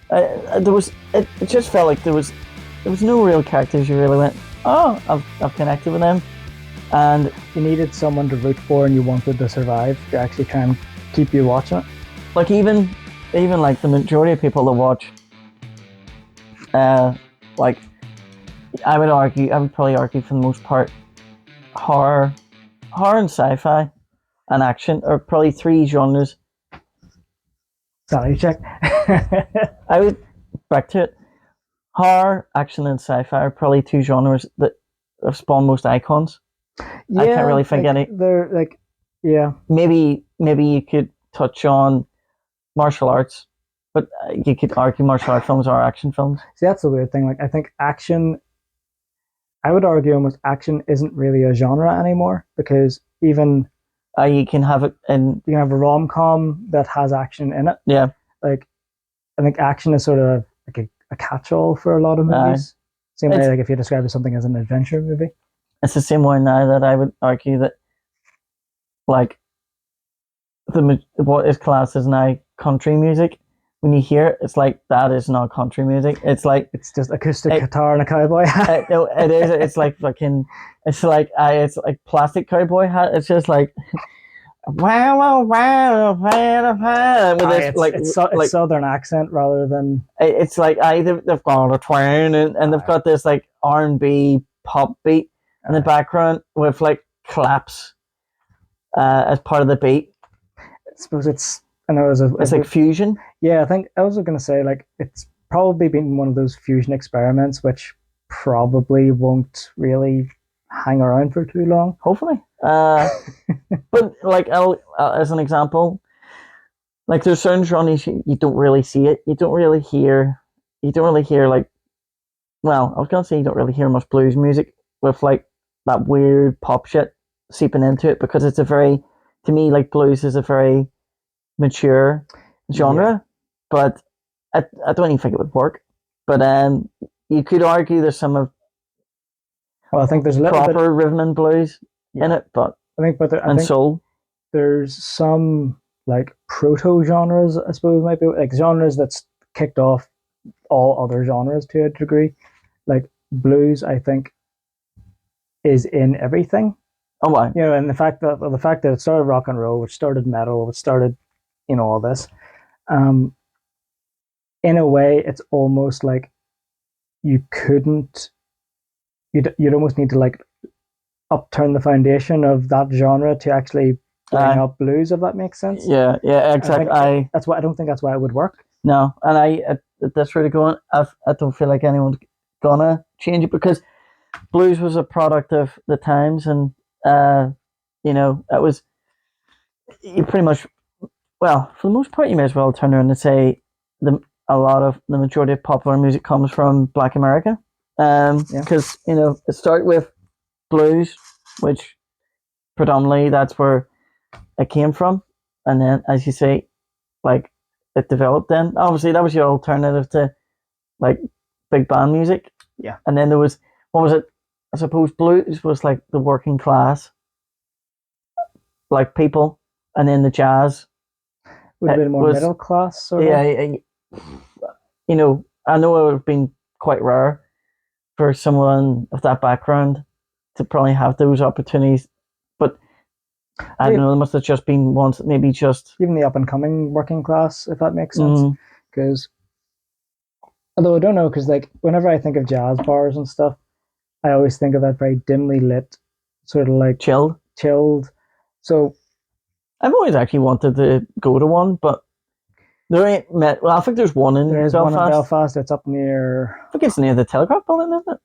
There was it just felt like there was no real characters you really went, oh, I've connected with them, and You needed someone to root for, and you wanted to survive to actually try and keep you watching it. like even like the majority of people that watch, uh, like I would probably argue for the most part, horror, horror and sci-fi, and action are probably three genres. Sanity check. I would back to it. Horror, action, and sci-fi are probably two genres that have spawned most icons. I can't really think like, any. they're like, yeah, Maybe you could touch on martial arts, but you could argue martial art films are action films. see, that's the weird thing. Like, I think action, I would argue almost action isn't really a genre anymore because even You can have it in, you can have a rom com that has action in it. yeah. Like, I think action is sort of like a catch all for a lot of movies. Same way, It's like if you describe something as an adventure movie. it's the same way now that I would argue that like what is classed as now country music. When you hear it, it's like that is not country music. It's like It's just acoustic guitar and a cowboy hat. no, it is. It's like fucking. It's like plastic cowboy hat. It's just like wow, wow, wow, with this It's southern accent rather than it's like they've got a twang and they've got this like R&B pop beat in the background with like claps as part of the beat. I suppose I know It's like fusion. yeah, I think I was going to say like it's probably been one of those fusion experiments which probably won't really hang around for too long. Hopefully. But like as an example, like there's certain genres you don't really see it. You don't really hear like, well, I was gonna say you don't really hear much blues music with like that weird pop shit seeping into it because it's a very, to me, like blues is a very mature genre, Yeah. but I don't even think it would work. But you could argue there's some of Well, I think there's a little bit. proper rhythm and blues in Yeah, it, but I think, but I and think soul. there's some like proto genres, I suppose, might be like genres that's kicked off all other genres to a degree. Like blues, I think, is in everything. Oh, why? You know, and the fact that it started rock and roll, which started metal, which started, all this. Um, in a way, it's almost like you couldn't. You'd almost need to like upturn the foundation of that genre to actually bring up blues, if that makes sense. Yeah, yeah, exactly. That's why I don't think that's why it would work. No, and at this rate of going, I don't feel like anyone's gonna change it because blues was a product of the times, and it was you pretty much, well, for the most part, you may as well turn around and say a lot of the majority of popular music comes from Black America, because it started with blues, which predominantly that's where it came from, and then as you say, like it developed. Then obviously that was your alternative to like big band music, Yeah. and then there was, what was it? I suppose blues was like the working class, like people, and then the jazz Would have been more was middle class, sort of. yeah. I know it would have been quite rare for someone of that background to probably have those opportunities, but I don't know. There must have just been ones, maybe just even the up and coming working class, if that makes sense. Because although I don't know, because like whenever I think of jazz bars and stuff, I always think of that very dimly lit, sort of like chilled. So I've always actually wanted to go to one, but there ain't met. Well, I think there's one in there is Belfast. one in Belfast. It's up near. I think it's near the Telegraph building, isn't it?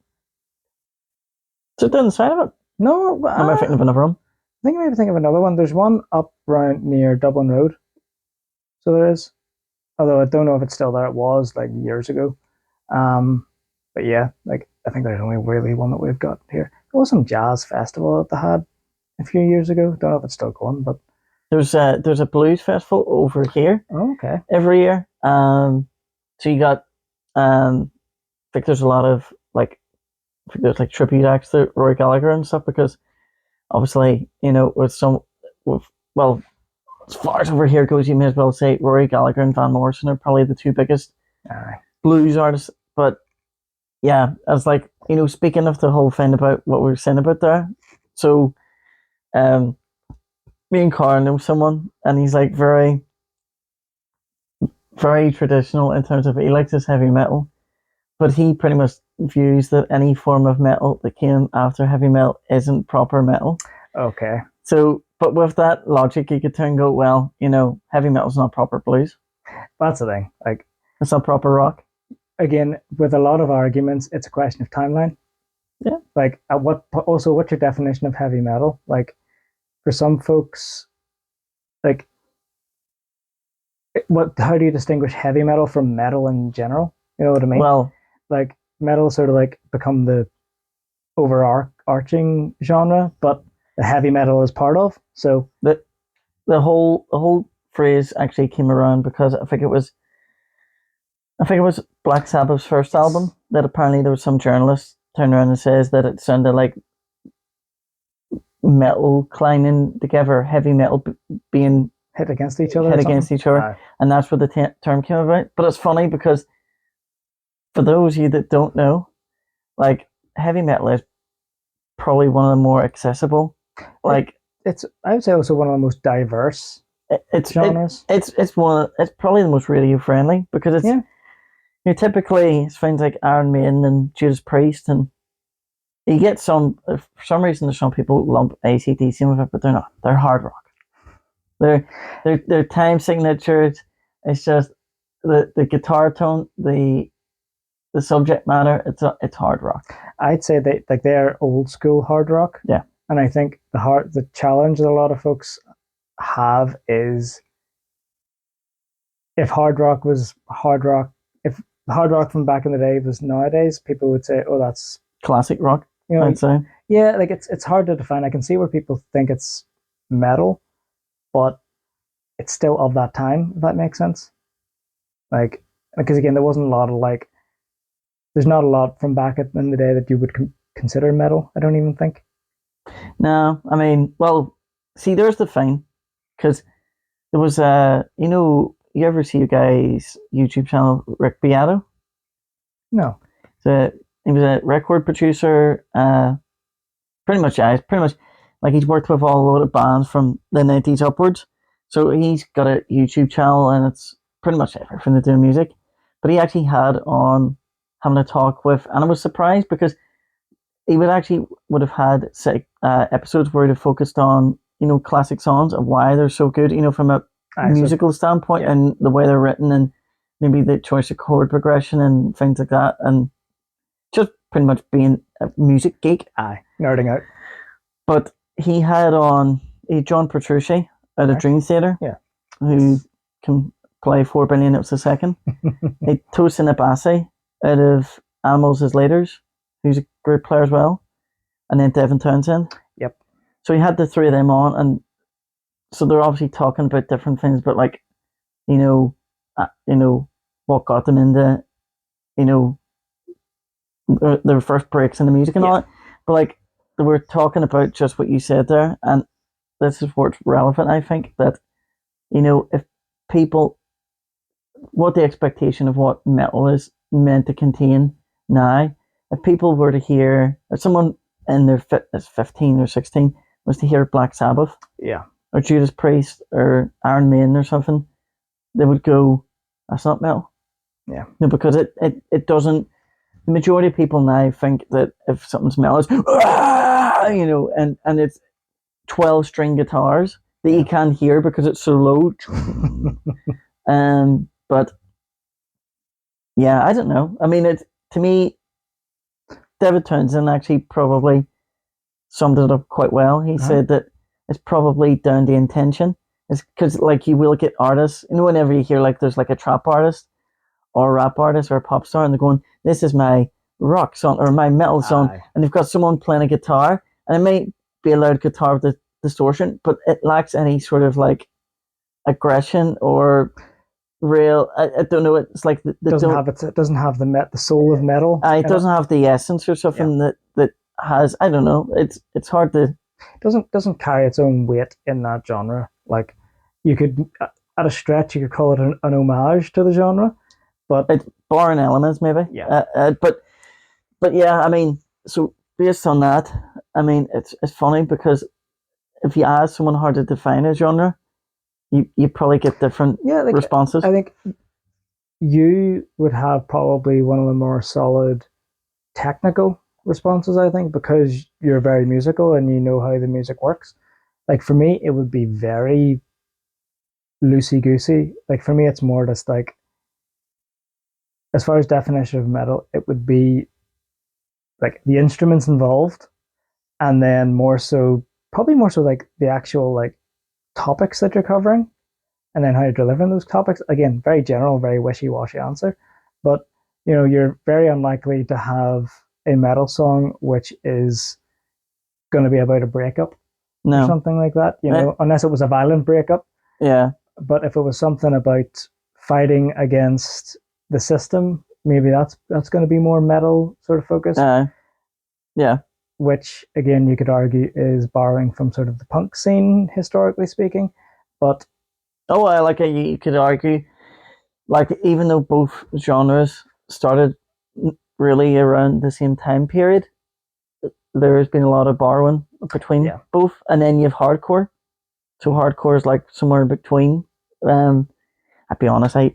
Is it down the side of it? No, Am I thinking of another one? I think I maybe think of another one. There's one up around near Dublin Road. So there is. Although I don't know if it's still there. It was like years ago. But yeah, like I think there's only really one that we've got here. There was some jazz festival that they had a few years ago. Don't know if it's still going, but there's a blues festival over here. Oh, okay. Every year. So you got I think there's a lot of like, I think there's like tribute acts to Rory Gallagher and stuff, because obviously, well, as far as over here goes, you may as well say Rory Gallagher and Van Morrison are probably the two biggest Aye. blues artists. But yeah, I was like, speaking of the whole thing about what we were saying about there. So, um, me and Carl know someone, and he's like very, very traditional in terms of he likes his heavy metal, but he pretty much views that any form of metal that came after heavy metal isn't proper metal. Okay. So, but with that logic, you could turn and go, well, heavy metal's not proper blues. That's the thing. Like, It's not proper rock. again, with a lot of arguments, it's a question of timeline. Yeah. Like, what's your definition of heavy metal? Like, for some folks, like, how do you distinguish heavy metal from metal in general? You know what I mean? Well, like, metal sort of like become the overarching genre, but the heavy metal is part of. So the whole phrase actually came around because I think it was Black Sabbath's first album that apparently there was some journalist turned around and says that it sounded like metal clanging together, heavy metal being hit against each other. hit against each other, and that's where the term came about. But it's funny because for those of you that don't know, like heavy metal is probably one of the more accessible. Like it's I would say also one of the most diverse it's genres. It's probably the most radio friendly because it's typically it's things like Iron Maiden and Judas Priest, and you get some for some reason there's some people lump AC/DC with it, but they're not. They're hard rock. They're time signatures. It's just the guitar tone, the subject matter. It's hard rock. I'd say they're old school hard rock. Yeah, and I think the challenge that a lot of folks have is if hard rock was hard rock, if hard rock from back in the day was nowadays, people would say, "Oh, that's classic rock." I'd say. Yeah, like it's hard to define. I can see where people think it's metal, but it's still of that time. If that makes sense. Like, because again, there wasn't a lot of there's not a lot from back in the day that you would consider metal. I don't even think. No, I mean, well, see, there's the thing, because there was you ever see a guy's YouTube channel, Rick Beato? No. So he was a record producer. Pretty much like he's worked with all a lot of bands from the 90s upwards. So he's got a YouTube channel, and it's pretty much everything to do with music. But he actually had on having a talk with, and I was surprised because he would have had episodes where he focused on classic songs and why they're so good, from a musical standpoint, and the way they're written, and maybe the choice of chord progression and things like that, and just pretty much being a music geek. Nerding out. But he had on John Petrucci out of Dream Theater, who can play 4 billion notes a second. Tosin Abasi out of Animals as Leaders, who's a great player as well, and then Devin Townsend. Yep. So he had the three of them on, and so they're obviously talking about different things, but like, what got them into, their first breaks in the music and all that. But like, they were talking about just what you said there, and this is what's relevant, I think, that, if people, what the expectation of what metal is meant to contain now, if people were to hear, if someone in their 15 or 16 was to hear Black Sabbath, or Judas Priest, or Iron Maiden or something, they would go, that's not metal. Yeah. No, because it doesn't, the majority of people now think that if something's metal, it's, and it's 12-string guitars that you can't hear because it's so low. But yeah, I don't know. I mean, to me, David Townsend actually probably summed it up quite well. He said that it's probably down to intention. It's because, like, you will get artists, whenever you hear, like, there's like a trap artist or a rap artist or a pop star, and they're going, this is my rock song or my metal song, and they've got someone playing a guitar, and it may be a loud guitar with the distortion, but it lacks any sort of like aggression or real. I don't know. It's like it doesn't have the soul of metal. It doesn't have the essence or something that has. I don't know. It's hard to. Doesn't carry its own weight in that genre. Like, you could, at a stretch, you could call it an homage to the genre, But It's barring elements, maybe. Yeah. But yeah, I mean, so based on that, I mean, it's funny because if you ask someone how to define a genre, you probably get different yeah, like responses. I think you would have probably one of the more solid technical responses, I think, because you're very musical and you know how the music works. Like for me, it would be very loosey goosey. Like for me, it's more just like, as far as definition of metal, it would be like the instruments involved, and then more so, probably more so like the actual like topics that you're covering, and then how you're delivering those topics. Again, very general, very wishy-washy answer, but you're very unlikely to have a metal song which is going to be about a breakup or No. something like that, unless it was a violent breakup. Yeah. But if it was something about fighting against the system, maybe that's going to be more metal sort of focus. Yeah. Which again, you could argue is borrowing from sort of the punk scene, historically speaking. But you could argue, like, even though both genres started really around the same time period, there has been a lot of borrowing between both, and then you have hardcore. So hardcore is like somewhere in between. I'll be honest, I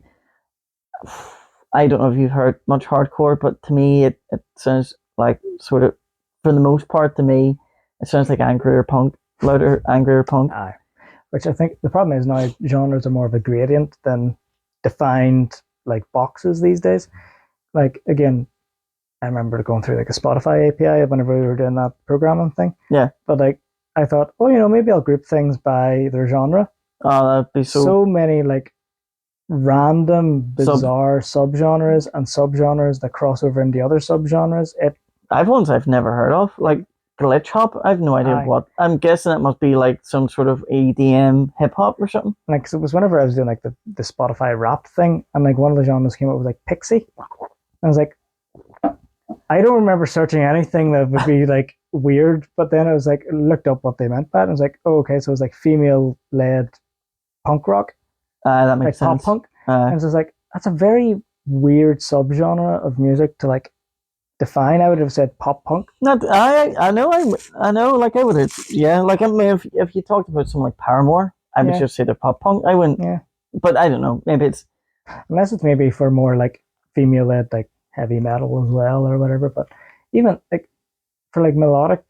don't know if you've heard much hardcore, but to me it sounds like sort of, for the most part, to me it sounds like angrier punk, louder, angrier punk. Which I think the problem is now genres are more of a gradient than defined like boxes these days. Like again, I remember going through like a Spotify API whenever we were doing that programming thing. Yeah. But like I thought, maybe I'll group things by their genre. Oh, that'd be so many like random, bizarre subgenres and subgenres that cross over into other subgenres. I've ones I've never heard of, like glitch hop. I've no idea what. I'm guessing it must be like some sort of EDM hip hop or something. Like, so it was whenever I was doing like the Spotify rap thing, and like one of the genres came up with like Pixie. I was like, I don't remember searching anything that would be like weird, but then I was like, looked up what they meant by it, and I was like, oh, okay, so it was like female led punk rock. That makes like sense. Pop punk. And so it's like, that's a very weird subgenre of music to like define. I would have said pop punk. I know. Like I would have, yeah. Like I mean, if you talked about something like Paramore, I would just say they're pop punk. I wouldn't. Yeah. But I don't know. Maybe it's, unless it's maybe for more like female led like heavy metal as well or whatever. But even like for like melodic,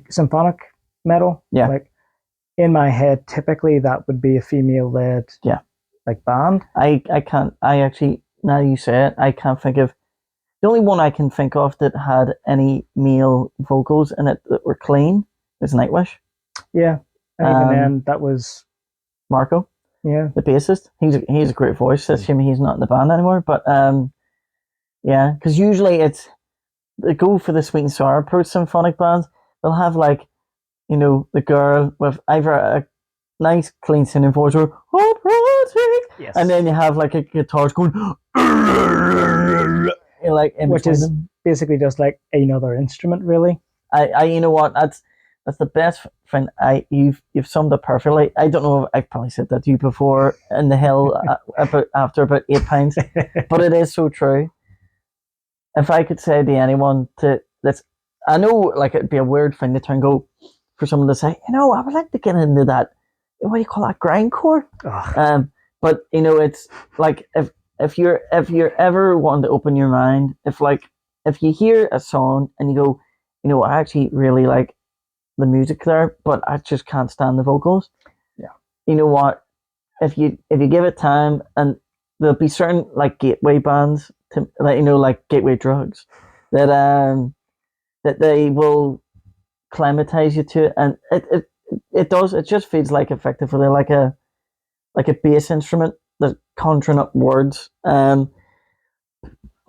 symphonic metal. Yeah. Like in my head, typically that would be a female led. Yeah. Like band. I can't. I actually, now you say it, I can't think of. The only one I can think of that had any male vocals in it that were clean is Nightwish. Yeah, and even then, that was Marco. Yeah, the bassist. He's a great voice. It's him. He's not in the band anymore. But yeah, because usually they go for the sweet and sour approach. Symphonic bands, they'll have like, the girl with either a nice clean singing voice or yes, and then you have like a guitar going like which is basically just like another instrument, really. I you know what, that's the best thing. You've summed it perfectly. I don't know if I've probably said that to you before in the hill after about 8 pints, but it is so true. If I could say to anyone I know like it'd be a weird thing to turn and go for someone to say, I would like to get into that, what do you call that, grindcore? But it's like if you're ever wanting to open your mind, if you hear a song and you go, I actually really like the music there, but I just can't stand the vocals. Yeah. You know what? If you give it time, and there'll be certain like gateway bands to like Gateway Drugs that they will climatize you to it, and it does. It just feels like effectively like a bass instrument that's conjuring up words.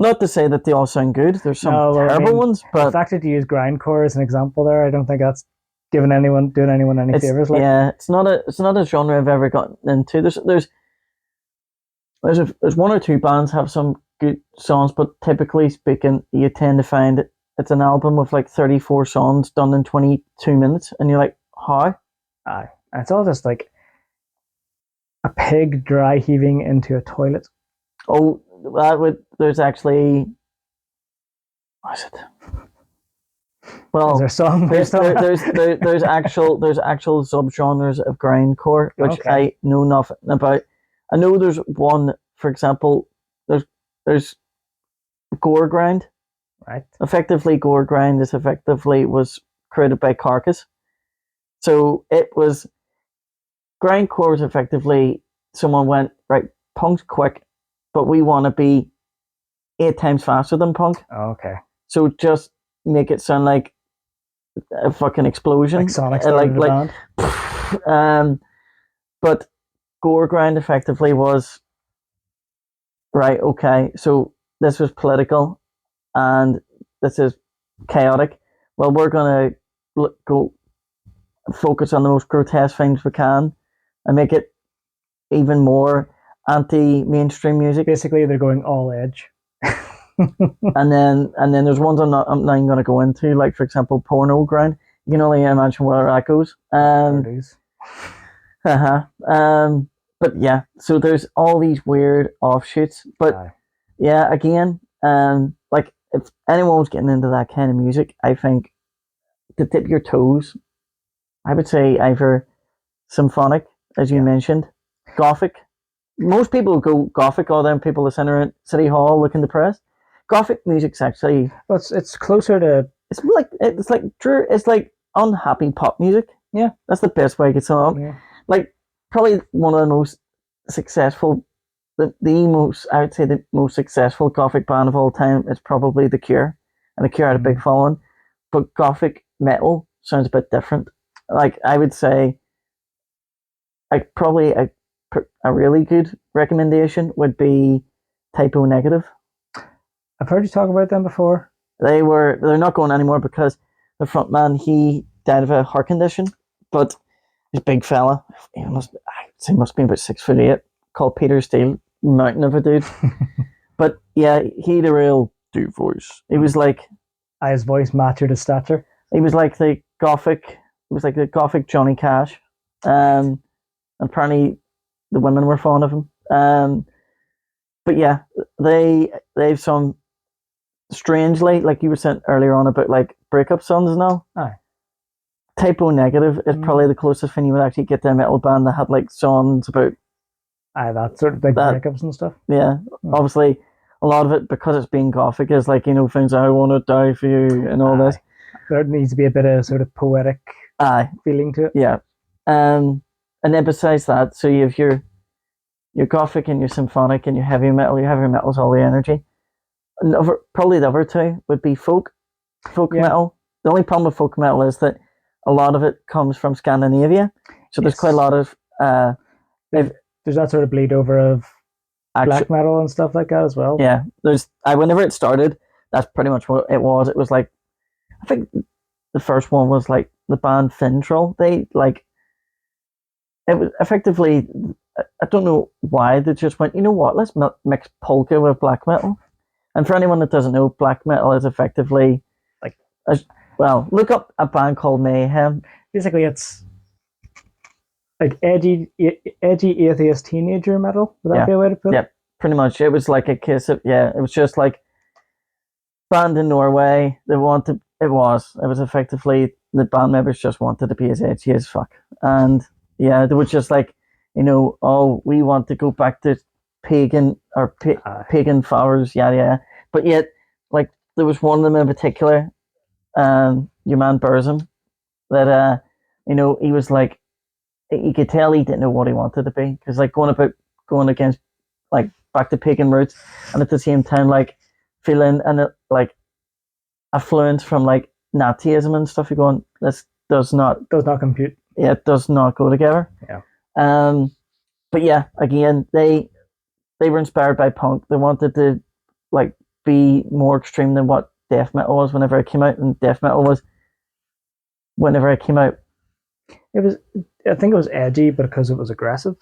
Not to say that they all sound good. There's some terrible ones, but the fact that you use grindcore as an example there, I don't think that's doing anyone any favors. Yeah, it's not a genre I've ever gotten into. There's one or two bands have some good songs, but typically speaking, you tend to find it's an album with like 34 songs done in 22 minutes, and you're like, how? It's all just like a pig dry heaving into a toilet. Oh, that would. There's actually. What is it? Well, Is there a song there's based on that? there's actual subgenres of grindcore which Okay. I know nothing about. I know there's one, for example, there's gore grind. Right. Effectively, gore grind is effectively was created by Carcass. So it was grindcore was effectively someone went right. Punk's quick, but we want to be 8 times faster than punk. Okay. So just make it sound like a fucking explosion, Like Sonic started a band. But gore grind effectively was right. Okay, so this was political, and this is chaotic. Well, we're gonna go focus on the most grotesque things we can, and make it even more anti-mainstream music. Basically, they're going all edge. and then there's ones I'm not even gonna go into, like for example, porno grind. You can only imagine where that goes. Uh-huh. But yeah, so there's all these weird offshoots. But Aye. yeah, again, like if anyone was getting into that kind of music, I think to dip your toes, I would say either symphonic, as you mentioned, gothic. Most people go gothic, all them people that center at City Hall looking depressed. Gothic music's actually Well, it's closer to it's like unhappy pop music. Yeah. That's the best way I could sum it up. yeah. Like probably one of the most successful, the most I would say the most successful gothic band of all time is probably The Cure, and The Cure had a big following. But gothic metal sounds a bit different. Like I would say, like probably a really good recommendation would be Typo Negative. I've heard you talk about them before. They're not going anymore because the front man, he died of a heart condition, but he's a big fella. He must be about 6'8", called Peter Steele, mountain of a dude. But yeah, he had a real deep voice. He was like His voice matched his stature. he was like the gothic Johnny Cash. Apparently the women were fond of him. But yeah, they've some strangely, like you were saying earlier on about like breakup songs and all. Aye. Typo Negative is probably the closest thing you would actually get to a metal band that had like songs about That sort of big breakups and stuff. Yeah. Obviously a lot of it, because it's being gothic, is like, things I want to die for you and all this. There needs to be a bit of sort of poetic feeling to it. Yeah. And then besides that, so you have your gothic and your symphonic and your heavy metal. Your heavy metal's all the energy. Probably the other two would be folk metal. The only problem with folk metal is that a lot of it comes from Scandinavia. So there's quite a lot of there's that sort of bleed over of black metal and stuff like that as well. Yeah, whenever it started, that's pretty much what it was. It was like, I think the first one was like the band Fintroll. They like, it was effectively, I don't know why they just went, you know what, let's mix polka with black metal. And for anyone that doesn't know, black metal is effectively look up a band called Mayhem. Basically, it's like edgy atheist teenager metal. Would that be a way to put it? Yeah, pretty much. It was like a case of, it was just like band in Norway. It was effectively the band members just wanted to be as edgy as fuck. And yeah, they were just like, oh, we want to go back to pagan or pagan flowers, yada yada. But yet, like, there was one of them in particular, your man Burzum, that he was like, you could tell he didn't know what he wanted to be, because like going against like back to pagan roots, and at the same time like feeling like affluence from like Nazism and stuff. You're going, this does not compute. Yeah, it does not go together. Yeah. But yeah, again, they were inspired by punk. They wanted to like be more extreme than what death metal was whenever it came out, and death metal was whenever it came out. I think it was edgy because it was aggressive.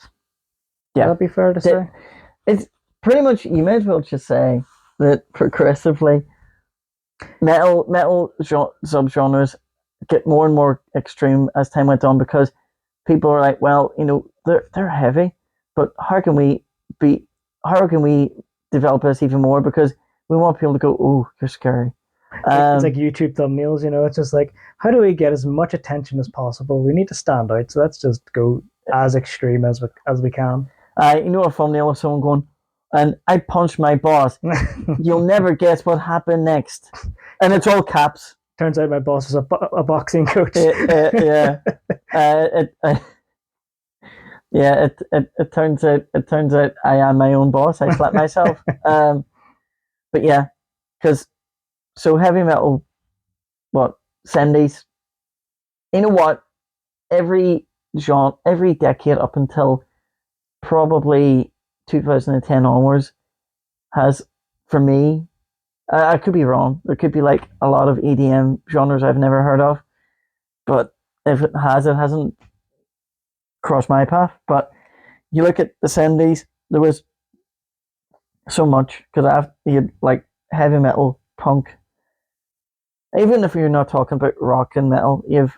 Yeah. Would that be fair to say? It's pretty much, you may as well just say that progressively metal subgenres get more and more extreme as time went on, because people are like, well, they're heavy, but how can we develop this even more because we want people to go, "Oh, you're scary." It's like YouTube thumbnails, you know. It's just like, how do we get as much attention as possible? We need to stand out, so let's just go as extreme as we can. You know, a thumbnail of someone going, and I punched my boss. You'll never guess what happened next, and it's all caps. Turns out my boss was a boxing coach. Yeah. Yeah, it turns out I am my own boss. I slap myself. But yeah, because so heavy metal, what 70s? You know what? Every genre, every decade up until probably 2010 onwards has, for me, I could be wrong. There could be like a lot of EDM genres I've never heard of, but if it hasn't crossed my path. But you look at the 70s, there was so much because you had like heavy metal, punk. Even if you're not talking about rock and metal, you've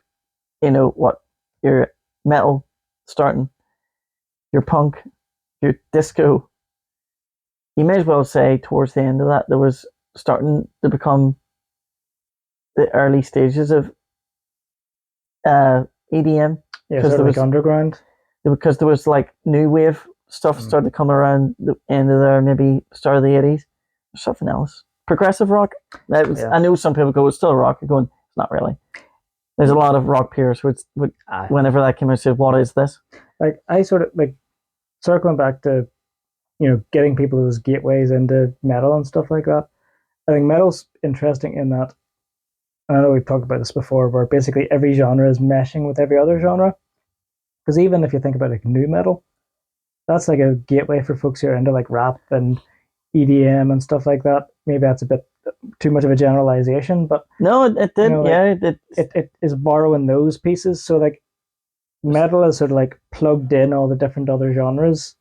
what your metal starting, your punk, your disco. You may as well say towards the end of that there was starting to become the early stages of EDM. Yeah, sort of like underground. Because there was like new wave stuff started to come around the end of there, maybe start of the 80s. There's something else. Progressive rock. I know some people go, it's still rock. You're going, it's not really. There's a lot of rock peers which whenever that came out said, what is this? Like I sort of like circling back to, getting people as gateways into metal and stuff like that. I think metal's interesting in that, and I know we've talked about this before, where basically every genre is meshing with every other genre. Because even if you think about like new metal, that's like a gateway for folks who are into like rap and EDM and stuff like that. Maybe that's a bit too much of a generalization, but no, it did. It is borrowing those pieces. So like metal is sort of like plugged in all the different other genres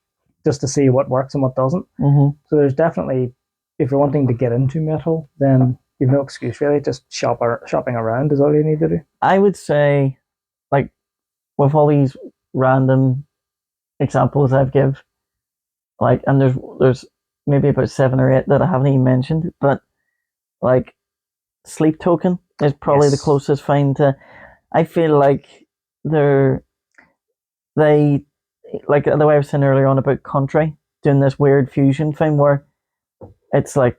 just to see what works and what doesn't. Mm-hmm. So there's definitely, if you're wanting to get into metal, then you've no excuse really. Just shopping around is all you need to do. I would say, like, with all these random examples I've give, like, and there's maybe about 7 or 8 that I haven't even mentioned, but like Sleep Token is probably the closest find to. I feel like they like the way I was saying earlier on about country doing this weird fusion thing where it's like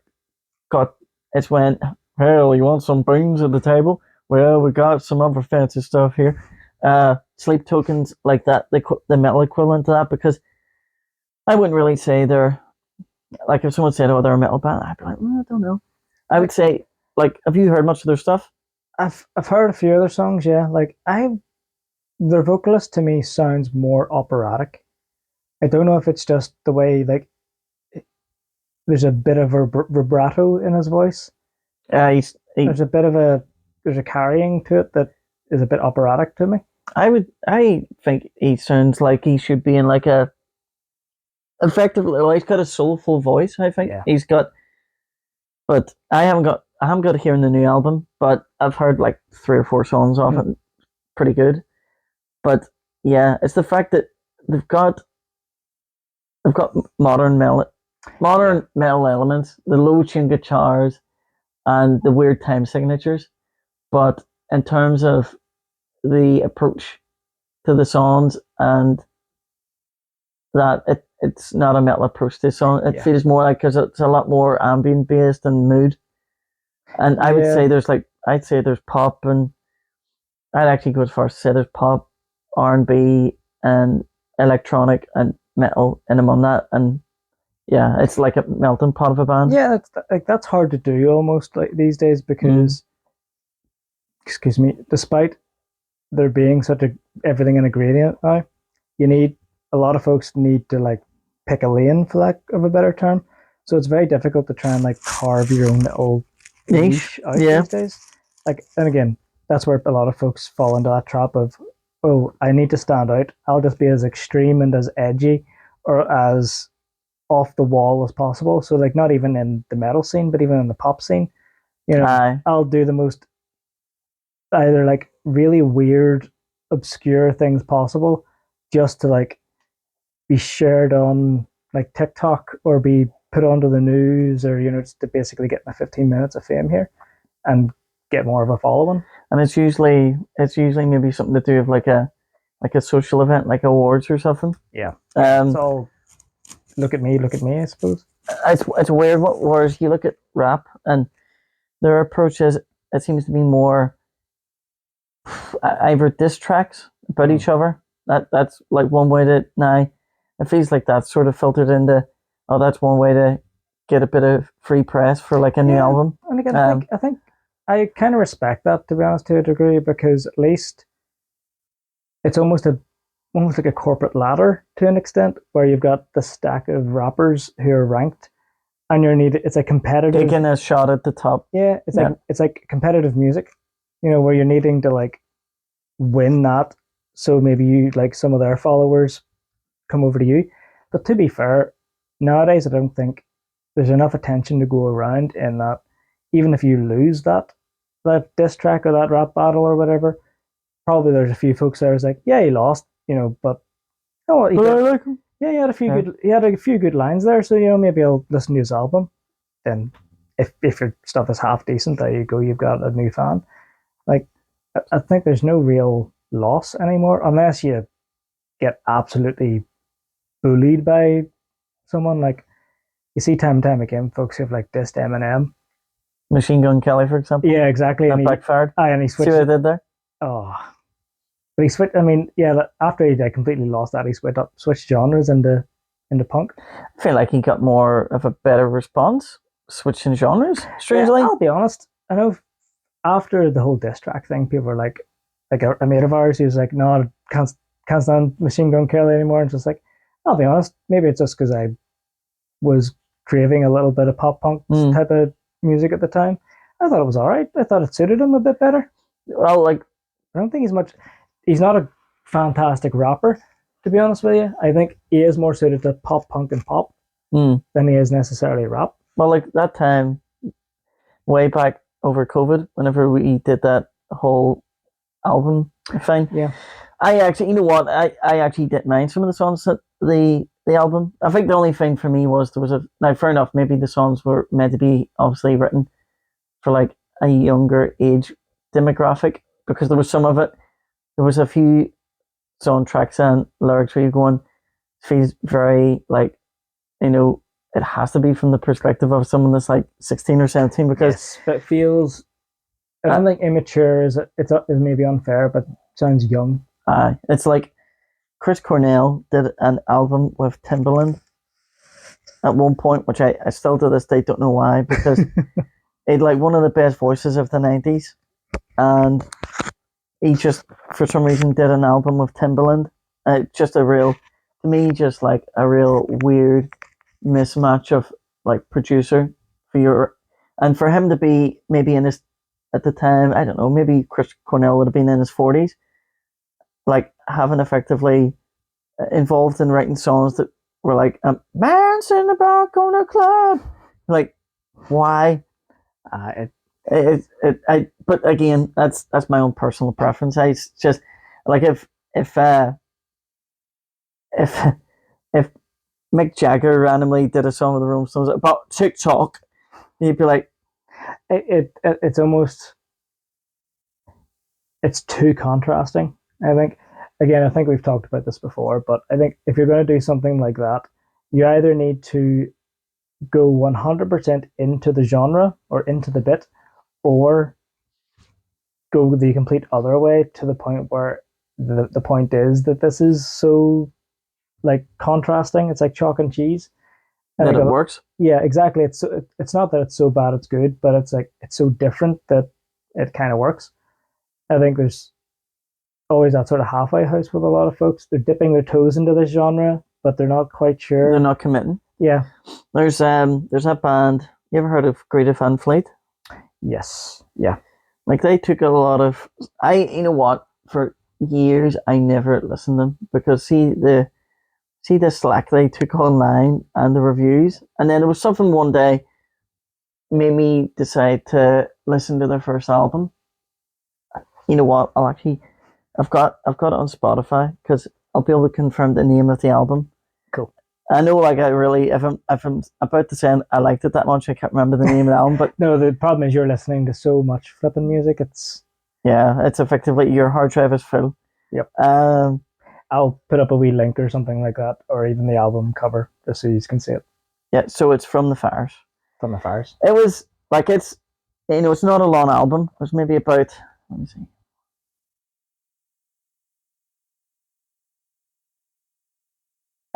it's when, hell, you want some beans at the table? Well, we got some other fancy stuff here. Sleep Tokens like that, the metal equivalent to that, because I wouldn't really say they're like, if someone said, "Oh, they're a metal band," I'd be like, I don't know. I would say, like, have you heard much of their stuff? I've heard a few of their songs. Yeah, like their vocalist to me sounds more operatic. I don't know if it's just the way like there's a bit of a vibrato in his voice. There's a carrying to it that is a bit operatic to me. I think he sounds like he should be in like a effectively. Well, he's got a soulful voice. I think he's got, but I haven't got it here in the new album, but I've heard like 3 or 4 songs off it. Pretty good. But yeah, it's the fact that they've got modern metal elements, the low tune guitars, and the weird time signatures. But in terms of the approach to the songs and that it's not a metal approach to the song. It feels more like, because it's a lot more ambient based and mood. And I would say there's pop, and I'd actually go as far as to say there's pop, R&B, and electronic and metal in them on that. And yeah, it's like a melting pot of a band. Yeah, that's hard to do almost like these days because, excuse me, despite there being such everything in a gradient now, a lot of folks need to like pick a lane, for lack of a better term. So it's very difficult to try and like carve your own little niche out these days. Like, and again, that's where a lot of folks fall into that trap of, oh, I need to stand out. I'll just be as extreme and as edgy or as off the wall as possible. So like not even in the metal scene, but even in the pop scene, I'll do the most either like really weird, obscure things possible just to like be shared on like TikTok or be put onto the news, or just to basically get my 15 minutes of fame here and get more of a following. And it's usually maybe something to do with like a social event, like awards or something. Yeah. Um, It's all look at me, I suppose. it's a weird one. Whereas you look at rap and their approach is, it seems to be more either diss tracks about each other. That's like one way to now. It feels like that's sort of filtered into, oh, that's one way to get a bit of free press for like a new album. And again, I think I kind of respect that, to be honest, to a degree, because at least it's almost like a corporate ladder to an extent, where you've got the stack of rappers who are ranked, and it's a competitive, taking a shot at the top. Yeah, it's like competitive music, where you're needing to like win that, so maybe you like some of their followers come over to you. But to be fair, nowadays I don't think there's enough attention to go around in that. Even if you lose that diss track or that rap battle or whatever, probably there's a few folks there who's like, yeah, he lost, but oh, But I like him. yeah, he had a few good lines there, so maybe I'll listen to his album. Then if your stuff is half decent, there you go, you've got a new fan. Like, I think there's no real loss anymore, unless you get absolutely bullied by someone. Like, you see time and time again folks who've like dissed Eminem. Machine Gun Kelly, for example. Yeah, exactly. That backfired. And he switched. See what I did there? Oh, but he switched. I mean, yeah. After he completely lost that, he switched genres into punk. I feel like he got more of a better response switching genres. Strangely, Yeah, I'll be honest. I know after the whole diss track thing, people were like a mate of ours, he was like, "No, I can't stand Machine Gun Kelly anymore." And just like, I'll be honest, maybe it's just because I was craving a little bit of pop punk type of music at the time. I thought it was all right. I thought it suited him a bit better. Well, like, I don't think he's not a fantastic rapper, to be honest with you. I think he is more suited to pop punk and pop than he is necessarily rap. Well, like that time, way back over COVID, whenever we did that whole album thing. Yeah. I actually, you know what? I actually didn't mind some of the songs that the album. I think the only thing for me was now fair enough, maybe the songs were meant to be obviously written for like a younger age demographic, because there was some of it. There was a few song tracks and lyrics where you're going, feels very like, it has to be from the perspective of someone that's like 16 or 17, because it feels, I don't think immature is maybe unfair, but sounds young. It's like Chris Cornell did an album with Timbaland at one point, which I still to this day don't know why, because it's like one of the best voices of the 90s, and he just for some reason did an album with Timbaland. Just a real weird mismatch of like producer and for him to be maybe in his, at the time, I don't know, maybe Chris Cornell would have been in his 40s, like having effectively involved in writing songs that were like, man's in the back on a club, like, why? But again, that's my own personal preference. I just like if Mick Jagger randomly did a song with the Rolling Stones about TikTok, you'd be like, it's almost, it's too contrasting. I think, again, I think we've talked about this before, but I think if you're going to do something like that, you either need to go 100% into the genre or into the bit, or go the complete other way to the point where the point is that this is so like contrasting. It's like chalk and cheese. that it works. Yeah, exactly. It's not that it's so bad it's good, but it's like it's so different that it kind of works. I think there's always that sort of halfway house with a lot of folks. They're dipping their toes into this genre, but they're not quite sure. They're not committing. Yeah. There's that band. You ever heard of Greta Van Fleet? Yes. Yeah. Like they took a lot of. You know what? For years, I never listened to them because see the slack they took online and the reviews, and then there was something one day made me decide to listen to their first album. You know what? I've got it on Spotify because I'll be able to confirm the name of the album. Cool. I know, like, I really, if I'm about to say I liked it that much, I can't remember the name of the album, but No, the problem is you're listening to so much flipping music. It's yeah, it's effectively your hard drive is full. Yep. Um, I'll put up a wee link or something like that, or even the album cover, just so you can see it yeah, so it's From the Fires. from the Fires. It was like it's not a long album. It was maybe about, let me see.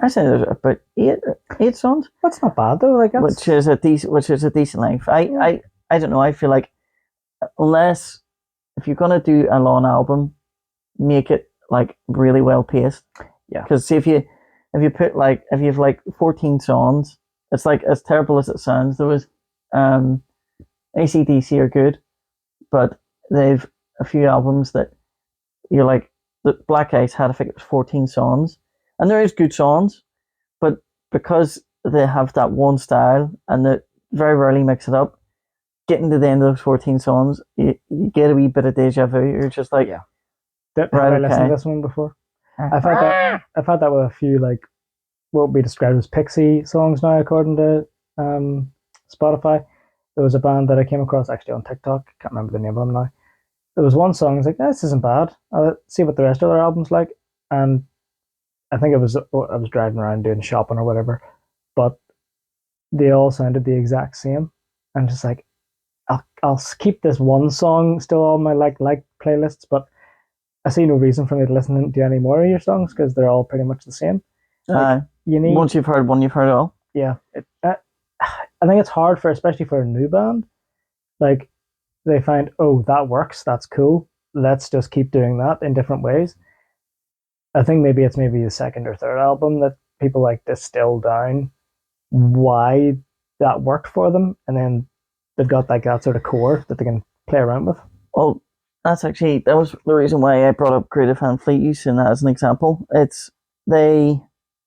I say there's about eight songs, That's not bad though. Like that's which is a decent length. I don't know. I feel like unless if you're gonna do a long album, make it like really well paced. Yeah. Because see if you put like if you have like 14 songs, it's like as terrible as it sounds. There was AC/DC are good, but they've a few albums that you're like the Black Ice had I think it was 14 songs, and there is good songs, but because they have that one style and they very rarely mix it up, getting to the end of those 14 songs, you get a wee bit of deja vu. You're just like, Yeah. Have right, I listened okay. to this one before? I've had that with a few like what would be described as Pixie songs now, according to Spotify. There was a band that I came across actually on TikTok. Can't remember the name of them now. There was one song. I was like, this isn't bad. I'll see what the rest of their albums like. And I think I was driving around doing shopping or whatever, but they all sounded the exact same. And just like, I'll keep this one song still on my like playlists, but I see no reason for me to listen to any more of your songs because they're all pretty much the same. Like, you need once you've heard one, you've heard it all. Yeah, I think it's hard for especially for a new band. Like they find, oh, that works, that's cool. Let's just keep doing that in different ways. I think maybe it's maybe the second or third album that people like distill down why that worked for them, and then they've got like that sort of core that they can play around with. Well, that was the reason why I brought up Greta Van Fleet using that as an example. It's they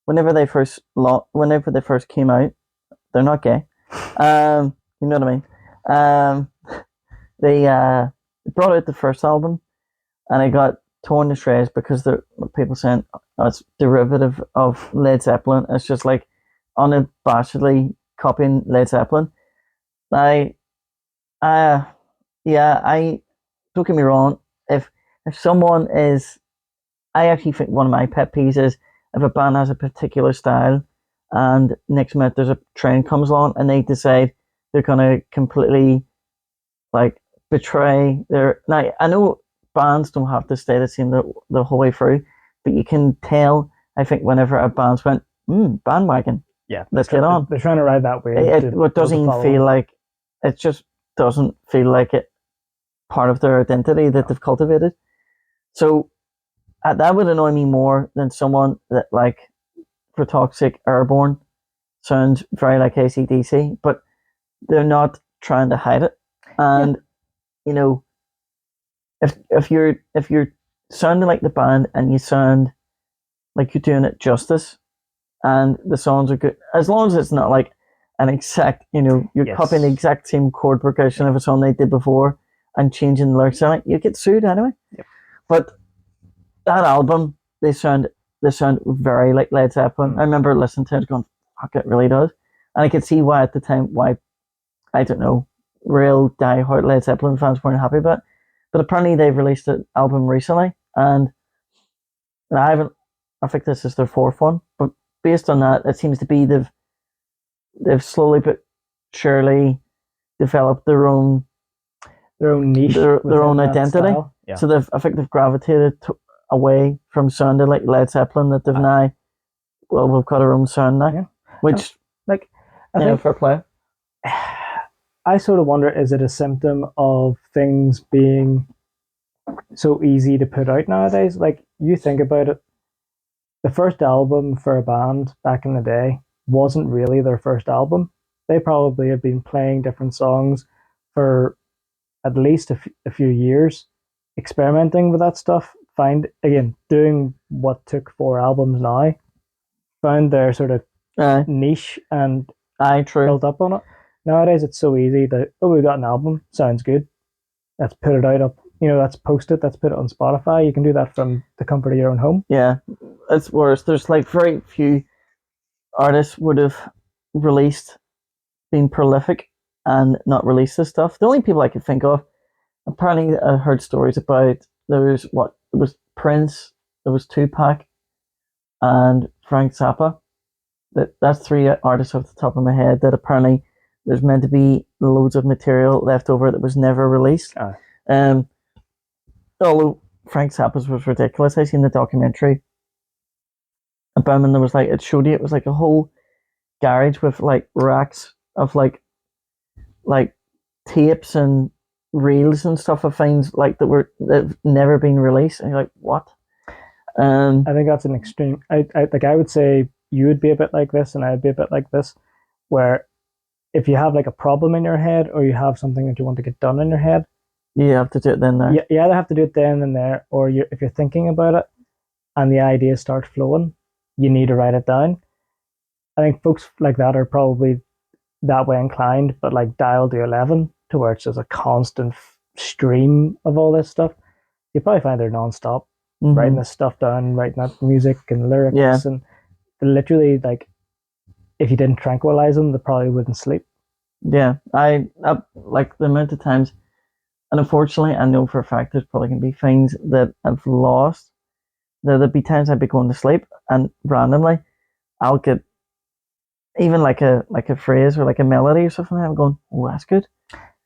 whenever they first came out, they're not gay. You know what I mean? They brought out the first album, and it got torn to shreds because the people saying it's derivative of Led Zeppelin. It's just like unabashedly copying Led Zeppelin. I yeah, I don't get me wrong. If someone is, I actually think one of my pet peeves is if a band has a particular style, and next minute there's a trend comes along and they decide they're gonna completely like betray their. Now I know bands don't have to stay the same the whole way through, but you can tell. I think whenever a band's went, bandwagon, Yeah, let's get on. They're trying to ride that wave. It doesn't even feel like it just doesn't feel like it part of their identity that they've cultivated. So that would annoy me more than someone that like for Toxic Airborne sounds very like AC/DC, but they're not trying to hide it. And you know, if you're sounding like the band and you sound like you're doing it justice, and the songs are good, as long as it's not like an exact, you're copying the exact same chord progression of a song they did before and changing the lyrics on it, you get sued anyway. Yep. But that album, they sound very like Led Zeppelin. I remember listening to it going, fuck, it really does. And I could see why at the time, I don't know, real die-hard Led Zeppelin fans weren't happy about it. But apparently they've released an album recently, and I think this is their fourth one, but based on that, it seems to be they've slowly but surely developed their own niche, their own identity. Yeah. So I think they've gravitated away from sounding like Led Zeppelin. That they've now, well, we've got our own sound now, which like I think fair play. I sort of wonder, is it a symptom of things being so easy to put out nowadays? Like you think about it, the first album for a band back in the day wasn't really their first album. They probably had been playing different songs for at least a few years, experimenting with that stuff. Doing what took 4 albums now, found their sort of niche and built up on it. Nowadays, it's so easy that, we've got an album, sounds good, let's put it out let's post it, let's put it on Spotify. You can do that from the comfort of your own home. Yeah, it's worse. There's like very few artists would have released, been prolific, and not released this stuff. The only people I could think of, apparently, I heard stories about there was Prince, there was Tupac, and Frank Zappa. That's three artists off the top of my head that apparently there's meant to be loads of material left over that was never released. Um, although Frank Zappa's was ridiculous. I seen the documentary about him, and there was like, it showed you, it was like a whole garage with like racks of like tapes and reels and stuff of things like that've never been released, and you're like, what? I think that's an extreme. I would say you would be a bit like this, and I'd be a bit like this, where if you have like a problem in your head, or you have something that you want to get done in your head, you have to do it then there. You either have to do it then and there, or if you're thinking about it and the ideas start flowing, you need to write it down. I think folks like that are probably that way inclined, but like dial to 11 to where it's just a constant stream of all this stuff. You probably find they're non-stop writing this stuff down, writing out music and lyrics, and literally, like, if you didn't tranquilize them, they probably wouldn't sleep. Yeah, I like the amount of times, and unfortunately, I know for a fact there's probably going to be things that I've lost. There'll be times I'd be going to sleep, and randomly, I'll get even like a phrase or like a melody or something. I'm going, oh, that's good.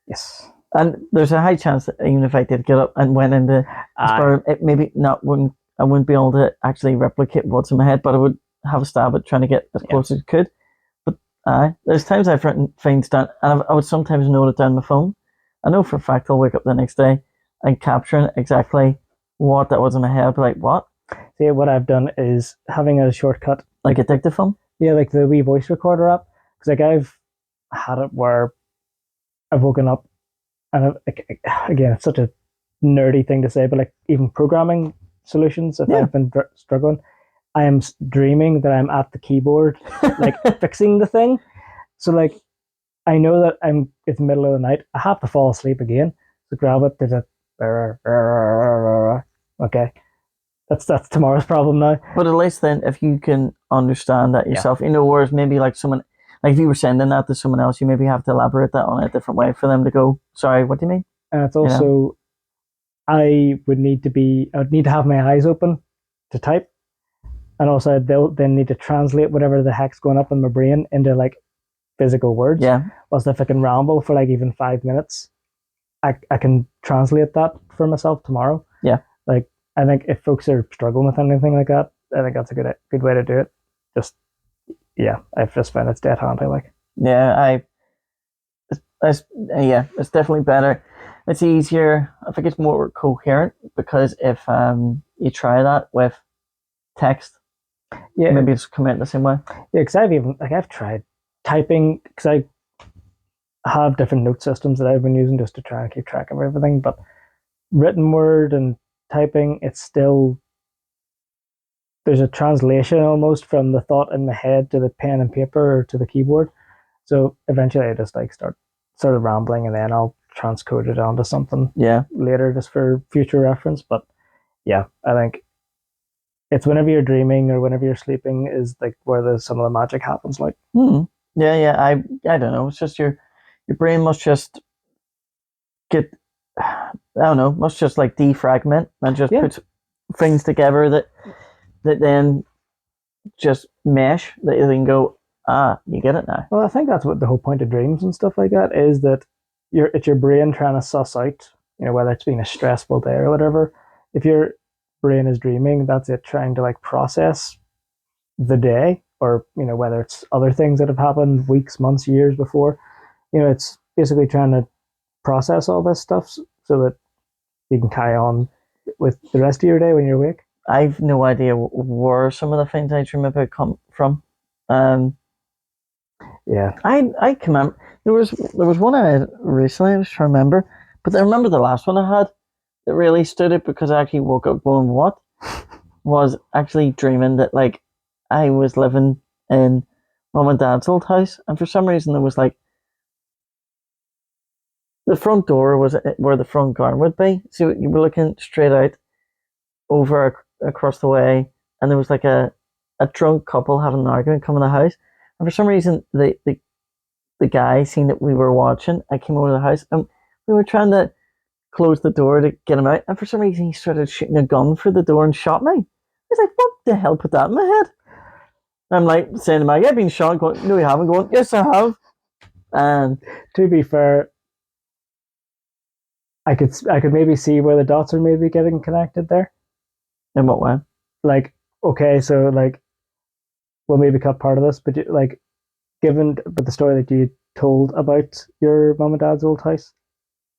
Yes. And there's a high chance that even if I did get up and went into it maybe not wouldn't I wouldn't be able to actually replicate what's in my head, but I would have a stab at trying to get as close as I could. But there's times I've written things down, and I would sometimes note it down on my phone. I know for a fact I'll wake up the next day and capturing exactly what that was in my head. I'll be like, what? See, what I've done is having a shortcut, like a dictaphone. Yeah, like the wee voice recorder app. Because like I've had it where I've woken up, and again, it's such a nerdy thing to say, but like even programming solutions, if I've been struggling, I am dreaming that I'm at the keyboard, like fixing the thing. So like, I know that it's the middle of the night. I have to fall asleep again. So grab it. Okay, that's tomorrow's problem now. But at least then, if you can understand that yourself, whereas maybe like someone, like if you were sending that to someone else, you maybe have to elaborate that on a different way for them to go, sorry, what do you mean? And it's also, I would need to have my eyes open to type. And also they'll then need to translate whatever the heck's going up in my brain into like physical words. Yeah. Whilst if I can ramble for like even 5 minutes, I can translate that for myself tomorrow. Yeah. Like, I think if folks are struggling with anything like that, I think that's a good way to do it. I've just found it's dead handy. Like, it's definitely better. It's easier. I think it's more coherent because if you try that with text, maybe it's come out the same way. Yeah, because I've tried typing, because I have different note systems that I've been using just to try and keep track of everything. But written word and typing, it's still, there's a translation almost from the thought in my head to the pen and paper or to the keyboard. So eventually I just like started rambling, and then I'll transcode it onto something later just for future reference. But yeah, I think it's whenever you're dreaming or whenever you're sleeping is like where some of the magic happens. Like, I don't know. It's just your brain must just get, I don't know, must just like defragment and just put things together that then just mesh, that you can go, you get it now. Well, I think that's what the whole point of dreams and stuff like that is, that it's your brain trying to suss out, whether it's been a stressful day or whatever. If your brain is dreaming, that's it trying to like process the day, or whether it's other things that have happened weeks, months, years before. It's basically trying to process all this stuff so that you can carry on with the rest of your day when you're awake. I've no idea where some of the things I dream about come from. I can remember there was one I had recently. I was trying to remember, but I remember the last one I had that really stood out because I actually woke up going, "What?" was actually dreaming that like I was living in mom and dad's old house, and for some reason there was like the front door was where the front garden would be, so you were looking straight out over across the way, and there was like a a drunk couple having an argument come in the house, and for some reason the guy seen that we were watching. I came over to the house and we were trying to close the door to get him out, and for some reason he started shooting a gun through the door and shot me. I was like, "What the hell put that in my head?" I'm like saying to Maggie, "I've been shot." Going, "No, you haven't." Going, "Yes, I have." And To be fair, I could maybe see where the dots are maybe getting connected there. in what way? Like, okay, so like we'll maybe cut part of this, but like, given but the story that you told about your mum and dad's old house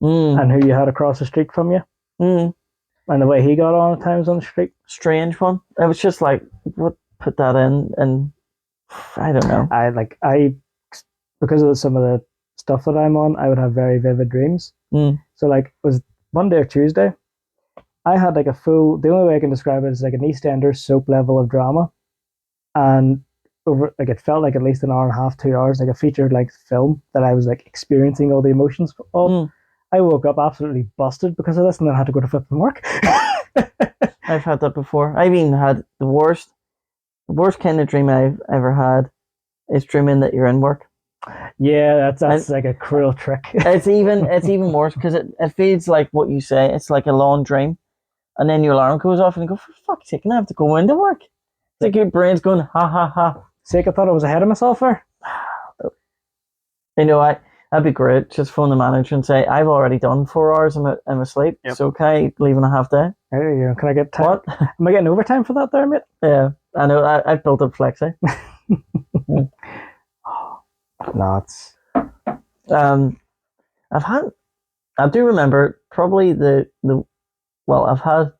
and who you had across the street from you, Mm. and the way he got on at times on the street. Strange one. It was just like, what put that in? And I don't know. I because of some of the stuff that I'm on, I would have very vivid dreams. So like it was Monday or Tuesday, I had like a full. The only way I can describe it is like an EastEnders soap level of drama, and over like it felt like at least an hour and a half, 2 hours, like a feature length film that I was like experiencing all the emotions of. I woke up absolutely busted because of this, and then I had to go to flipping work. I've had that before. I've even had the worst kind of dream I've ever had is dreaming that you're in work. Yeah, that's like a cruel trick. It's even worse because it feels like what you say. It's like a long dream, and then your alarm goes off, and you go, "For fuck's sake, I have to go into work." It's like your brain's going, "Ha ha ha." Sake, I thought I was ahead of myself there. You know, that'd be great. Just phone the manager and say, "I've already done 4 hours. I'm asleep. Yep. So can I leave in a half day?" There you go. Can I get time? What? Am I getting overtime for that there, mate? Yeah, I know. I've built up flexi. Nuts. I do remember probably well, I've had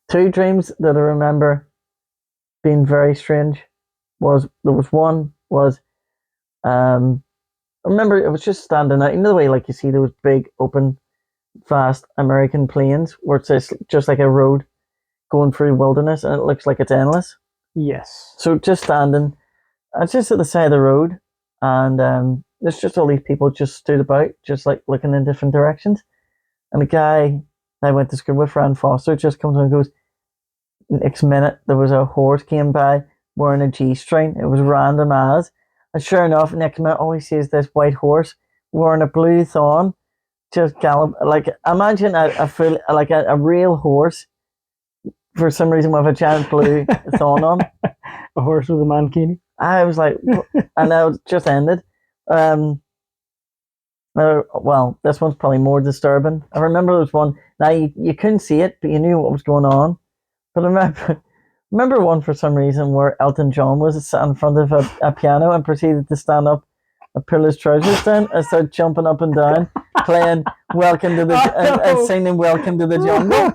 two dreams that I remember being very strange. There was one was I remember it was just standing out. You know the way like you see those big open vast American plains where it's just like a road going through wilderness and it looks like it's endless. Yes. So just standing, it's just at the side of the road, and there's just all these people just stood about, just like looking in different directions. And the guy I went to school with, Rand Foster, just comes and goes. Next minute, there was a horse came by wearing a G-string. It was random as, and sure enough, next minute, all he sees this white horse wearing a blue thong, just gallop. Like imagine a full, like a real horse, for some reason with a giant blue thong on. A horse with a mankini. I was like, and now it just ended. Well, this one's probably more disturbing. I remember there was one. Now you couldn't see it, but you knew what was going on. But I remember one for some reason where Elton John was sat in front of a piano and proceeded to stand up and pull his trousers down and start jumping up and down, playing "Welcome to the" and singing "Welcome to the Jungle."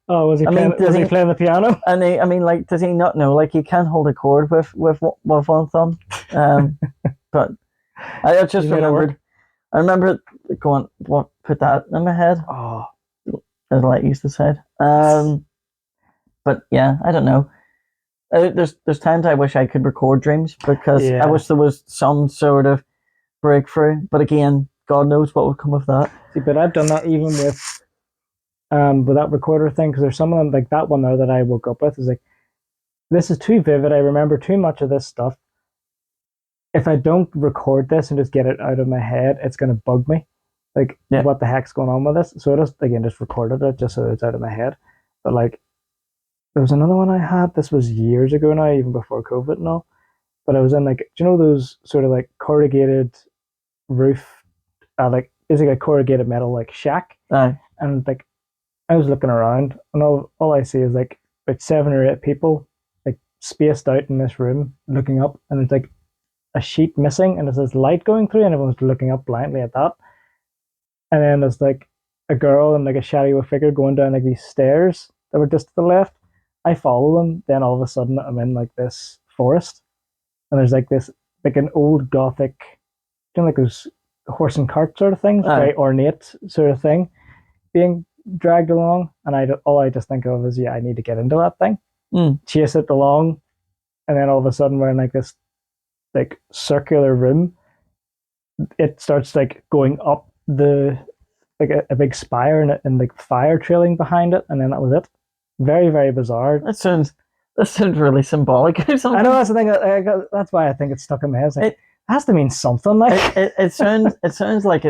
Oh, was he playing the piano? And I mean, like, does he not know? Like, you can't hold a chord with one thumb. But I just remembered. I remember going, "What put that in my head?" Oh, as I used to say. But yeah, I don't know. There's times I wish I could record dreams because I wish there was some sort of breakthrough. But again, God knows what would come of that. See, but I've done that even with that recorder thing, because there's some of them like that one there that I woke up with is like, this is too vivid. I remember too much of this stuff. If I don't record this and just get it out of my head, it's going to bug me. Like, what the heck's going on with this? So I just recorded it just so it's out of my head. But like, there was another one I had. This was years ago now, even before COVID and all. But I was in like, do you know those sort of like corrugated roof, like basically a corrugated metal like shack? Aye. And like, I was looking around, and all I see is like about 7 or 8 people like spaced out in this room looking up, and it's like a sheet missing, and there's this light going through, and everyone's looking up blindly at that. And then there's like a girl and like a shadowy figure going down like these stairs that were just to the left. I follow them. Then all of a sudden I'm in like this forest, and there's like this like an old gothic, you know, like those horse and cart sort of things, very ornate sort of thing, being dragged along. And all I just think of is, I need to get into that thing, chase it along, and then all of a sudden we're in like this like circular room. It starts like going up the like a big spire and like fire trailing behind it, and then that was it. Very, very bizarre. That sounds really symbolic or something. I know that's the thing. That's why I think it's stuck in my head. It's like, it has to mean something. Like It sounds like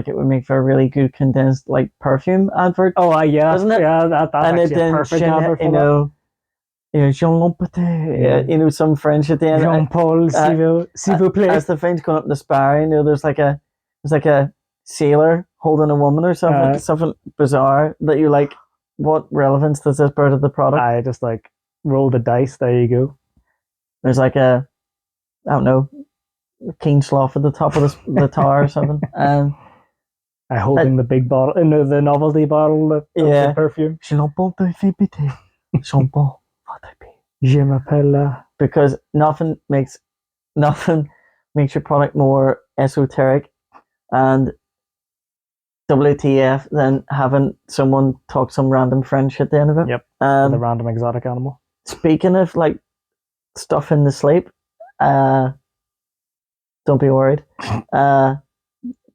it would make for a really good condensed like perfume advert. oh, yeah, doesn't it? yeah. That's And it actually a then perfect advert for Jean Lompete, Yeah. some French at the end. Jean Paul, s'il vous plaît. As the French going up the spire, there's like a sailor holding a woman or something, something bizarre that you like. What relevance does this bear to the product? I just like roll the dice. There you go. There's like I don't know, King Sloth at the top of the tower or something. I holding the big bottle, the novelty bottle of the perfume. Je m'appelle. Because nothing makes your product more esoteric and WTF than having someone talk some random French at the end of it. Yep. The random exotic animal. Speaking of like stuff in the sleep, don't be worried. There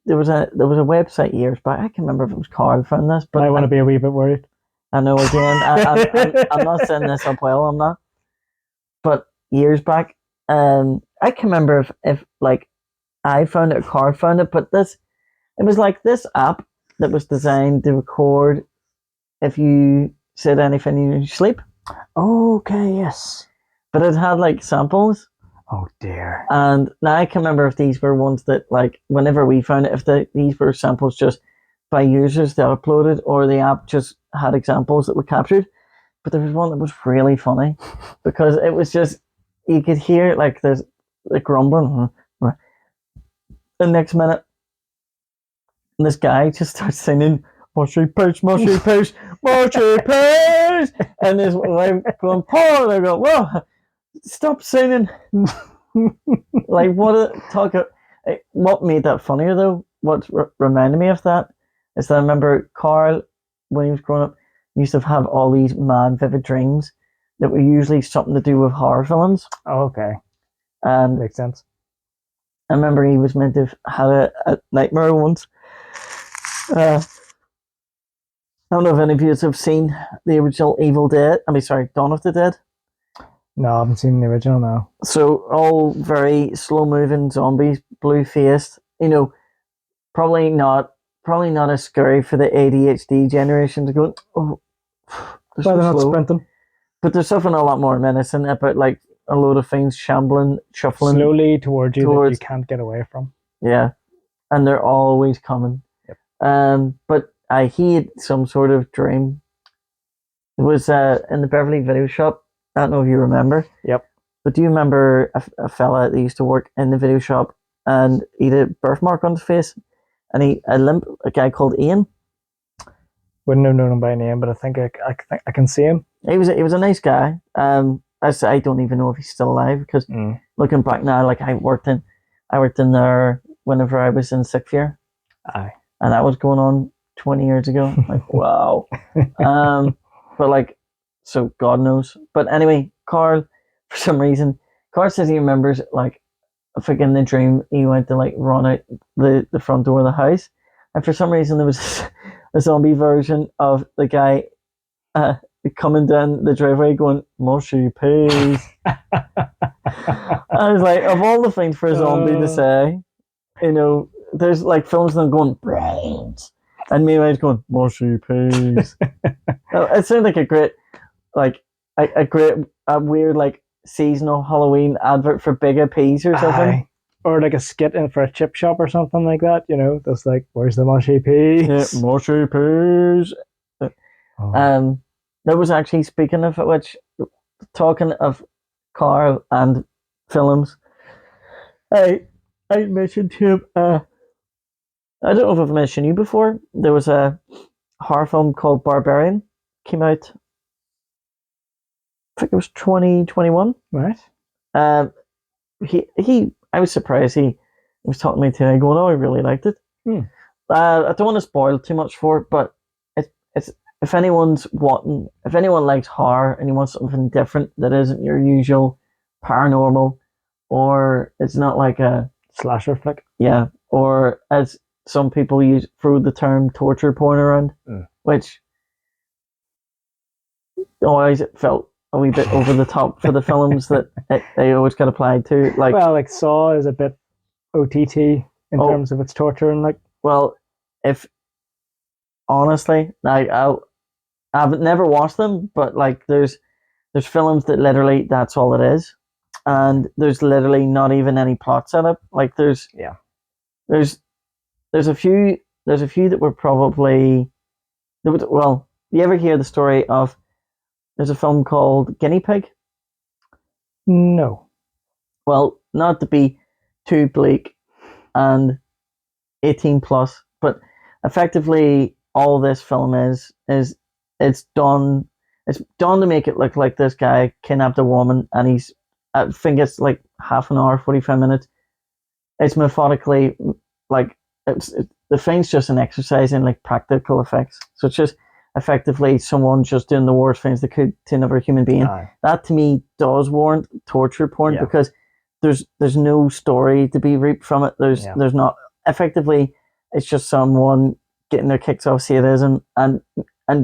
was a website years back. I can't remember if it was Carl found this, but I want to be a wee bit worried. I know again. I'm not setting this up well. I'm not. But years back, I can remember if like I found it or Carl found it, but it was like this app that was designed to record if you said anything in your sleep. Okay, yes. But it had like samples. Oh dear. And now I can remember if these were ones that like whenever we found it, if these were samples just by users that uploaded or the app just had examples that were captured. But there was one that was really funny because it was just, you could hear like there's like grumbling. The next minute, this guy just starts singing, mushy pooch, mushy pooch, mushy pooch. And his wife going, Paul, and I go, whoa, stop singing. Like, what made that funnier though? What reminded me of that is that I remember Carl, when he was growing up, used to have all these mad vivid dreams that were usually something to do with horror films. Oh, okay. And makes sense. I remember he was meant to have had a nightmare once. I don't know if any of you have seen the original Evil Dead. Dawn of the Dead. No, I haven't seen the original now. So all very slow moving zombies, blue faced. Probably not as scary for the ADHD generation to go. Oh, they're so not sprinting. But there's something a lot more menacing about like a load of things shambling, shuffling slowly towards you that you can't get away from. Yeah, and they're always coming. Yep. But he had some sort of dream. It was in the Beverly Video Shop. I don't know if you remember. Yep. But do you remember a fella that used to work in the video shop and he had a birthmark on his face, and a guy called Ian. Wouldn't have known him by name, but I think I can see him. He was a nice guy. I don't even know if he's still alive because looking back now, like I worked in there whenever I was in 6th year. Aye. And that was going on 20 years ago. Like, wow. But like, so God knows. But anyway, Carl, for some reason, Carl says he remembers like, if in the dream, he went to like run out the front door of the house. And for some reason, there was a zombie version of the guy coming down the driveway going, mushy peas. I was like, of all the things for a zombie to say, there's like films of them going, brains. And meanwhile, he's going, mushy peas. It sounded like a great, like, a weird, like, seasonal Halloween advert for Bigger Peas or something. Aye. Or like a skit in for a chip shop or something like that, that's like, where's the mushy peas? Yeah, mushy peas. Oh. That was actually, speaking of which, talking of Carl and films, I mentioned to him, I don't know if I've mentioned you before, there was a horror film called Barbarian, came out, I think it was 2021. Right. I was surprised he was talking to me today going, oh, I really liked it. I don't want to spoil too much for it, but it's if anyone likes horror and you want something different that isn't your usual paranormal, or it's not like a slasher flick. Yeah. Or as some people throw the term torture porn around, which always it felt a wee bit over the top for the films that they always get applied to. Like, Well, like Saw is a bit OTT in oh, terms of its torture and like. well, if honestly, I've never watched them, but like there's films that literally that's all it is, and there's literally not even any plot setup. Like Yeah. there's there's a few that were probably well. You ever hear the story of there's a film called Guinea Pig? No. Well, not to be too bleak and 18 plus, but effectively all this film is it's done it's done to make it look like this guy kidnapped a woman and he's I think it's like half an hour, 45 minutes. It's methodically like the thing's just an exercise in like practical effects. So it's just effectively someone just doing the worst things they could to another human being. Aye. That to me does warrant torture porn Yeah. because there's no story to be reaped from it. There's not effectively it's just someone getting their kicks off sadism and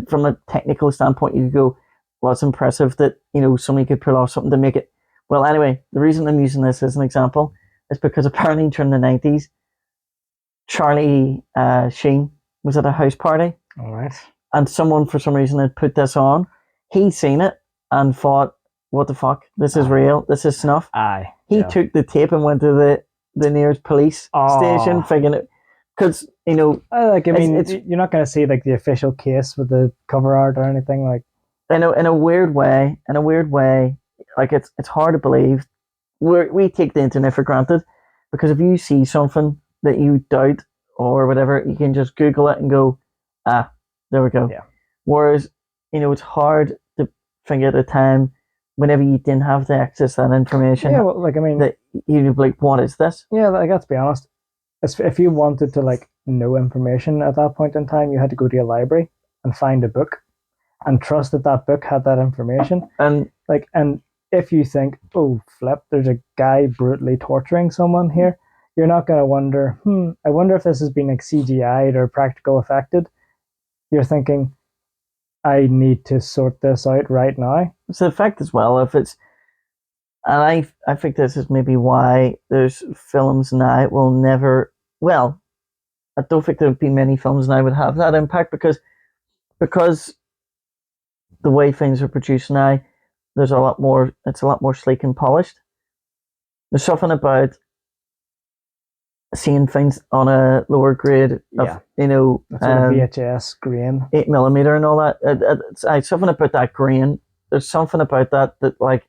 from a technical standpoint you could go, well it's impressive that, you know, somebody could pull off something to make it well anyway, the reason I'm using this as an example is because apparently during the 90s Charlie Sheen was at a house party All right. and someone for some reason had put this on. He'd seen it and thought, what the fuck? This is real. This is snuff. Aye. He took the tape and went to the nearest police station, figuring it. Because, you know. Like, I mean, it's, you're not going to see like the official case with the cover art or anything like. in a weird way, like it's hard to believe. We take the internet for granted because if you see something that you doubt or whatever, you can just Google it and go, there we go. Yeah. Whereas, you know, it's hard to think at a time whenever you didn't have the access to that information. Yeah, well, like I mean, that you'd be like, what is this? Yeah, like let's be honest. If you wanted to like know information at that point in time, you had to go to a library and find a book, and trust that that book had that information. And if you think, oh flip, there's a guy brutally torturing someone here, you're not going to wonder, I wonder if this has been like CGI'd or practical effected. You're thinking, I need to sort this out right now. It's the fact as well, if it's, and I think this is maybe why there's films now will never, well, I don't think there would be many films now would have that impact because the way things are produced now, it's a lot more sleek and polished. There's something about seeing things on a lower grade of, you know, VHS grain, 8mm and all that. It's something about that grain. There's something about that like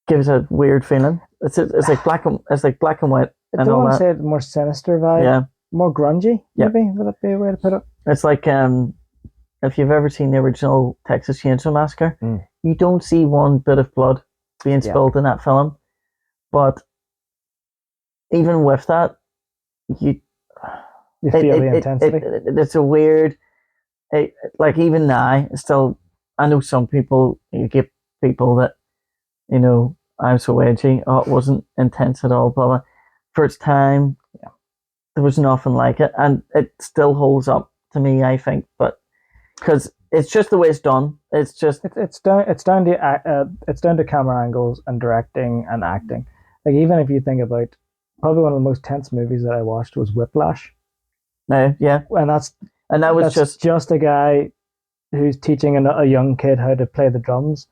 gives a weird feeling. It's like black and white. I don't want to say it more sinister vibe. Yeah, more grungy. Maybe would that be a way to put it? It's like if you've ever seen the original Texas Chainsaw Massacre, you don't see one bit of blood being spilled in that film, but even with that, you feel the intensity. It's a weird, like even now, still, I know some people, you get people that, you know, I'm so edgy, it wasn't intense at all, blah, blah. For its time, there was nothing like it, and it still holds up to me, I think, but because it's just the way it's done. It's just it's down to camera angles and directing and acting. Like even if you think about probably one of the most tense movies that I watched was Whiplash. Yeah, and that was just a guy who's teaching a young kid how to play the drums,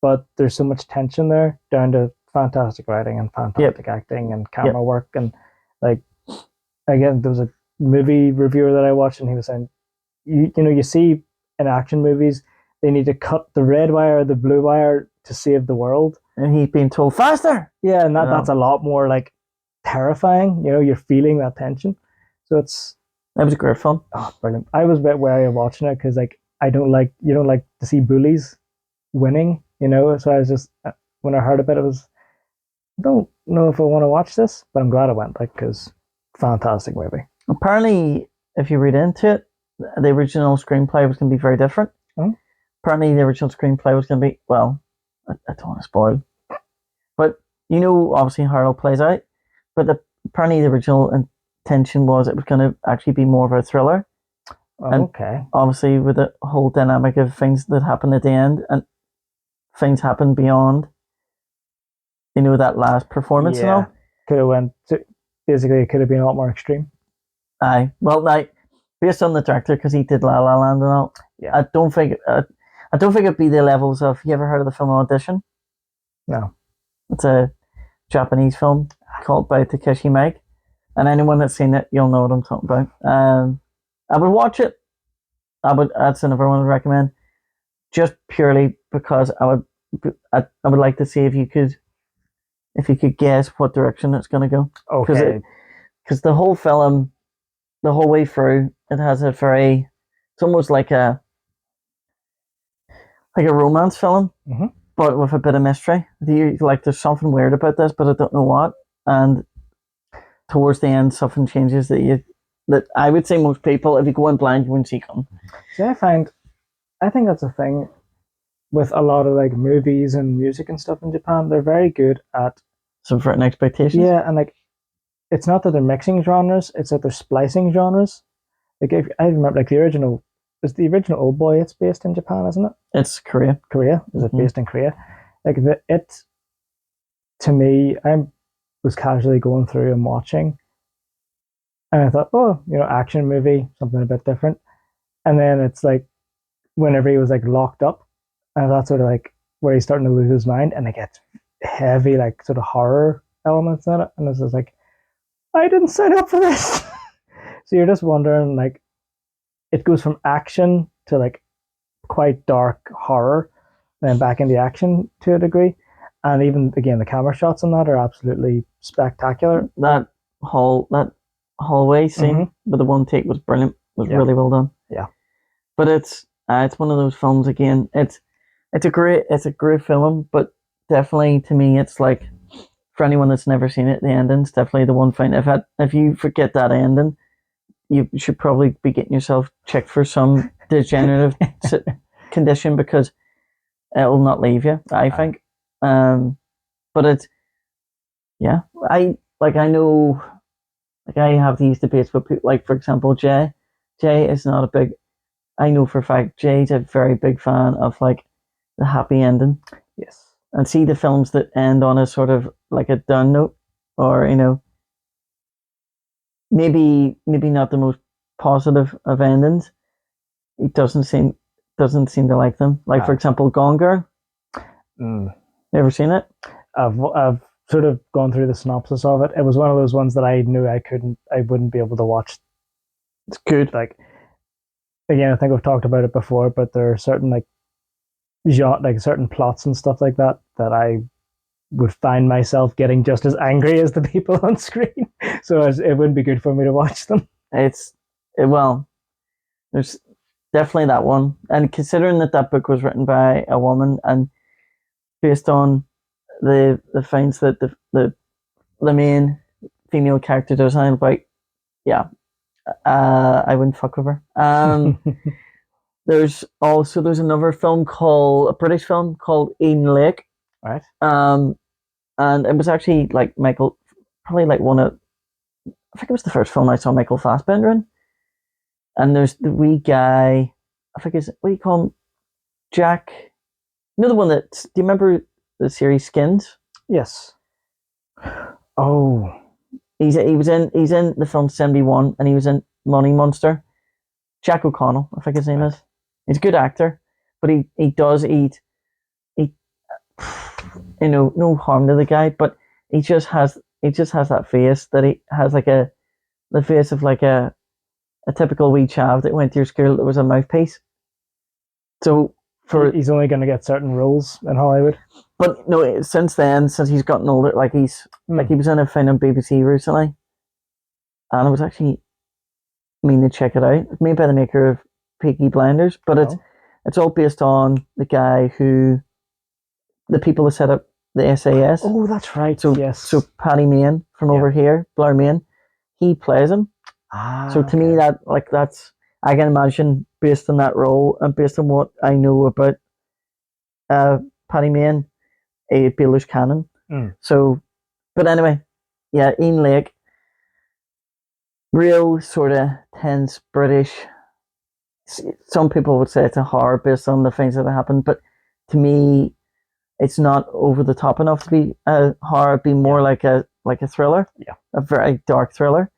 but there's so much tension there, down to fantastic writing and fantastic acting and camera work. And like again, there was a movie reviewer that I watched, and he was saying, you know, you see in action movies they need to cut the red wire or the blue wire to save the world, and he's being told faster. Yeah, and that's a lot more like terrifying. You know, you're feeling that tension. So that was a great film. Oh, brilliant! I was a bit wary of watching it because like you don't like to see bullies winning, you know. So I was just, when I heard about it, I don't know if I want to watch this, but I'm glad I went, like, because fantastic movie. Apparently, if you read into it, the original screenplay was going to be very different. Apparently, the original screenplay was going to be, well, I don't want to spoil, but you know, obviously how it all plays out. But apparently, the original intention was it was going to actually be more of a thriller. And Okay. obviously with the whole dynamic of things that happen at the end and things happen beyond, that last performance and Yeah. all. Could have went to, basically, it could have been a lot more extreme. Aye. Well, based on the director, because he did La La Land and all, Yeah. I don't think it'd be the levels of. You ever heard of the film Audition? No. It's a Japanese film called by Takeshi Miike, and anyone that's seen it, you'll know what I'm talking about. I would watch it. That's another one I would recommend, just purely because I would like to see if you could guess what direction it's going to go. Okay. Because the whole film, the whole way through, it has it's almost like a romance film, but with a bit of mystery. There's something weird about this, but I don't know what. And towards the end, something changes that I would say most people, if you go in blind, you wouldn't see coming. See, I think that's a thing with a lot of like movies and music and stuff in Japan. They're very good at Subverting expectations. yeah, and like it's not that they're mixing genres; it's that they're splicing genres. Like if I remember, like the original Old Boy. It's based in Japan, isn't it? It's Korea. Korea is it based in Korea? Like it to me, I was casually going through and watching, and I thought, oh, action movie, something a bit different. And then it's like whenever he was like locked up, and that's sort of like where he's starting to lose his mind, and it gets heavy, like sort of horror elements in it, and it's just like, I didn't sign up for this. So you're just wondering, like, it goes from action to like quite dark horror, then back into action to a degree, and even again the camera shots on that are absolutely spectacular. That hallway scene with the one take was brilliant. Was really well done. Yeah, but it's one of those films again. It's a great film, but definitely to me, it's like for anyone that's never seen it, the ending's definitely the one thing. If you forget that ending, you should probably be getting yourself checked for some degenerative condition because it'll not leave you. I think, but it's I know I have these debates with people. Like for example, Jay is not a big. I know for a fact Jay's a very big fan of like the happy ending. Yes. And see the films that end on a sort of like a down note, or maybe not the most positive of endings. It doesn't seem to like them. Like for example, Gone Girl. You ever seen it? I've sort of gone through the synopsis of it. It was one of those ones that I knew I wouldn't be able to watch. It's good. Like again, I think we've talked about it before, but there are certain like certain plots and stuff like that I would find myself getting just as angry as the people on screen. So it wouldn't be good for me to watch them. Well, there's definitely that one, and considering that book was written by a woman and based on the things that the main female character does, I'm like, yeah, I wouldn't fuck with her. There's another a British film called Eden Lake. Right. And it was actually like probably like I think it was the first film I saw Michael Fassbender in. And there's the wee guy, I think what do you call him? Jack. You know the one do you remember the series Skins? Yes. Oh. He's in the film 71 and he was in Money Monster. Jack O'Connell, I think his name is. He's a good actor, but he does eat no harm to the guy, but he just has that face that he has like the face of like a typical wee chav that went to your school that was a mouthpiece. So he's only going to get certain roles in Hollywood. But no, since he's gotten older, like he was in a film on BBC recently, and I was actually meaning to check it out. It's made by the maker of Peaky Blinders, but it's all based on the guy the people that set up the SAS. Oh, that's right. So yes. So Paddy Mayne from over here, Blair Mayne, he plays him. So to me, that's I can imagine based on that role and based on what I know about Paddy Mayne, it'd be a loose cannon. So, but anyway, yeah, Eden Lake, real sort of tense British some people would say it's a horror based on the things that have happened, but to me, it's not over the top enough to be a horror. It'd be more like a thriller, a very dark thriller.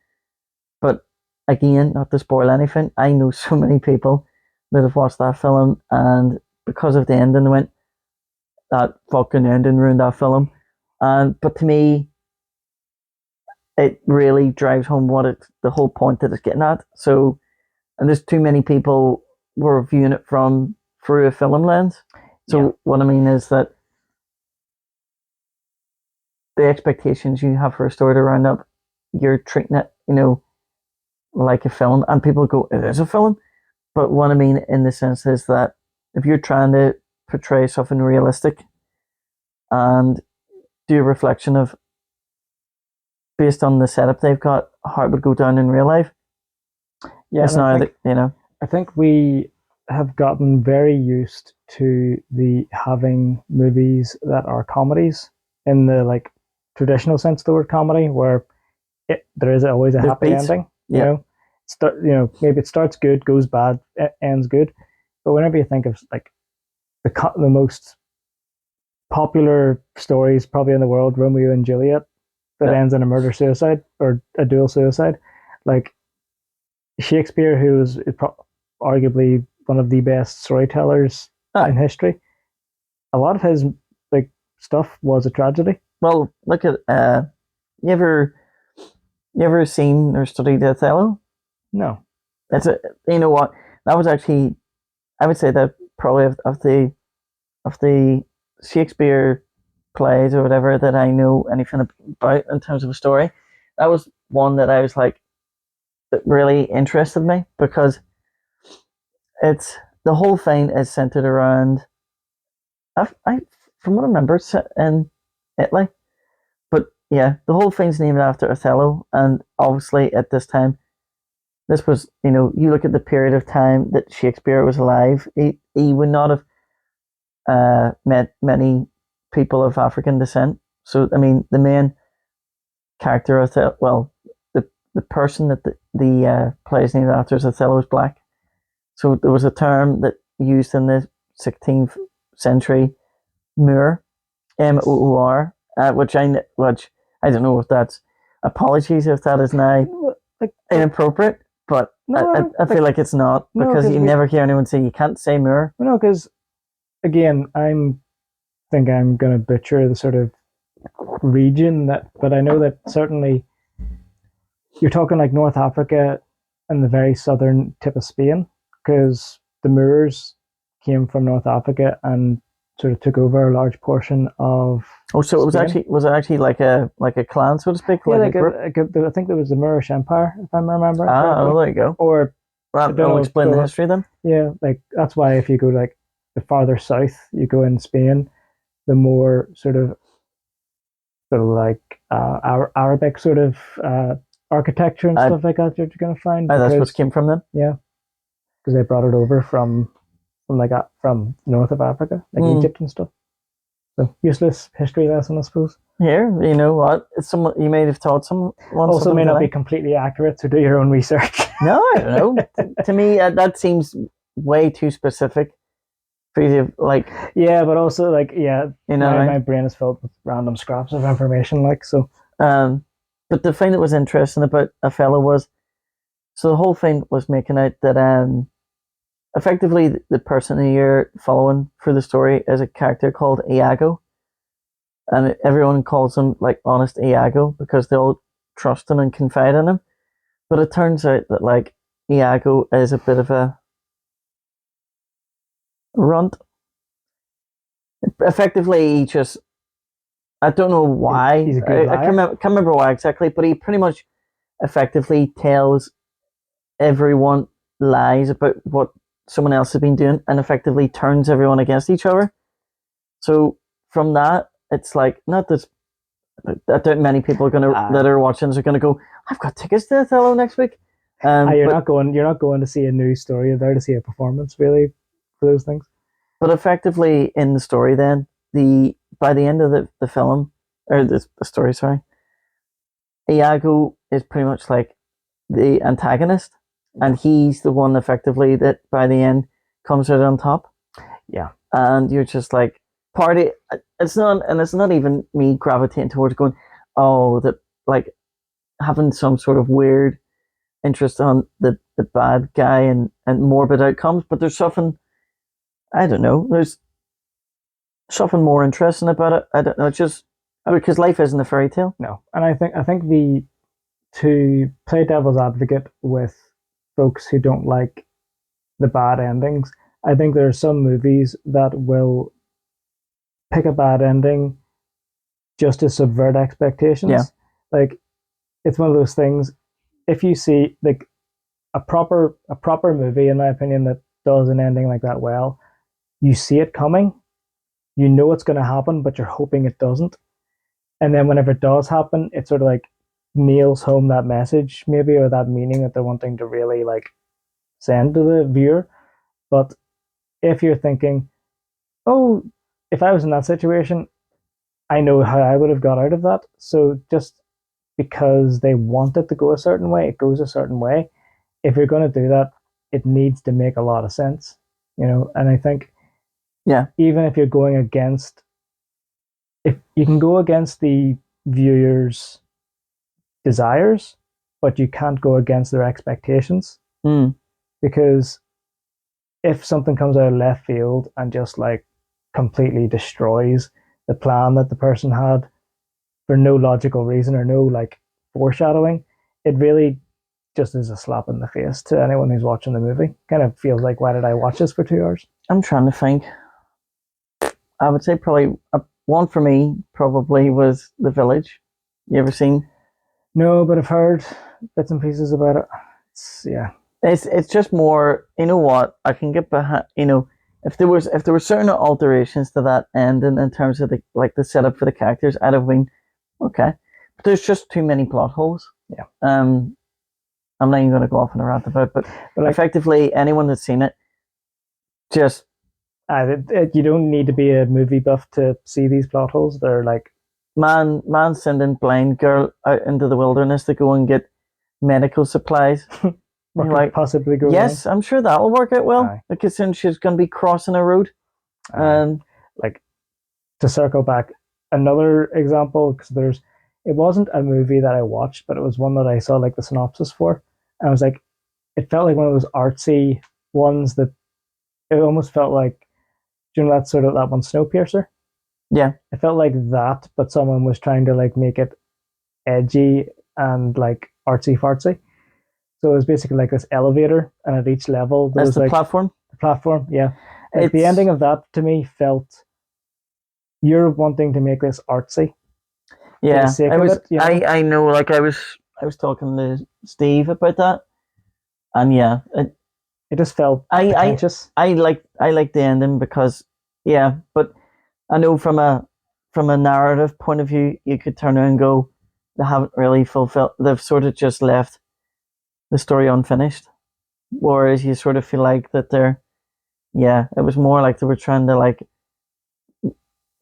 But again, not to spoil anything, I know so many people that have watched that film, and because of the ending, they went, "That fucking ending ruined that film." And but to me, it really drives home what it's the whole point that it's getting at. So, and there's too many people were viewing it from through a film lens. So what I mean is that the expectations you have for a story to round up, you're treating it, like a film, and people go, "It is a film." But what I mean in the sense is that if you're trying to portray something realistic and do a reflection of based on the setup they've got, how it would go down in real life. It's now that I think we have gotten very used to the having movies that are comedies in the like traditional sense of the word comedy, where there is always a happy ending. Maybe it starts good, goes bad, ends good. But whenever you think of like the most popular stories probably in the world, Romeo and Juliet, that ends in a murder suicide or a dual suicide, like Shakespeare, who is arguably one of the best storytellers in history, a lot of his like stuff was a tragedy. Well, look at you ever seen or studied Othello? No. It's you know what, that was actually, I would say that probably of the Shakespeare plays or whatever that I know anything about in terms of a story, that was one that I was like, that really interested me, because it's the whole thing is centered around I from what I remember it's set in Italy, but yeah, the whole thing's named after Othello, and obviously at this time, this was, you look at the period of time that Shakespeare was alive, he would not have met many people of African descent. So I mean, the main character of the person that the play is named after is Othello is black. So there was a term that used in the 16th century, Moor, Moor, which I don't know if that's, apologies if that is now inappropriate, but I feel like it's not, because you never hear anyone say you can't say Moor. No, because again, think I'm going to butcher the sort of region but I know that certainly you're talking like North Africa and the very southern tip of Spain, because the Moors came from North Africa and sort of took over a large portion of. Oh, so it was actually like a clan, so to speak? Yeah, I think there was the Moorish Empire, if I remember. Oh, there you go. Or that'll explain the history then. Yeah, like that's why if you go like the farther south, you go in Spain, the more sort of like Arabic sort of architecture and stuff like that you're going to find. That's what came from them. Yeah, because they brought it over from north of Africa, like Egypt and stuff. So useless history lesson, I suppose. Here, you know what? Someone you may have taught someone. Also, may not be completely accurate, so do your own research. No, I don't know. To me, that seems way too specific. For you to, like, yeah, but also like, yeah, my brain is filled with random scraps of information, like so. But the thing that was interesting about Othello was, so the whole thing was making out that effectively the person who you're following for the story is a character called Iago, and everyone calls him like Honest Iago because they all trust him and confide in him. But it turns out that like Iago is a bit of a runt. Effectively, he just, I don't know why. He's a good liar. I can't remember why exactly, but he pretty much effectively tells everyone lies about what someone else has been doing, and effectively turns everyone against each other. So from that, it's like, not that I doubt many people are that are watching this are gonna go, I've got tickets to Othello next week. You're not going to see a news story. You're there to see a performance, really, for those things. But effectively, in the story, then by the end of the film, or the story, sorry, Iago is pretty much like the antagonist, and he's the one effectively that by the end comes out on top. Yeah. And you're just like party. It's not even me gravitating towards going, oh, that like having some sort of weird interest on the bad guy and morbid outcomes, but there's something, I don't know, there's something more interesting about it. I don't know, it's just because life isn't a fairy tale. No, and I think the to play devil's advocate with folks who don't like the bad endings, I think there are some movies that will pick a bad ending just to subvert expectations. Yeah. Like it's one of those things. If you see like a proper movie, in my opinion, that does an ending like that well, you see it coming, you know what's going to happen, but you're hoping it doesn't. And then whenever it does happen, it sort of like nails home that message, maybe, or that meaning that they're wanting to really like send to the viewer. But if you're thinking, oh, if I was in that situation, I know how I would have got out of that. So just because they want it to go a certain way, it goes a certain way. If you're going to do that, it needs to make a lot of sense, you know. And I think, Yeah, even if you're going against, if you can go against the viewers' desires, but you can't go against their expectations, because if something comes out of left field and just like completely destroys the plan that the person had for no logical reason or no like foreshadowing, it really just is a slap in the face to anyone who's watching the movie. Kind of feels like, why did I watch this for 2 hours? I'm trying to think. I would say probably one for me probably was The Village. You ever seen? No, but I've heard bits and pieces about it. Yeah. It's just more. You know what? I can get behind. You know, if there were certain alterations to that ending in terms of the setup for the characters, I'd have been okay. But there's just too many plot holes. Yeah. I'm not even going to go off on a rant about it, but like, effectively, anyone that's seen it, just you don't need to be a movie buff to see these plot holes. They're like man sending blind girl out into the wilderness to go and get medical supplies. what could like, possibly go yes, wrong? I'm sure that'll work out well. Aye. Because then she's going to be crossing a road. Like, to circle back, another example, because it wasn't a movie that I watched, but it was one that I saw like the synopsis for, and I was like, it felt like one of those artsy ones that it almost felt like, you know, that sort of that one, Snowpiercer. Yeah, it felt like that, but someone was trying to like make it edgy and like artsy fartsy. So it was basically like this elevator, and at each level there was the like platform. The platform, yeah. Like the ending of that to me felt, you're wanting to make this artsy. Yeah, it was. You know? I know. Like I was talking to Steve about that, and yeah, it just felt pretentious. I like the ending because yeah, but I know from a narrative point of view, you could turn around and go, they haven't really fulfilled. They've sort of just left the story unfinished, whereas you sort of feel like that it was more like they were trying to like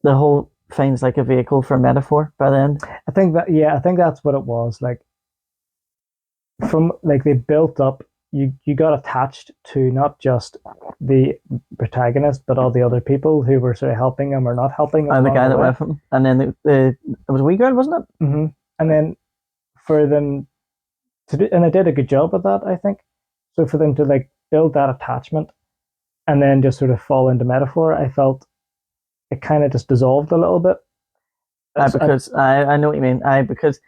the whole thing's like a vehicle for metaphor by the end. I think that's what it was. Like, from like they built up, you got attached to not just the protagonist, but all the other people who were sort of helping him or not helping him. And the guy that went with him, and then it was a wee girl, wasn't it? Mm-hmm. And then for them to do, and they did a good job of that, I think. So for them to like build that attachment and then just sort of fall into metaphor, I felt it kind of just dissolved a little bit. Because I know what you mean. Because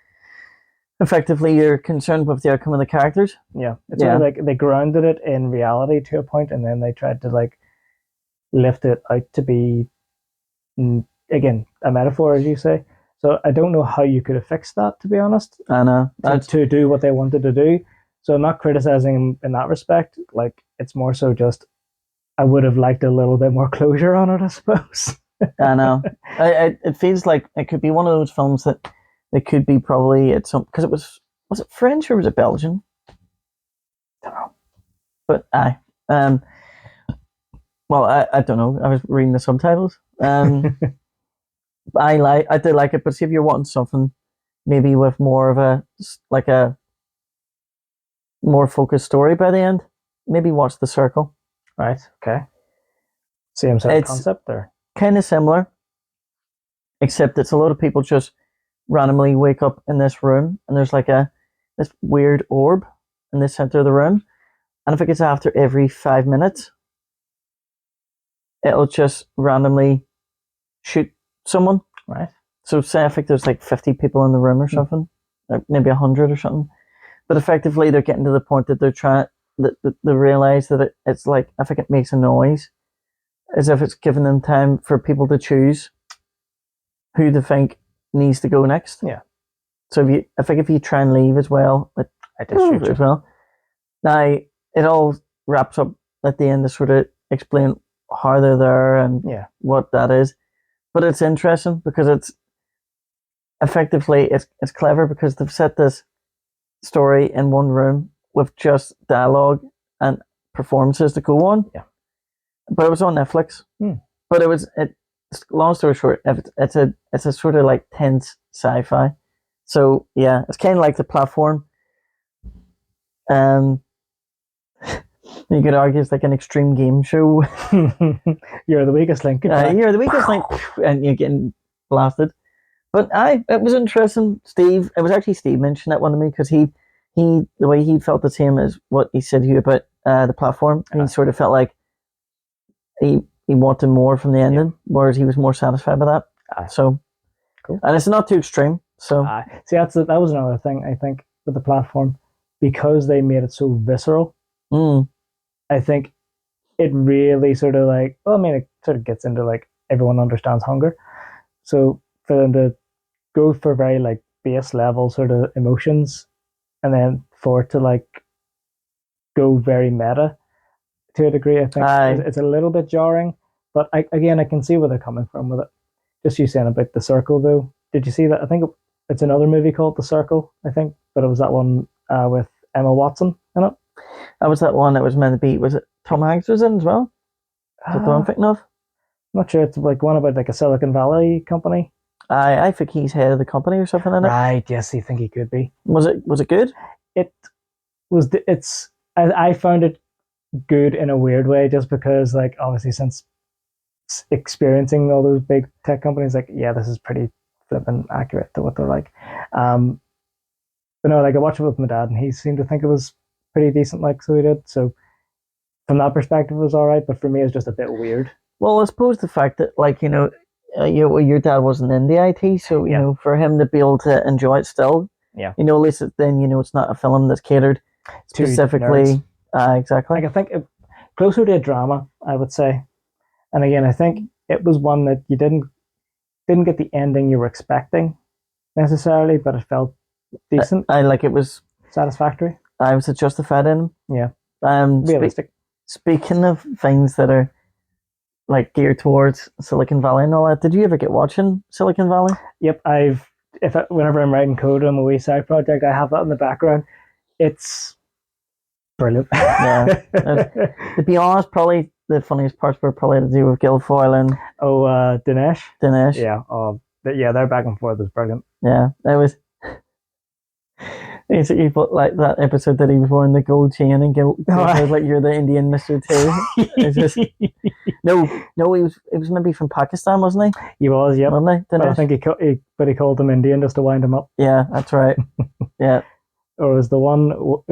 effectively you're concerned with the outcome of the characters. Yeah, it's sort of like they grounded it in reality to a point, and then they tried to like lift it out to be, again, a metaphor, as you say. So I don't know how you could have fixed that, to be honest. I know to do what they wanted to do. So I'm not criticizing them in that respect. Like, it's more so just I would have liked a little bit more closure on it, I suppose. I know. It feels like it could be one of those films that it could be probably at some, because it was it French or was it Belgian? I don't know. But well, I don't know. I was reading the subtitles. I did like it, but see if you're wanting something maybe with more of a like a more focused story by the end. Maybe watch The Circle. Right. Okay. Same sort of It's concept there. kind of similar, except it's a lot of people just randomly wake up in this room, and there's like this weird orb in the center of the room, and I think it's after every 5 minutes, it'll just randomly shoot someone. Right. So say I think there's like 50 people in the room or something, or maybe 100 or something. But effectively, they're getting to the point that they're trying that they realize that it's like, I think it makes a noise, as if it's giving them time for people to choose who they think needs to go next. Yeah. So I think if you try and leave as well, I did shoot as you. well. Now it all wraps up at the end to sort of explain how they're there and Yeah. what that is. But it's interesting because it's effectively it's clever because they've set this story in one room with just dialogue and performances to go on. Yeah. But it was on Netflix. But long story short, it's a sort of like tense sci-fi. So yeah, it's kind of like The Platform. You could argue it's like an extreme game show. You're the weakest link. You're the weakest link, and you're getting blasted. But it was interesting. Steve, it was actually Steve mentioned that one to me because he the way he felt the same as what he said to you about The Platform. He sort of felt like he wanted more from the ending, whereas he was more satisfied by that. So cool. And it's not too extreme. So see, that was another thing I think with The Platform, because they made it so visceral. I think it really sort of like, well, I mean, it sort of gets into like everyone understands hunger. So for them to go for very like base level sort of emotions, and then for it to like go very meta to a degree, I think it's a little bit jarring. But I can see where they're coming from with it. Just you saying about The Circle, though. Did you see that? I think it's another movie called The Circle, I think, but it was that one with Emma Watson in it. That was that one that was meant to be. Was it Tom Hanks was in as well? Is that the one I'm thinking of? I'm not sure. It's like one about like a Silicon Valley company. I think he's head of the company or something in it. Right. Yes, I think he could be. Was it good? It was. I found it good in a weird way, just because like obviously since experiencing all those big tech companies, like this is pretty flippin' accurate to what they're like. But no, like I watched it with my dad, and he seemed to think it was pretty decent, like so he did. So from that perspective, it was all right. But for me, it's just a bit weird. Well, I suppose the fact that like your dad wasn't in the IT, so you know, for him to be able to enjoy it still, at least then it's not a film that's catered specifically. Exactly. Like I think closer to a drama, I would say. And again, I think it was one that you didn't get the ending you were expecting necessarily, but it felt decent. I like it was satisfactory. I was justified in. Yeah. Realistic. Speaking of things that are like geared towards Silicon Valley and all that, did you ever get watching Silicon Valley? Yep, whenever I'm writing code on my wee side project, I have that in the background. It's brilliant. Yeah. To be honest, probably the funniest parts were probably to do with Guilfoyle and Dinesh. Dinesh. Yeah. Their back and forth was brilliant. Yeah, it was. Basically, like that episode that he was wearing the gold chain and was like, "You're the Indian Mr. T." It's just no. He was maybe from Pakistan, wasn't he? He was, yeah. Wasn't he? But I think he called him Indian just to wind him up. Yeah, that's right. Yeah. Or it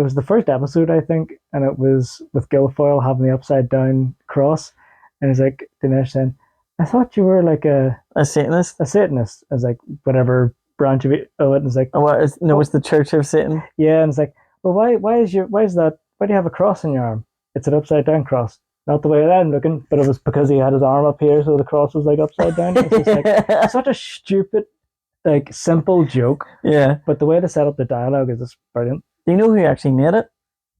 was the first episode, I think, and it was with Guilfoyle having the upside down cross, and it's like Dinesh saying, "I thought you were like a Satanist." A Satanist. It's like whatever branch of it. And it's like, it's the Church of Satan. Yeah, and it's like, well, why is that? Why do you have a cross in your arm? It's an upside down cross. Not the way that I'm looking, but it was because he had his arm up here, so the cross was like upside down. It's just like such a stupid, like simple joke. Yeah. But the way they set up the dialogue is just brilliant. Do you know who actually made it?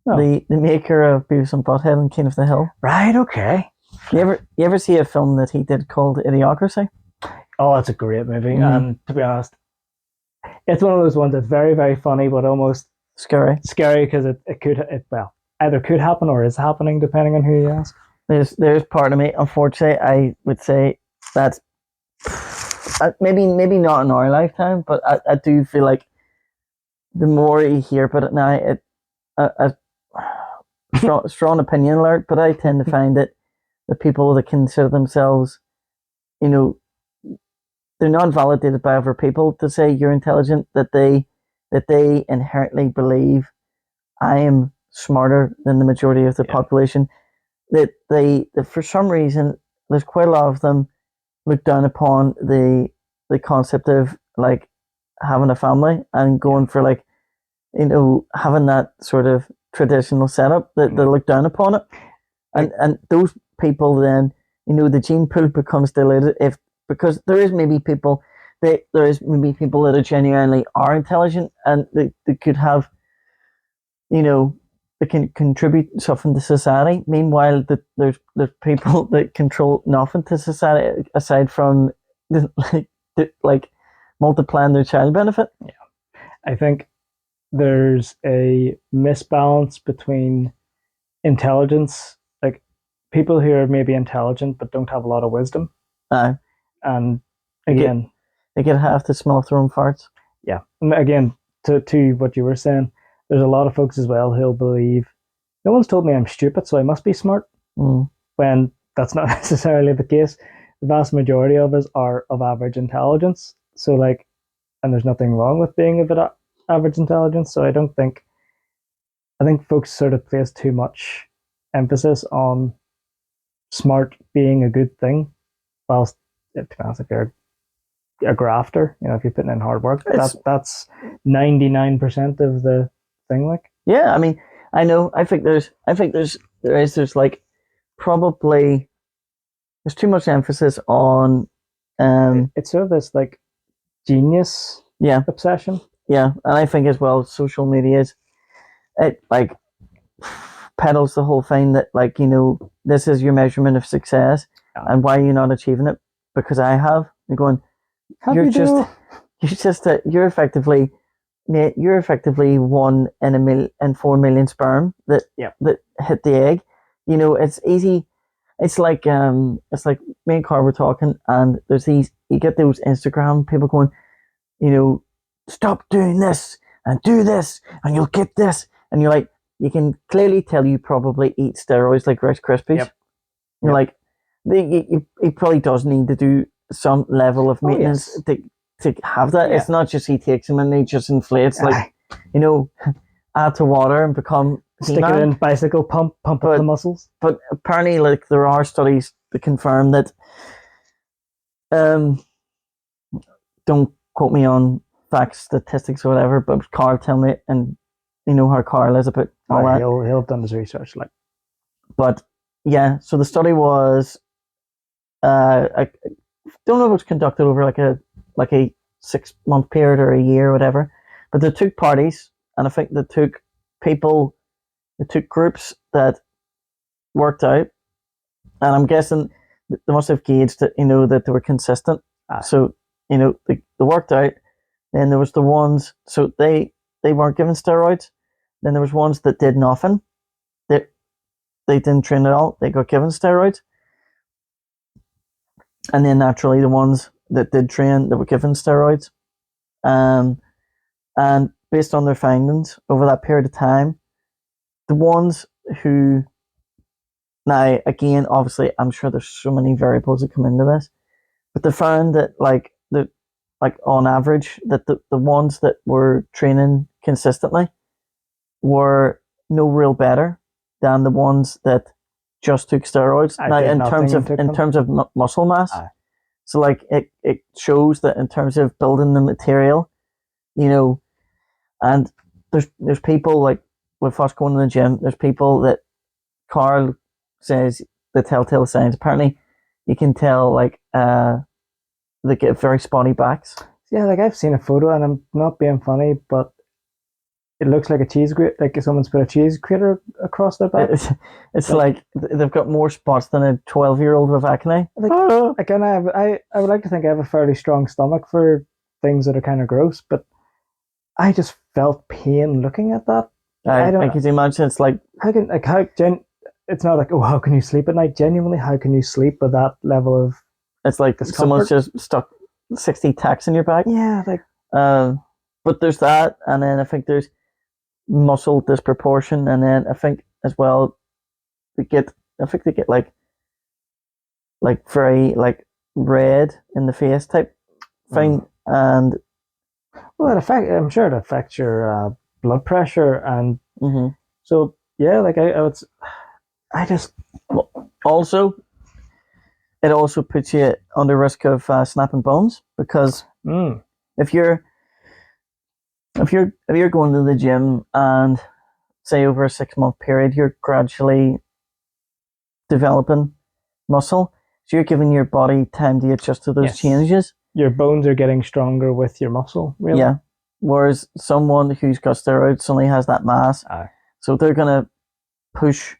No. The maker of Beavis and Butthead and King of the Hill. Right. Okay. You ever see a film that he did called Idiocracy? Oh, it's a great movie, and to be honest, it's one of those ones that's very, very funny, but almost scary because it either could happen or is happening depending on who you ask. There's part of me, unfortunately, I would say that's maybe not in our lifetime, but I do feel like the more you hear about it now, strong opinion alert, but I tend to find that the people that consider themselves, you know, they're not validated by other people to say you're intelligent, that they inherently believe I am smarter than the majority of the population. That that for some reason there's quite a lot of them look down upon the concept of like having a family and going for like, having that sort of traditional setup, that they look down upon it. And those people then, the gene pool becomes diluted because there is maybe people that are genuinely are intelligent and they could have, they can contribute something to society. Meanwhile, there's people that control nothing to society aside from like multiplying their child benefit. Yeah, I think there's a misbalance between intelligence, like people who are maybe intelligent but don't have a lot of wisdom. And again, they get half the smell of their own farts. Yeah, and again, to what you were saying, there's a lot of folks as well who'll believe no one's told me I'm stupid, so I must be smart. When that's not necessarily the case. The vast majority of us are of average intelligence. So like, and there's nothing wrong with being a bit average intelligence. So I think folks sort of place too much emphasis on smart being a good thing, whilst to be honest, if you're a grafter, if you're putting in hard work, that's 99% of the thing. Like, yeah, I mean, I know. I think there's like probably there's too much emphasis on it's sort of this like genius obsession. Yeah, and I think as well social media it like peddles the whole thing that like, this is your measurement of success, and why are you not achieving it? Because I have. You're going, you're effectively one in 4 million sperm that hit the egg. It's easy. It's like me and Carl were talking, and there's you get those Instagram people going, stop doing this and do this and you'll get this, and you're like, you can clearly tell you probably eat steroids like Rice Krispies. You're like, he probably does need to do some level of maintenance to have that. It's not just he takes them and he just inflates add to water and become stick it in bicycle pump up the muscles. But apparently, like, there are studies that confirm that. Don't quote me on facts, statistics, or whatever. But Carl tell me, and how Carl is about all that. He'll have done his research, like. But yeah, so the study was, I don't know if it was conducted over like a 6-month period or a year or whatever, but they took parties, and I think they took groups that worked out, and I'm guessing they must have gauged that, that they were consistent. So, they worked out. Then there was the ones, so they weren't given steroids. Then there was ones that did nothing. They didn't train at all. They got given steroids. And then naturally the ones that did train, they were given steroids. And based on their findings over that period of time, the ones who, now again, obviously I'm sure there's so many variables that come into this, but they found that like on average that the ones that were training consistently were no real better than the ones that just took steroids. Now, in terms of muscle mass, so like it shows that in terms of building the material, and there's people like with us going to the gym. There's people that Carl says the telltale signs. Apparently, you can tell like they get very spotty backs. Yeah, like I've seen a photo, and I'm not being funny, but it looks like a cheese grate, like someone's put a cheese grater across their back. It's like they've got more spots than a 12-year-old with acne. Again, I would like to think I have a fairly strong stomach for things that are kind of gross, but I just felt pain looking at that. I can imagine. It's like it's not like, oh, how can you sleep at night? Genuinely, how can you sleep with that level of? It's like discomfort? Someone's just stuck 60 tacks in your back. Yeah, like. But there's that, and then I think there's muscle disproportion, and then I think as well. I think they get like very like red in the face type thing, and Well, I'm sure it affects your blood pressure, and mhm. so yeah, like I would, I just Also, it also puts you under risk of snapping bones because mm, if you're if you're going to the gym and say over a 6 month period you're gradually developing muscle, so you're giving your body time to adjust to those yes, changes. your bones are getting stronger with your muscle, really. Yeah. Whereas someone who's got steroids suddenly has that mass, Aye. so they're gonna push.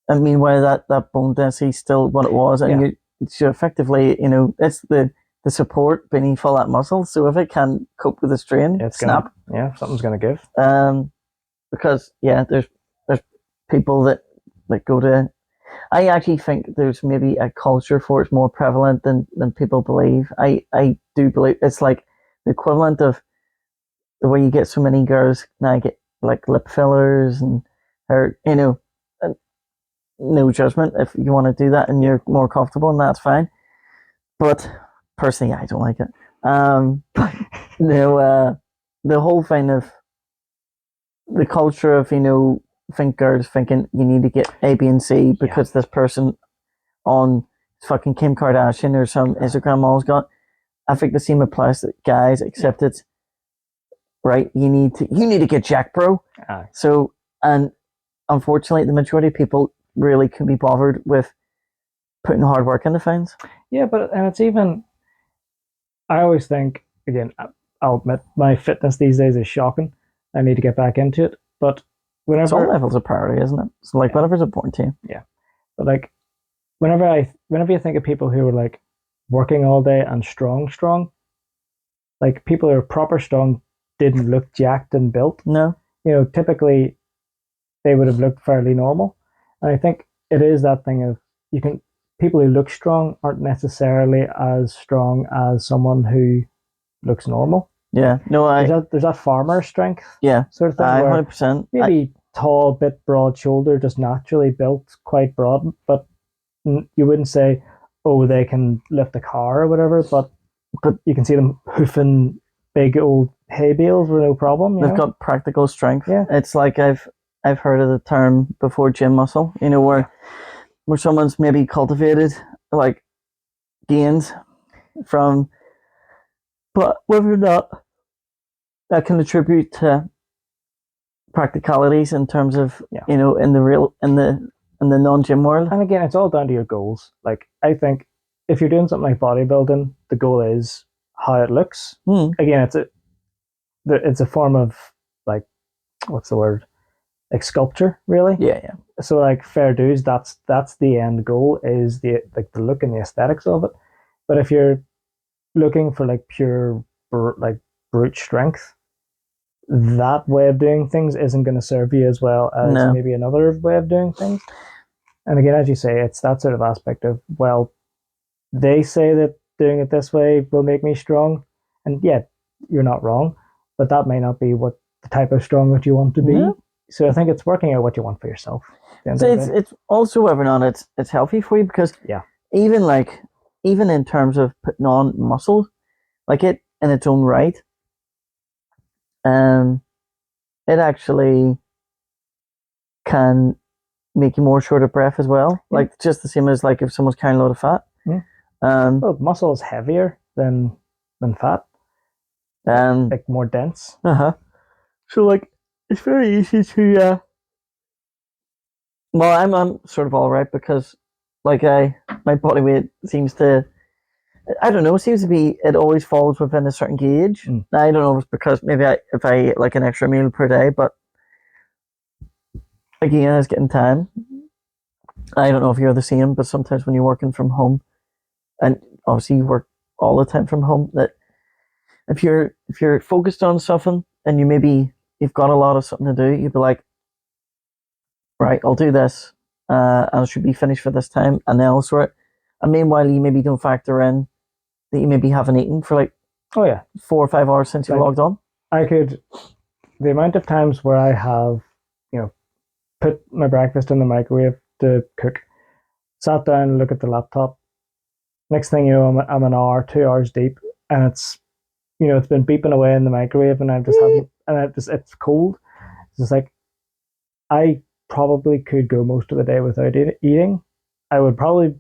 And meanwhile, that bone density is still what it was, and Yeah. you effectively, it's the support beneath all that muscle. So if it can cope with the strain, It's snap. something's gonna give. Because yeah, there's people that go to. I actually think there's maybe a culture for it's more prevalent than people believe. I do believe it's like the equivalent of the way you get so many girls now get like lip fillers and or and no judgment if you want to do that and you're more comfortable and that's fine. But personally, I don't like it. But no, the whole thing of the culture of think girls thinking you need to get A, B, and C because this person on fucking Kim Kardashian or some Instagram model's got. I think the same applies to guys, except it's right. You need to get jacked, bro. Aye. So, and unfortunately, the majority of people really can be bothered with putting hard work into things. Yeah, and it's even. I always think again. I'll admit my fitness these days is shocking. I need to get back into it, but whenever it's all levels of priority, isn't it? So like whatever's important to you. Yeah, but like whenever you think of people who are like working all day and strong, like people who are proper strong didn't look jacked and built. No. Typically they would have looked fairly normal. And I think it is that thing of people who look strong aren't necessarily as strong as someone who looks normal. Yeah. No, there's that farmer strength. Yeah. Sort of thing. 100%. Maybe tall, bit broad shoulder, just naturally built, quite broad, but you wouldn't say, oh, they can lift a car or whatever, but you can see them hoofing big old hay bales with no problem. They've got practical strength. Yeah. It's like I've heard of the term before, gym muscle, where someone's maybe cultivated like gains from, but whether or not that can attribute to practicalities in terms of, in the non-gym world. And again, it's all down to your goals. Like, I think if you're doing something like bodybuilding, the goal is how it looks. Again, it's a form of, like, what's the word? Like sculpture, really. Yeah. So like fair dues, that's the end goal, is the look and the aesthetics of it. But if you're looking for like pure like brute strength, that way of doing things isn't going to serve you as well as maybe another way of doing things. And again, as you say, it's that sort of aspect of, well, they say that doing it this way will make me strong, and yeah, you're not wrong, but that may not be what the type of strong that you want to be. No. So I think it's working out what you want for yourself. So it's also whether or not it's healthy for you, because even in terms of putting on muscle, like it in its own right, it actually can make you more short of breath as well. Yeah. Like just the same as like if someone's carrying a load of fat. Well, muscle is heavier than fat. Like more dense. So like it's very easy to well, I'm sort of all right because like my body weight seems to, I don't know, it seems to be, it always falls within a certain gauge. I don't know if it's because maybe if I eat like an extra meal per day, but again, it's getting time. I don't know if you're the same, but sometimes when you're working from home, and obviously you work all the time from home, that if you're focused on something and you've got a lot of something to do, you'd be like, right, I'll do this, and I should be finished for this time, and then I'll sort it. And meanwhile, you maybe don't factor in that you maybe haven't eaten for like 4 or 5 hours since you logged on. The amount of times where I have, put my breakfast in the microwave to cook. Sat down, look at the laptop. Next thing you know, I'm an hour, 2 hours deep, and it's it's been beeping away in the microwave, and I'm just having, and it's cold. It's just like I probably could go most of the day without eating. I would probably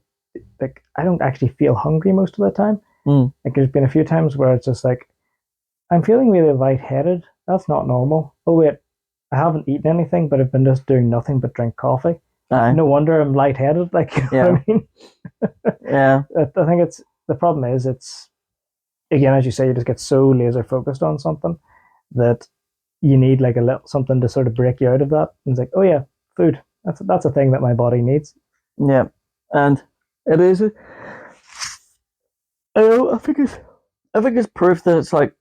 like I don't actually feel hungry most of the time. Like there's been a few times where it's just like I'm feeling really lightheaded. That's not normal. Oh wait, I haven't eaten anything, but I've been just doing nothing but drink coffee. Aye. No wonder I'm lightheaded. Like you know Yeah. what I mean? Yeah. I think it's the problem is it's again as you say you just get so laser focused on something that you need like a little something to sort of break you out of that. And it's like, oh yeah, food. That's a thing that my body needs. Yeah. And it is. I think it's proof that it's like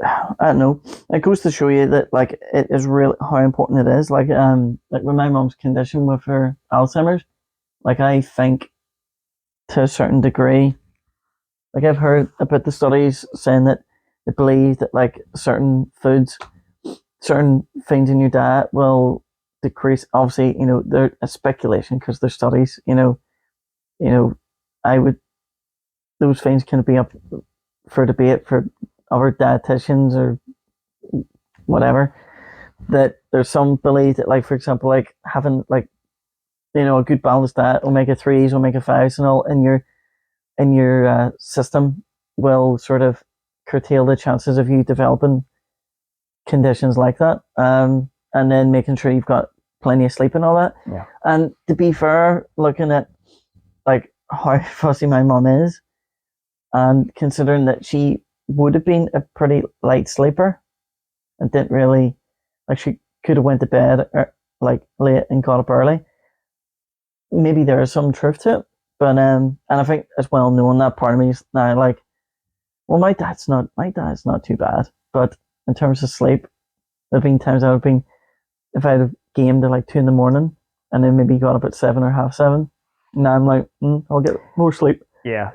I don't know. It goes to show you that like it is really how important it is. Like with my mom's condition with her Alzheimer's, like I think to a certain degree, like I've heard about the studies saying that they believe that like certain foods, certain things in your diet will decrease. Obviously, they're a speculation because they're studies. I would those things can be up for debate for other dietitians or whatever. That there's some belief that like for example like having like a good balanced diet, omega-3s, omega-5s and all in your system will sort of curtail the chances of you developing conditions like that. And then making sure you've got plenty of sleep and all that. Yeah. And to be fair, looking at like how fussy my mom is, and considering that she would have been a pretty light sleeper and didn't really like she could have went to bed like late and got up early. Maybe there is some truth to it, but and I think as well knowing that part of me is now like, well, my dad's not too bad, but in terms of sleep, there've been times I've been if I'd have gamed at like 2 a.m. and then maybe got up at 7 or half 7. Now I'm like, I'll get more sleep. Yeah,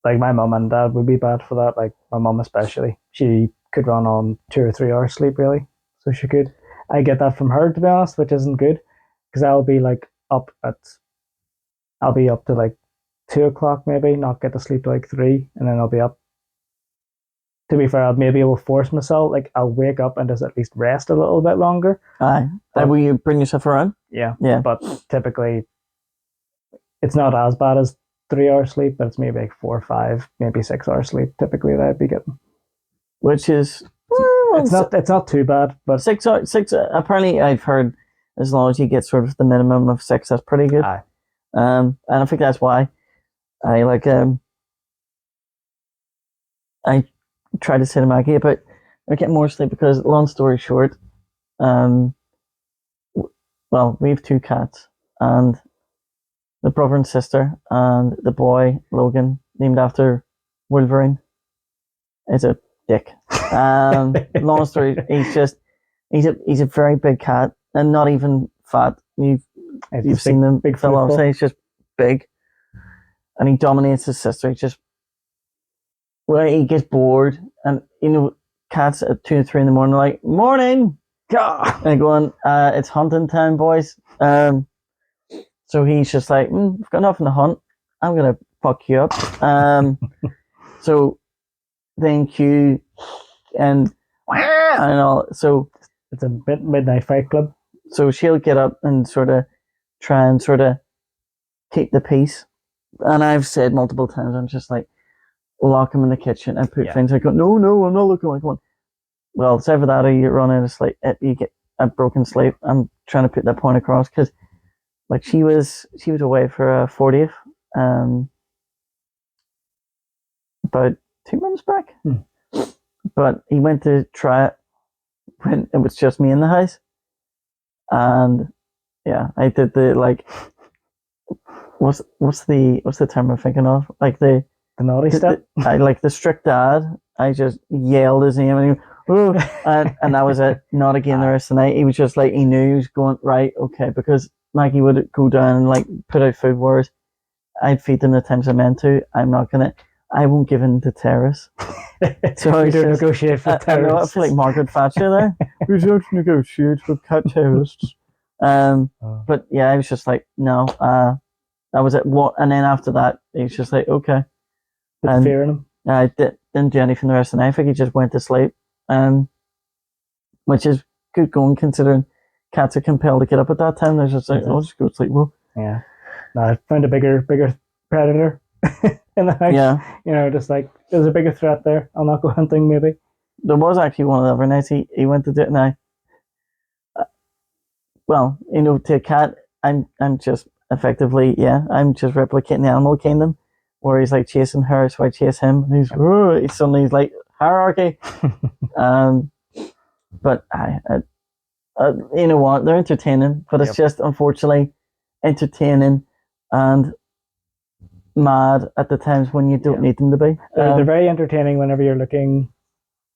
like my mum and dad would be bad for that. Like my mum especially, she could run on 2 or 3 hours sleep really, so she could. I get that from her to be honest, which isn't good because I'll be up to like 2 o'clock maybe, not get to sleep till like 3, and then I'll be up. To be fair, maybe I will force myself. Like I'll wake up and just at least rest a little bit longer. Aye. Will you bring yourself around? Yeah. Yeah. But typically, it's not as bad as 3 hours sleep, but it's maybe like 4 or 5, maybe 6 hours sleep typically that I'd be getting. Which is it's not too bad, but 6 hours. Apparently, I've heard as long as you get sort of the minimum of 6, that's pretty good. Aye. And I think that's why I like I try to say to Maggie about I get more sleep because long story short, well, we have 2 cats and the brother and sister and the boy Logan named after Wolverine is a dick. Long story, he's a very big cat and not even fat. You've seen them big fill off. He's just big, and he dominates his sister. He gets bored, and cats at 2 or 3 in the morning are like morning, and going, it's hunting time, boys. So he's just like, I've got nothing to hunt. I'm gonna fuck you up. So then Q and all. So it's a midnight fight club. So she'll get up and sort of try and sort of keep the peace. And I've said multiple times, I'm just like, lock him in the kitchen and put things. I go, no, I'm not looking like one. Well, it's either that or you run out of sleep. You get a broken sleep. I'm trying to put that point across because, like, she was away for a 40th, about 2 months back. But he went to try it when it was just me in the house, and yeah, I did the like, what's the term I'm thinking of? Like the naughty step. I like the strict dad. I just yelled his name and and that was it. Not again the rest of the night. He was just like he knew he was going right. Okay, because Maggie would go down and like put out food, whereas I'd feed them the times I meant to. I won't give in to terrorists. So you don't negotiate for terrorists. I feel like Margaret Thatcher there. Who's out to negotiate with cat terrorists? But yeah, I was just like, no, that was it. What? And then after that, he was just like, okay. With And fear in him. I didn't do anything the rest of the night. I think he just went to sleep. Which is good going considering cats are compelled to get up at that time. They're just like, I'll just go to sleep. Well, Yeah. No, I found a bigger predator in the house. yeah. You know, just like there's a bigger threat there. I'll not go hunting maybe. There was actually one of the other nights he went to do it, and well, to a cat, I'm just effectively, I'm just replicating the animal kingdom, where he's like chasing her, so I chase him, and he's suddenly like hierarchy. But you know what? They're entertaining, but it's just unfortunately entertaining and mad at the times when you don't need them to be. They're very entertaining whenever you're looking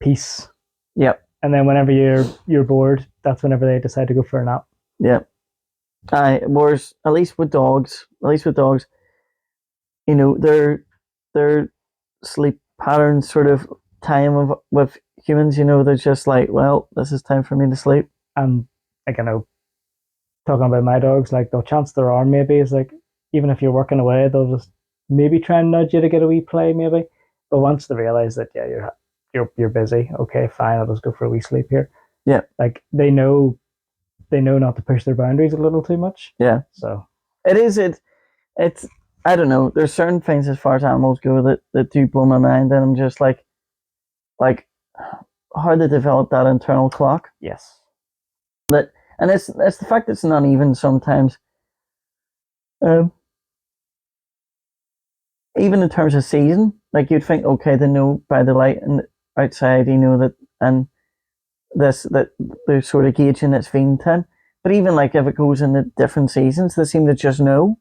peace. Yep. And then whenever you're bored, that's whenever they decide to go for a nap. Yep. Whereas at least with dogs, their sleep patterns sort of time with humans, they're just like, well, this is time for me to sleep. And like, talking about my dogs, like the chance there are maybe is like, even if you're working away, they'll just maybe try and nudge you to get a wee play maybe. But once they realize that, yeah, you're busy, okay, fine, I'll just go for a wee sleep here. Yeah. Like they know not to push their boundaries a little too much. Yeah. So it's I don't know. There's certain things as far as animals go that do blow my mind, and I'm just like how they develop that internal clock. Yes. And it's the fact that it's not even sometimes. Even in terms of season, like you'd think, okay, they know by the light and outside, that, and that they're sort of gauging its feeding time. But even like if it goes into different seasons, they seem to just know.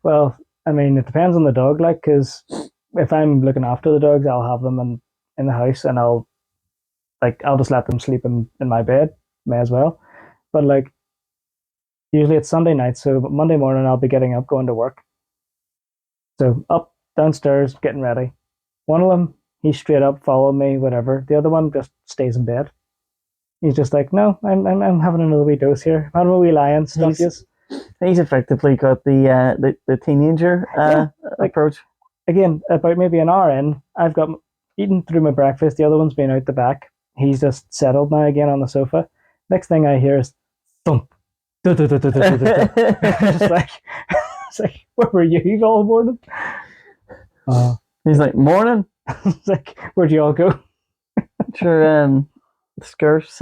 Well, I mean, it depends on the dog, like, because if I'm looking after the dogs, I'll have them in the house, and I'll just let them sleep in my bed, may as well. But like, usually it's Sunday night, so Monday morning I'll be getting up, going to work. So up downstairs, getting ready. One of them, he's straight up, follow me, whatever. The other one just stays in bed. He's just like, no, I'm having another wee dose here. I'm a wee lion, stuff is. He's effectively got the teenager approach. Again, about maybe an hour in, I've got eaten through my breakfast. The other one's been out the back. He's just settled now again on the sofa. Next thing I hear is thump. It's like, where were you all morning? He's like, morning. It's like, where'd you all go? Sure. Scurf's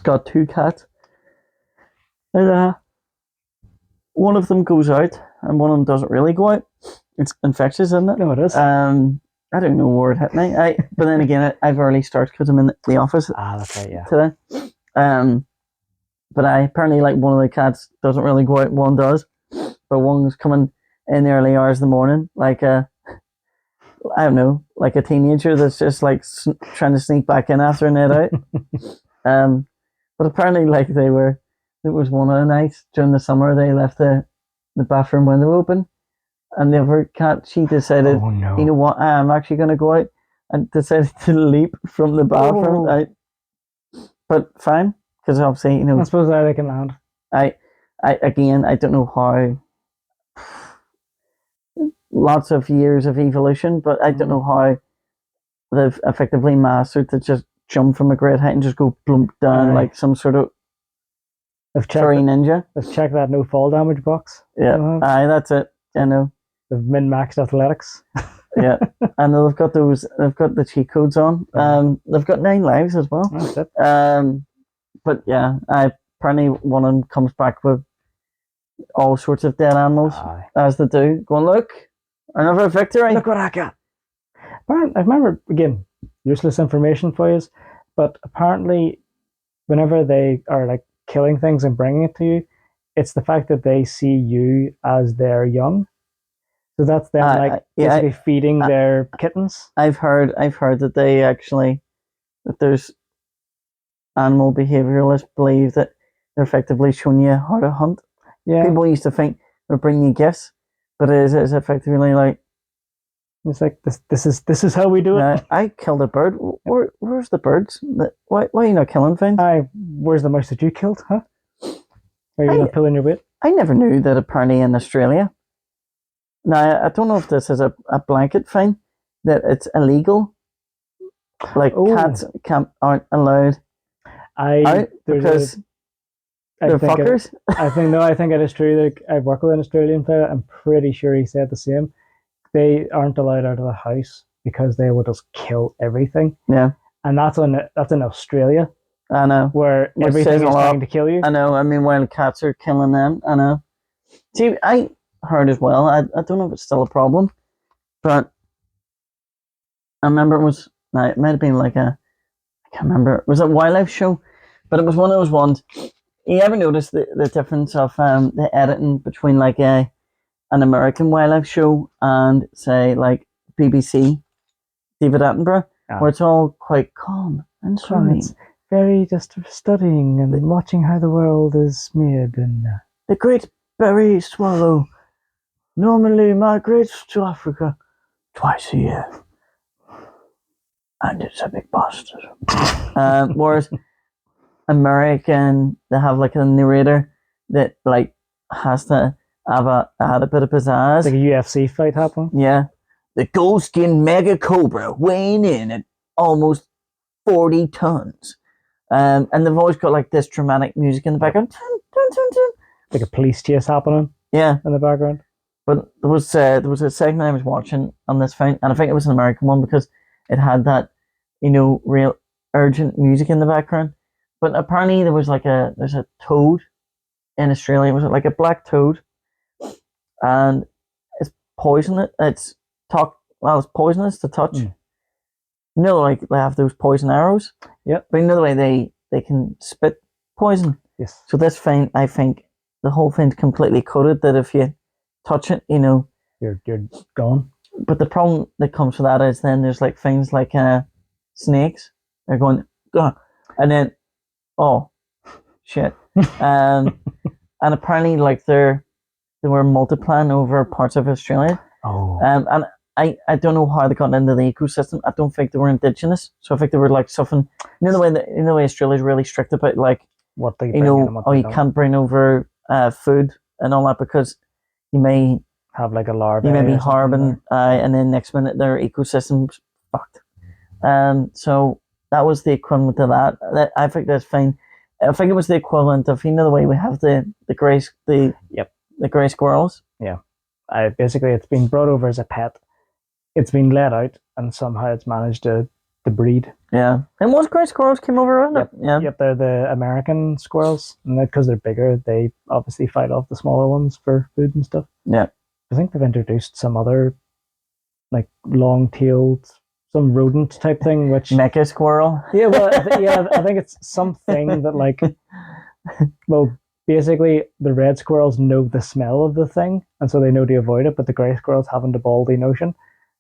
got two cats. And one of them goes out and one of them doesn't really go out. It's infectious, isn't it? No, it is. I don't know where it hit me. But then again, I've early starts because I'm in the office. That's right, yeah. Today. But apparently like one of the cats doesn't really go out, one does. But one's coming in the early hours of the morning, like I don't know, like a teenager that's just like trying to sneak back in after a night out. But apparently like it was one of the nights during the summer they left the bathroom window open, and the other cat, she decided, oh, no. You know what, I'm actually going to go out, and decided to leap from the bathroom out. But fine, because obviously, I suppose they can land. I don't know how. Lots of years of evolution, but I don't know how they've effectively mastered to just jump from a great height and just go plump down like some sort of furry ninja. Let's check that no fall damage box. Yeah, that's it. I know. They've min-maxed athletics. Yeah, and they've got the cheat codes on. They've got 9 lives as well. That's it. But yeah, apparently one of them comes back with all sorts of dead animals, as they do. Going, look, another victory. Look what I got. I remember, again, useless information for you, but apparently whenever they are like killing things and bringing it to you, it's the fact that they see you as their young. So that's them basically feeding their kittens. I've heard that they actually, that there's animal behavioralists believe that they're effectively showing you how to hunt. Yeah. People used to think they're bringing you gifts, but it is effectively like, It's like this is how we do it. I killed a bird. Where's the birds? Why are you not killing things? Where's the mouse that you killed, huh? Are you not pulling your weight? I never knew that apparently in Australia. Now I don't know if this is a blanket thing that it's illegal. Like cats aren't allowed out because they're fuckers. I think it is true. Like, I work with an Australian fella. I'm pretty sure he said the same. They aren't allowed out of the house because they will just kill everything. Yeah, and that's in Australia. I know, where everything is trying to kill you. I know. I mean, while cats are killing them, I know. See, I heard as well. I don't know if it's still a problem, but I remember it might have been like I can't remember. It was a wildlife show, but it was one of those ones. You ever notice the difference of the editing between like an American wildlife show and say like BBC, David Attenborough, where it's all quite calm and serene. It's very just studying and watching how the world is made. And the great berry swallow normally migrates to Africa twice a year. And it's a big bastard. Whereas American, they have like a narrator that like has to add a bit of pizzazz. Like a UFC fight happening. Yeah. The gold-skinned mega cobra weighing in at almost 40 tons. And they've always got like this dramatic music in the background. Dun, dun, dun, dun. Like a police chase happening. Yeah. In the background. But there was a segment I was watching on this thing, and I think it was an American one because it had that, real urgent music in the background. But apparently there's a toad in Australia. Was it like a black toad? And it's poisonous. It's poisonous to touch. Like they have those poison arrows. Yep. But the way they can spit poison. Yes. So this thing, I think the whole thing's completely coded that if you touch it, you're gone. But the problem that comes with that is then there's like things like snakes. They're going, gah, and then, oh, shit. And apparently like they were multiplying over parts of Australia. Oh. And I don't know how they got into the ecosystem. I don't think they were indigenous. So I think they were like something. The way Australia's really strict about like what they you can't bring over food and all that because you may have like a larva. You may be harboring, and then next minute their ecosystem's fucked. So that was the equivalent to that. I think that's fine. I think it was the equivalent of the way we have the grey squirrels. Yeah, basically it's been brought over as a pet. It's been let out, and somehow it's managed to breed. Yeah, and most grey squirrels came over, isn't it? Yeah. Yep, they're the American squirrels, and because they're bigger, they obviously fight off the smaller ones for food and stuff. Yeah, I think they've introduced some other, like long-tailed, some rodent type thing, which mecha squirrel. Yeah, well, I think it's something that like, well, basically the red squirrels know the smell of the thing, and so they know to avoid it, but the grey squirrels haven't a baldy notion,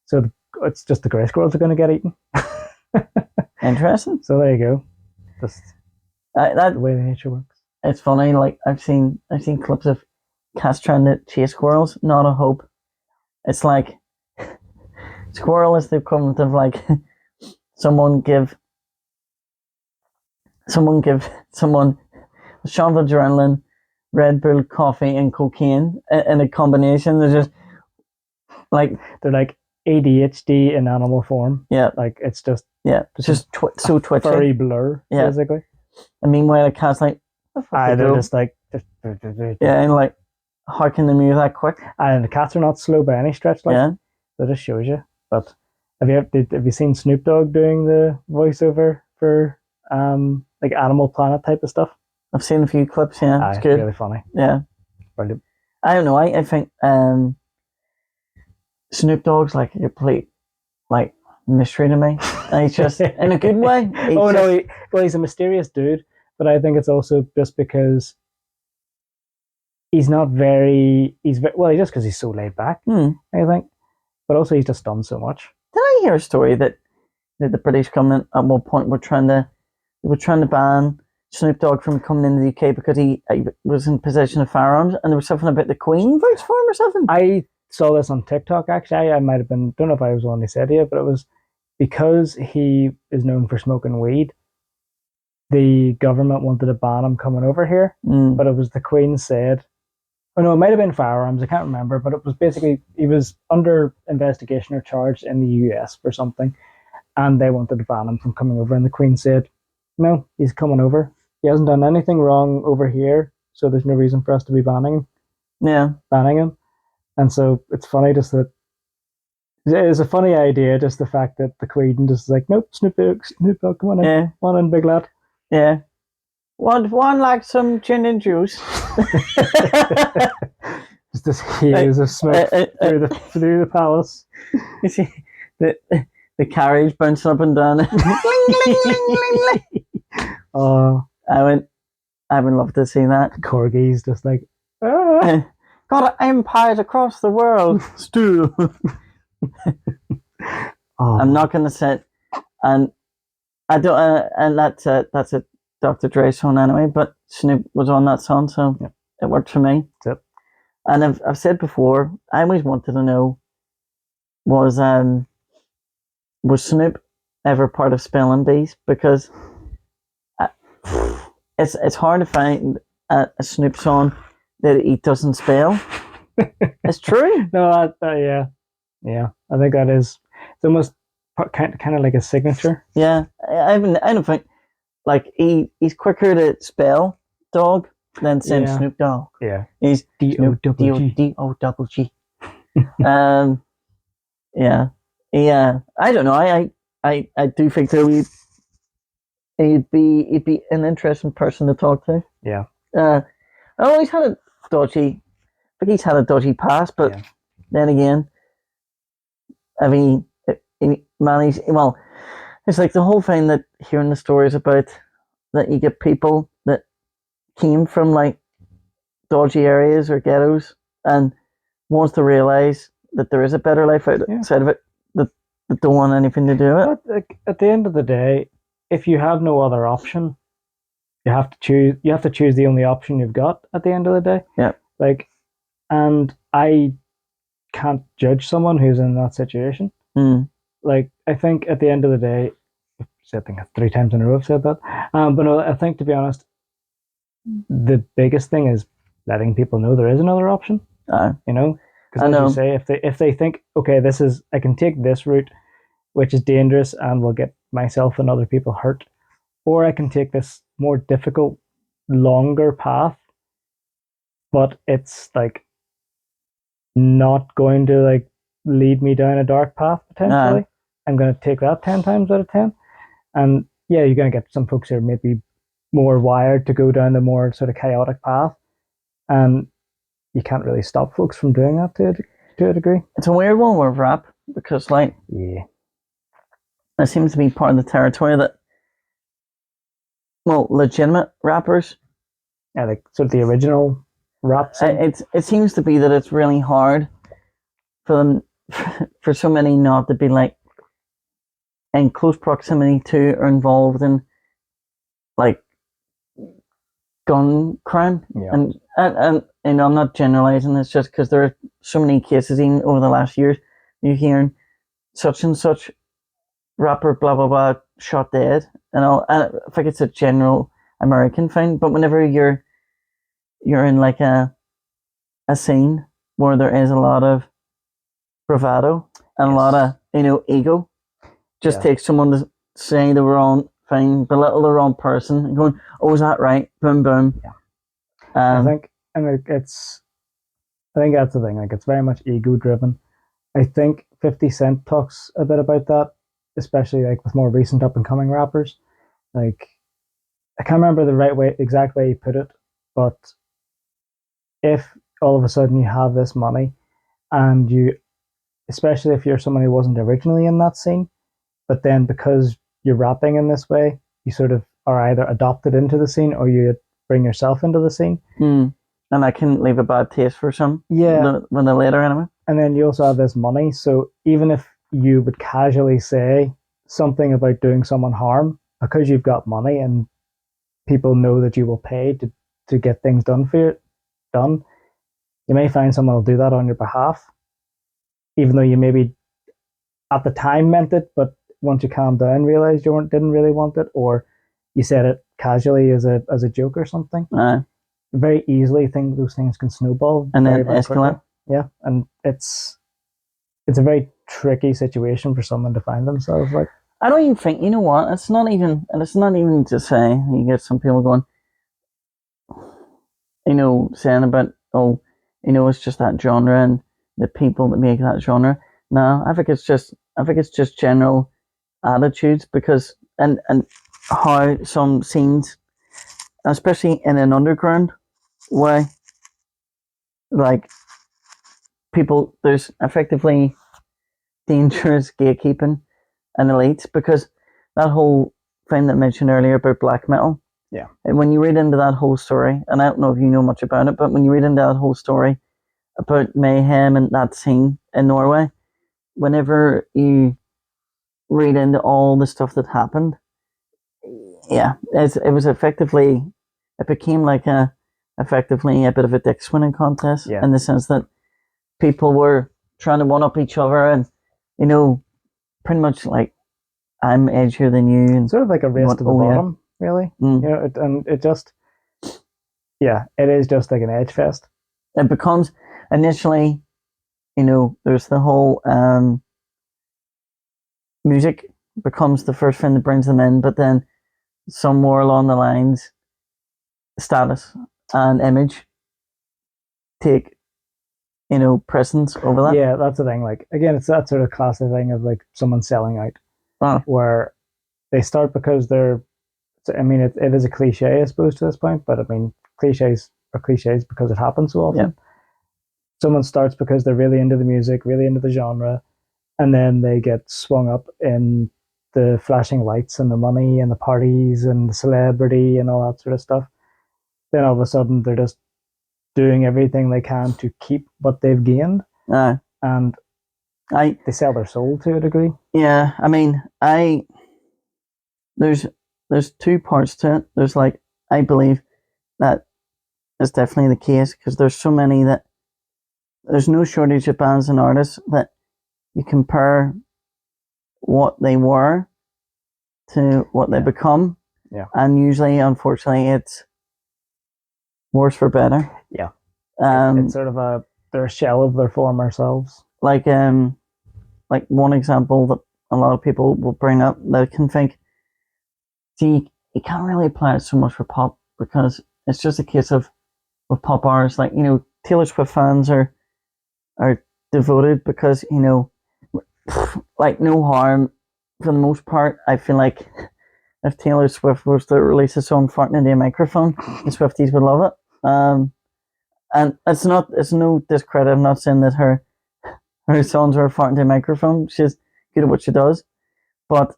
so it's just the grey squirrels are going to get eaten. Interesting. So there you go. Just the way nature works. It's funny. Like I've seen clips of cats trying to chase squirrels. Not a hope. It's like squirrel is the equivalent of like someone give someone a shot of adrenaline, Red Bull, coffee, and cocaine in a combination. They're just like ADHD in animal form. Yeah, like it's just just so twitchy, furry blur. Yeah, basically. And meanwhile, a cat's like, they're just like, and like, how can they move that quick? And the cats are not slow by any stretch. Like, that just shows you. But have you seen Snoop Dogg doing the voiceover for like Animal Planet type of stuff? I've seen a few clips. Yeah, it's good. Really funny. Yeah, brilliant. I don't know. I think Snoop Dogg's like a complete like mystery to me. And he's just in a good way. He's a mysterious dude, but I think it's also just because he's just because he's so laid back. I think, but also he's just done so much. Did I hear a story that the British government at one point were trying to ban Snoop Dogg from coming into the UK because he was in possession of firearms, and there was something about the Queen votes for him or something? I saw this on TikTok. Actually, I might have been. Don't know if I was the one who said it, but it was because he is known for smoking weed. The government wanted to ban him coming over here, but it was the Queen said, oh no, it might have been firearms. I can't remember, but it was basically he was under investigation or charged in the US for something, and they wanted to ban him from coming over. And the Queen said, no, he's coming over. He hasn't done anything wrong over here, so there's no reason for us to be banning him. And so it's funny just that it's a funny idea, just the fact that the Queen just like, nope, Snoop Dogg, come on in, come on in, big lad. Yeah. One like some gin and juice. Just this haze of smoke through the palace. You see the carriage bouncing up and down. Oh, I would love to see that. Corgis just like, ah. Got empires across the world. Stu. I'm not gonna sit, and I don't, and that's a Dr. Dre song anyway. But Snoop was on that song, so it worked for me. Yep. And I've said before, I always wanted to know, was Snoop ever part of Spelling Bees? Because it's hard to find a Snoop song that he doesn't spell. It's true. No, yeah. I think that is. It's almost kind of like a signature. Yeah, I don't think like he's quicker to spell dog than saying Snoop Dogg. Yeah, he's D-O-G. Yeah. I don't know. I do think that he'd be an interesting person to talk to. Yeah. He's had a dodgy. I think he's had a dodgy past, but then again, I mean, it's like the whole thing that hearing the stories about that you get people that came from like dodgy areas or ghettos and wants to realize that there is a better life outside of it, that don't want anything to do with it. But at the end of the day, if you have no other option, you have to choose. You have to choose the only option you've got at the end of the day. Yeah. Like, and I can't judge someone who's in that situation. Like, I think at the end of the day, I think 3 times in a row I've said that. But no, I think, to be honest, the biggest thing is letting people know there is another option. You know, because as you say, if they think, okay, I can take this route, which is dangerous and will get myself and other people hurt, or I can take this more difficult, longer path, but it's like not going to like lead me down a dark path potentially. I'm going to take that 10 times out of 10. And yeah, you're going to get some folks who are maybe more wired to go down the more sort of chaotic path. And you can't really stop folks from doing that to a degree. It's a weird one with rap because, like, it seems to be part of the territory that, well, legitimate rappers. Yeah, like sort of the original rap scene. It seems to be that it's really hard for them, for so many not to be like in close proximity to or involved in like gun crime. And you know, I'm not generalizing this just because there are so many cases even over the last years you're hearing such and such rapper blah blah blah shot dead and all. And I think it's a general American thing, but whenever you're in like a scene where there is a lot of bravado and a lot of, you know, ego, just takes someone to say the wrong thing, belittle the wrong person, and going, "Oh, is that right?" Boom, boom. I think that's the thing. Like, it's very much ego driven. I think 50 Cent talks a bit about that, especially like with more recent up and coming rappers. Like, I can't remember the exact way he put it, but if all of a sudden you have this money and you, especially if you're someone who wasn't originally in that scene, but then because you're rapping in this way, you sort of are either adopted into the scene or you bring yourself into the scene. And that can leave a bad taste for some. When they're later anyway. And then you also have this money. So even if you would casually say something about doing someone harm, because you've got money and people know that you will pay to get things done, you may find someone will do that on your behalf. even though you maybe at the time meant it, but once you calmed down, realized you didn't really want it, or you said it casually as a joke or something. Very easily, those things can snowball and very, then very escalate. quickly. Yeah, and it's a very tricky situation for someone to find themselves like. I don't even think, you know what, it's not even to say, you get some people going, you know, saying about, oh, you know, it's just that genre and the people that make that genre. No, I think it's just general attitudes, because and how some scenes, especially in an underground way, like people, there's effectively dangerous gatekeeping and elites, because that whole thing that I mentioned earlier about black metal. Yeah. And when you read into that whole story, and I don't know if you know much about it, but when you read into that whole story about Mayhem and that scene in Norway, whenever you read into all the stuff that happened, yeah, it was effectively, it became like effectively a bit of a dick swinging contest, Yeah. in the sense that people were trying to one up each other, and, you know, pretty much like, I'm edgier than you, and Sort of like a race to the bottom, really. Mm. You know, and it just, yeah, it is just like an edge fest. It becomes, initially, you know, there's the whole music becomes the first thing that brings them in, but then somewhere along the lines, status and image take, you know, precedence over that. Yeah, that's the thing. Like, again, it's that sort of classic thing of like someone selling out, where they start because they're. I mean, it is a cliche, I suppose, to this point, but I mean, cliches are cliches because it happens so often. Yeah. Someone starts because they're really into the music, really into the genre, and then they get swung up in the flashing lights and the money and the parties and the celebrity and all that sort of stuff. Then all of a sudden, they're just doing everything they can to keep what they've gained, and they sell their soul to a degree. Yeah, I mean, there's two parts to it. There's like, I believe that is definitely the case, because there's so many that there's no shortage of bands and artists that you compare what they were to what they become. Yeah. And usually, unfortunately, it's worse for better. Yeah. It's sort of they're a shell of their former selves. Like one example that a lot of people will bring up, that can think, see, you can't really apply it so much for pop, because it's just a case of, with pop artists, like, you know, Taylor Swift fans are devoted, because, you know, like, no harm, for the most part. I feel like if Taylor Swift was to release a song farting into a microphone, the Swifties would love it. And it's no discredit. I'm not saying that her songs are farting into a microphone. She's good at what she does. But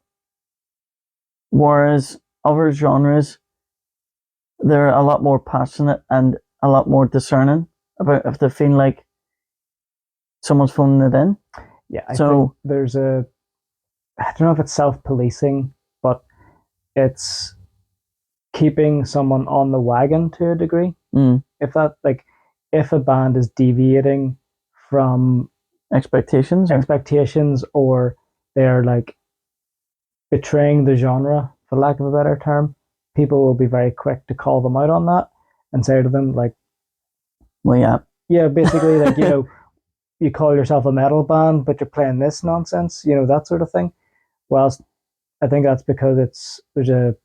whereas other genres, they're a lot more passionate and a lot more discerning about if they feel like someone's phoning it in. Yeah, I think there's I don't know if it's self-policing, but it's keeping someone on the wagon to a degree. If a band is deviating from expectations, or they're like betraying the genre, for lack of a better term, people will be very quick to call them out on that and say to them, like, well, yeah, basically, like, you know, you call yourself a metal band, but you're playing this nonsense, you know, that sort of thing. Whilst I think that's because there's a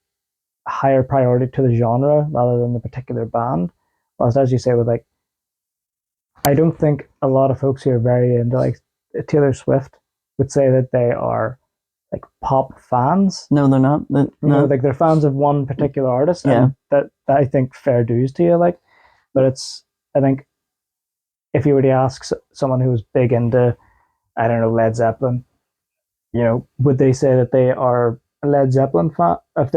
higher priority to the genre rather than the particular band. Whilst, as you say, with like, I don't think a lot of folks who are very into like Taylor Swift would say that they are like pop fans. No, they're not. You know, like, they're fans of one particular artist, and that I think fair dues to you. Like, but I think if you were to ask someone who was big into, I don't know, Led Zeppelin, you know, would they say that they are a Led Zeppelin fan? If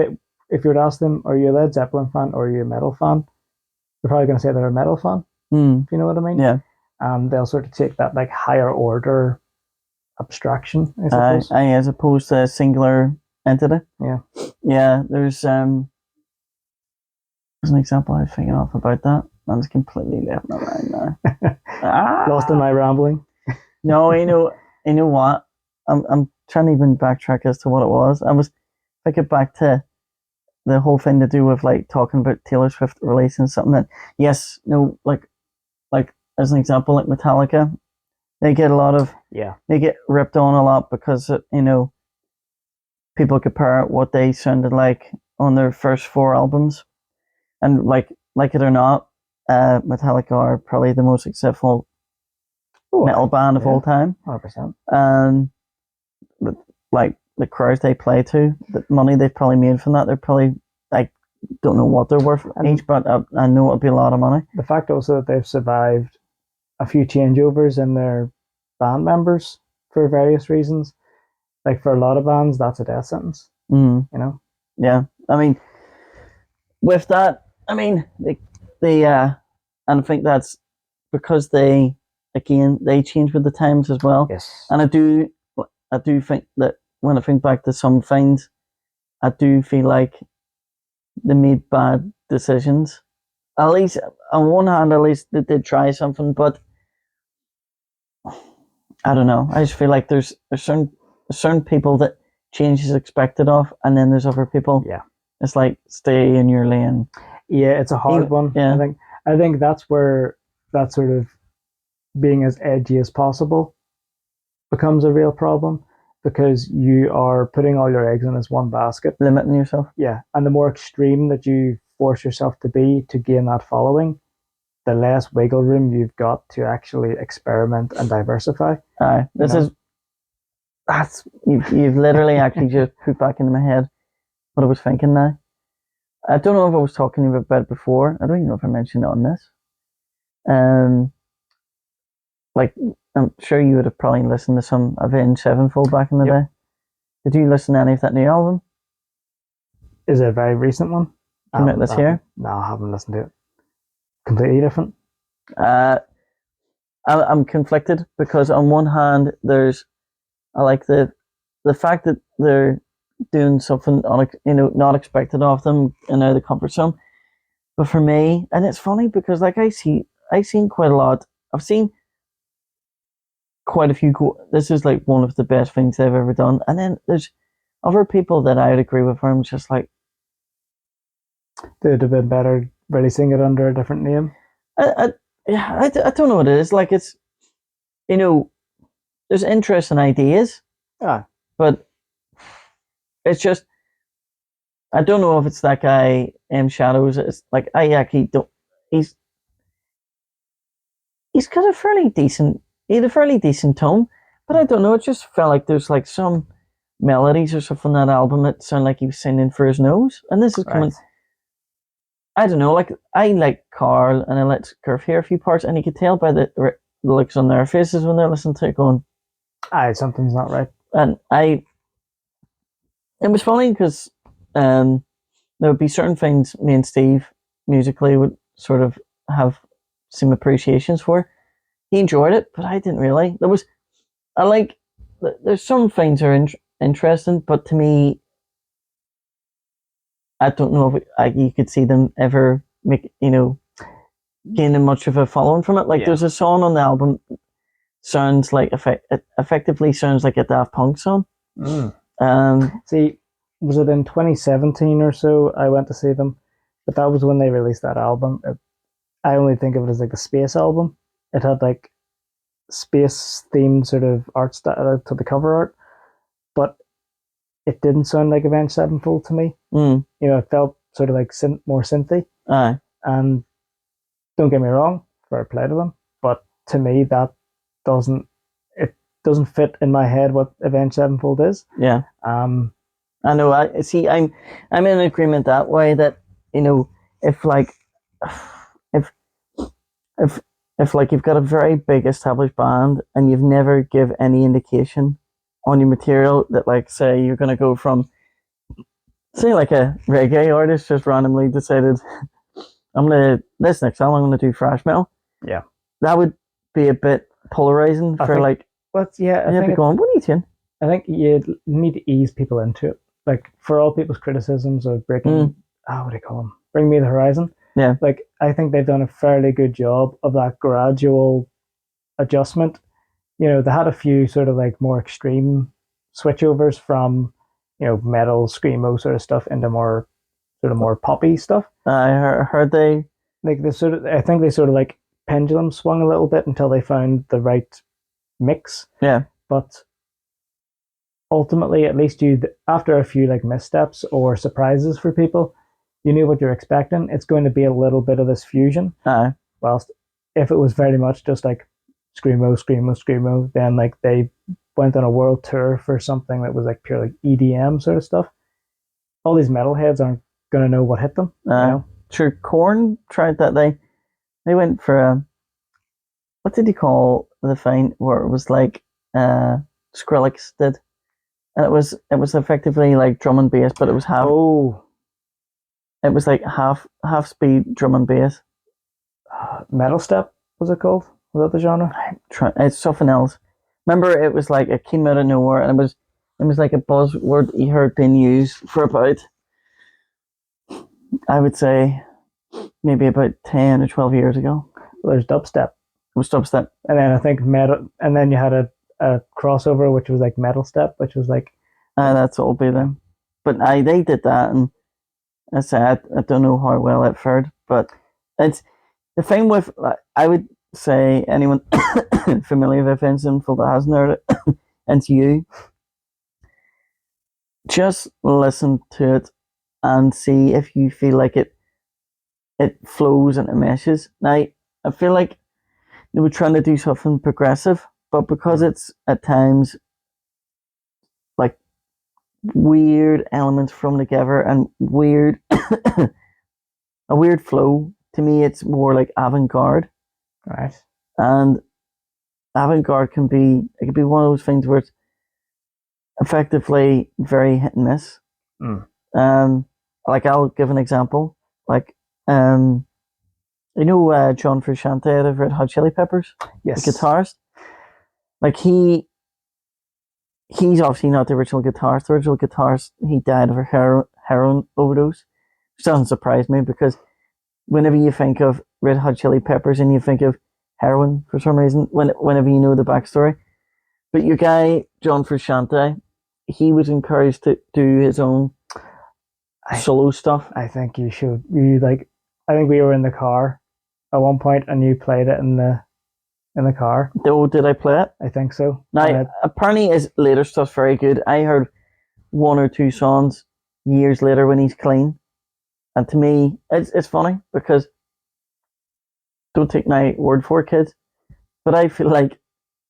you were to ask them, are you a Led Zeppelin fan or are you a metal fan? They're probably going to say they're a metal fan. If you know what I mean? Yeah. They'll sort of take that like higher order abstraction, I suppose. As opposed to a singular entity. Yeah. Yeah. There's an example I was thinking of about that. That's completely left my mind now. Lost in my rambling. No, you know what? I'm trying to even backtrack as to what it was. I was thinking back to the whole thing to do with like talking about Taylor Swift releasing something that, yes, no, like as an example, like Metallica, they get a lot of Yeah. they get ripped on a lot because people compare what they sounded like on their first four albums, and like it or not, Metallica are probably the most successful Oh, metal band of yeah. all time. 100%. And like the crowds they play to, the money they've probably made from that, they're probably like don't know what they're worth each, but I know it'll be a lot of money. The fact also that they've survived a few changeovers in their band members for various reasons. Like for a lot of bands, that's a death sentence. Mm. You know? Yeah, I mean, with that, I mean they and I think that's because they change with the times as well. Yes. And I do think that when I think back to some things, I do feel like they made bad decisions. At least on one hand, at least they did try something, but I don't know. I just feel like there's certain people that change is expected of, and then there's other people. Yeah. It's like stay in your lane. Yeah, it's a hard one. Yeah. I think that's where that sort of being as edgy as possible becomes a real problem, because you are putting all your eggs in this one basket. Limiting yourself. Yeah, and the more extreme that you force yourself to be to gain that following, the less wiggle room you've got to actually experiment and diversify. That's you've literally actually just put back into my head what I was thinking now. I don't know if I was talking about it before. I don't even know if I mentioned it on this. Like I'm sure you would have probably listened to some Avenged Sevenfold back in the day. Did you listen to any of that new album? Is it a very recent one? Came out this year? No, I haven't listened to it. Completely different. I'm conflicted because on one hand, I like the fact that they're doing something not expected of them and out of the comfort zone. But for me, and it's funny because like I've seen quite a lot. I've seen quite a few. This is like one of the best things they've ever done. And then there's other people that I would agree with. Where I'm just like, they'd have been better releasing it under a different name. I don't know what it is. Like it's, there's interesting ideas. Yeah. But it's just, I don't know if it's that guy M Shadows. It's like I actually don't. He's got a fairly decent. He had a fairly decent tone, but I don't know. It just felt like there's like some melodies or something on that album that sound like he was singing for his nose. And this is coming. Right. I don't know. Like I like Carl and I let Curve hear a few parts, and you could tell by the looks on their faces when they're listening to it, going, "Aye, something's not right." And it was funny because there would be certain things me and Steve musically would sort of have some appreciations for. He enjoyed it, but I didn't really. There's some things are interesting, but to me, I don't know if you could see them ever gaining much of a following from it. Like there's a song on the album sounds like effectively sounds like a Daft Punk song. See, was it in 2017 or so I went to see them, but that was when they released that album. I only think of it as like the Space album. It had like space themed sort of art style to the cover art, but it didn't sound like Avenged Sevenfold to me. It felt sort of like more synthy. Aye. And don't get me wrong, fair play to them, but to me that doesn't fit in my head what Avenged Sevenfold is. Yeah. I know. I see. I'm in agreement that way. That if like you've got a very big established band and you've never give any indication on your material that like say you're gonna go from say like a reggae artist just randomly decided this next album I'm gonna do thrash metal. Yeah. That would be a bit polarizing I think what are you doing? I think you need to ease people into it. Like for all people's criticisms of breaking what do you call them? Bring Me the Horizon. Yeah. Like I think they've done a fairly good job of that gradual adjustment. they had a few sort of like more extreme switchovers from, metal, screamo sort of stuff into more sort of more poppy stuff. I heard they. Like I think they sort of like pendulum swung a little bit until they found the right mix. Yeah. But ultimately, at least after a few like missteps or surprises for people, you knew what you're expecting. It's going to be a little bit of this fusion. Whilst if it was very much just like screamo, screamo, screamo, then like they went on a world tour for something that was like pure like EDM sort of stuff. All these metalheads aren't going to know what hit them. Sure, Korn tried that. They went for a, what did he call the thing where it was like Skrillex did, and it was effectively like drum and bass, but it was half. Oh, it was like half speed drum and bass. Metal step was it called? Was that the genre? It's something else. Remember, it was like it came out of nowhere, and it was like a buzzword you heard being used for about, I would say, maybe about 10 or 12 years ago. Well, there's dubstep. It was dubstep. And then I think metal, and then you had a crossover, which was like metal step, which was like... that's what it'll be then. But they did that, and I said, I don't know how well it fared, but it's the thing with, I would say, anyone familiar with Avenged Sevenfold that hasn't heard it, and to you, just listen to it and see if you feel like it flows and it meshes. Now, I feel like they were trying to do something progressive, but because it's at times like weird elements thrown together and weird a weird flow, to me it's more like avant-garde. Right. And avant-garde can be one of those things where it's effectively very hit and miss. Like I'll give an example. Like John Frusciante of Red Hot Chili Peppers, yes, the guitarist. Like he's obviously not the original guitarist. The original guitarist, he died of a heroin overdose, which doesn't surprise me because whenever you think of Red Hot Chili Peppers and you think of heroin for some reason, whenever you know the backstory. But your guy John Frusciante, he was encouraged to do his own solo stuff. I think I think we were in the car at one point and you played it in the car. Oh, did I play it? I think so. Now, apparently his later stuff's very good. I heard one or two songs years later when he's clean. And to me, it's funny because, don't take my word for it, kids, but I feel like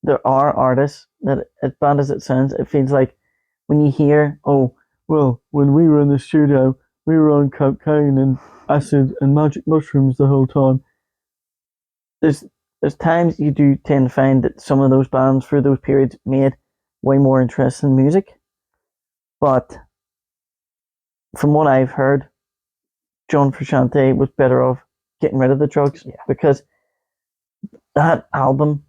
there are artists that, as bad as it sounds, it feels like when you hear, oh, well, when we were in the studio, we were on cocaine and acid and magic mushrooms the whole time. There's times you do tend to find that some of those bands for those periods made way more interesting music. But from what I've heard, John Frusciante was better off getting rid of the drugs because that album,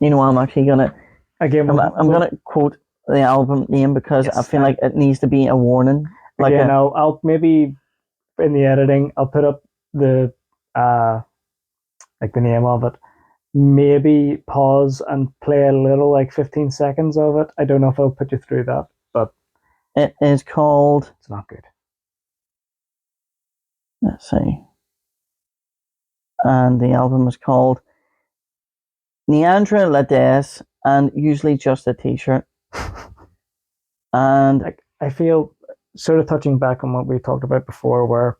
I'm actually gonna I'm gonna quote the album name because I feel like it needs to be a warning. Like I'll maybe in the editing I'll put up the like the name of it. Maybe pause and play a little, like 15 seconds of it. I don't know if I'll put you through that, but it is called. It's not good. Let's see. And the album is called Neandra Lades and Usually Just a T-shirt. And I feel, sort of touching back on what we talked about before, where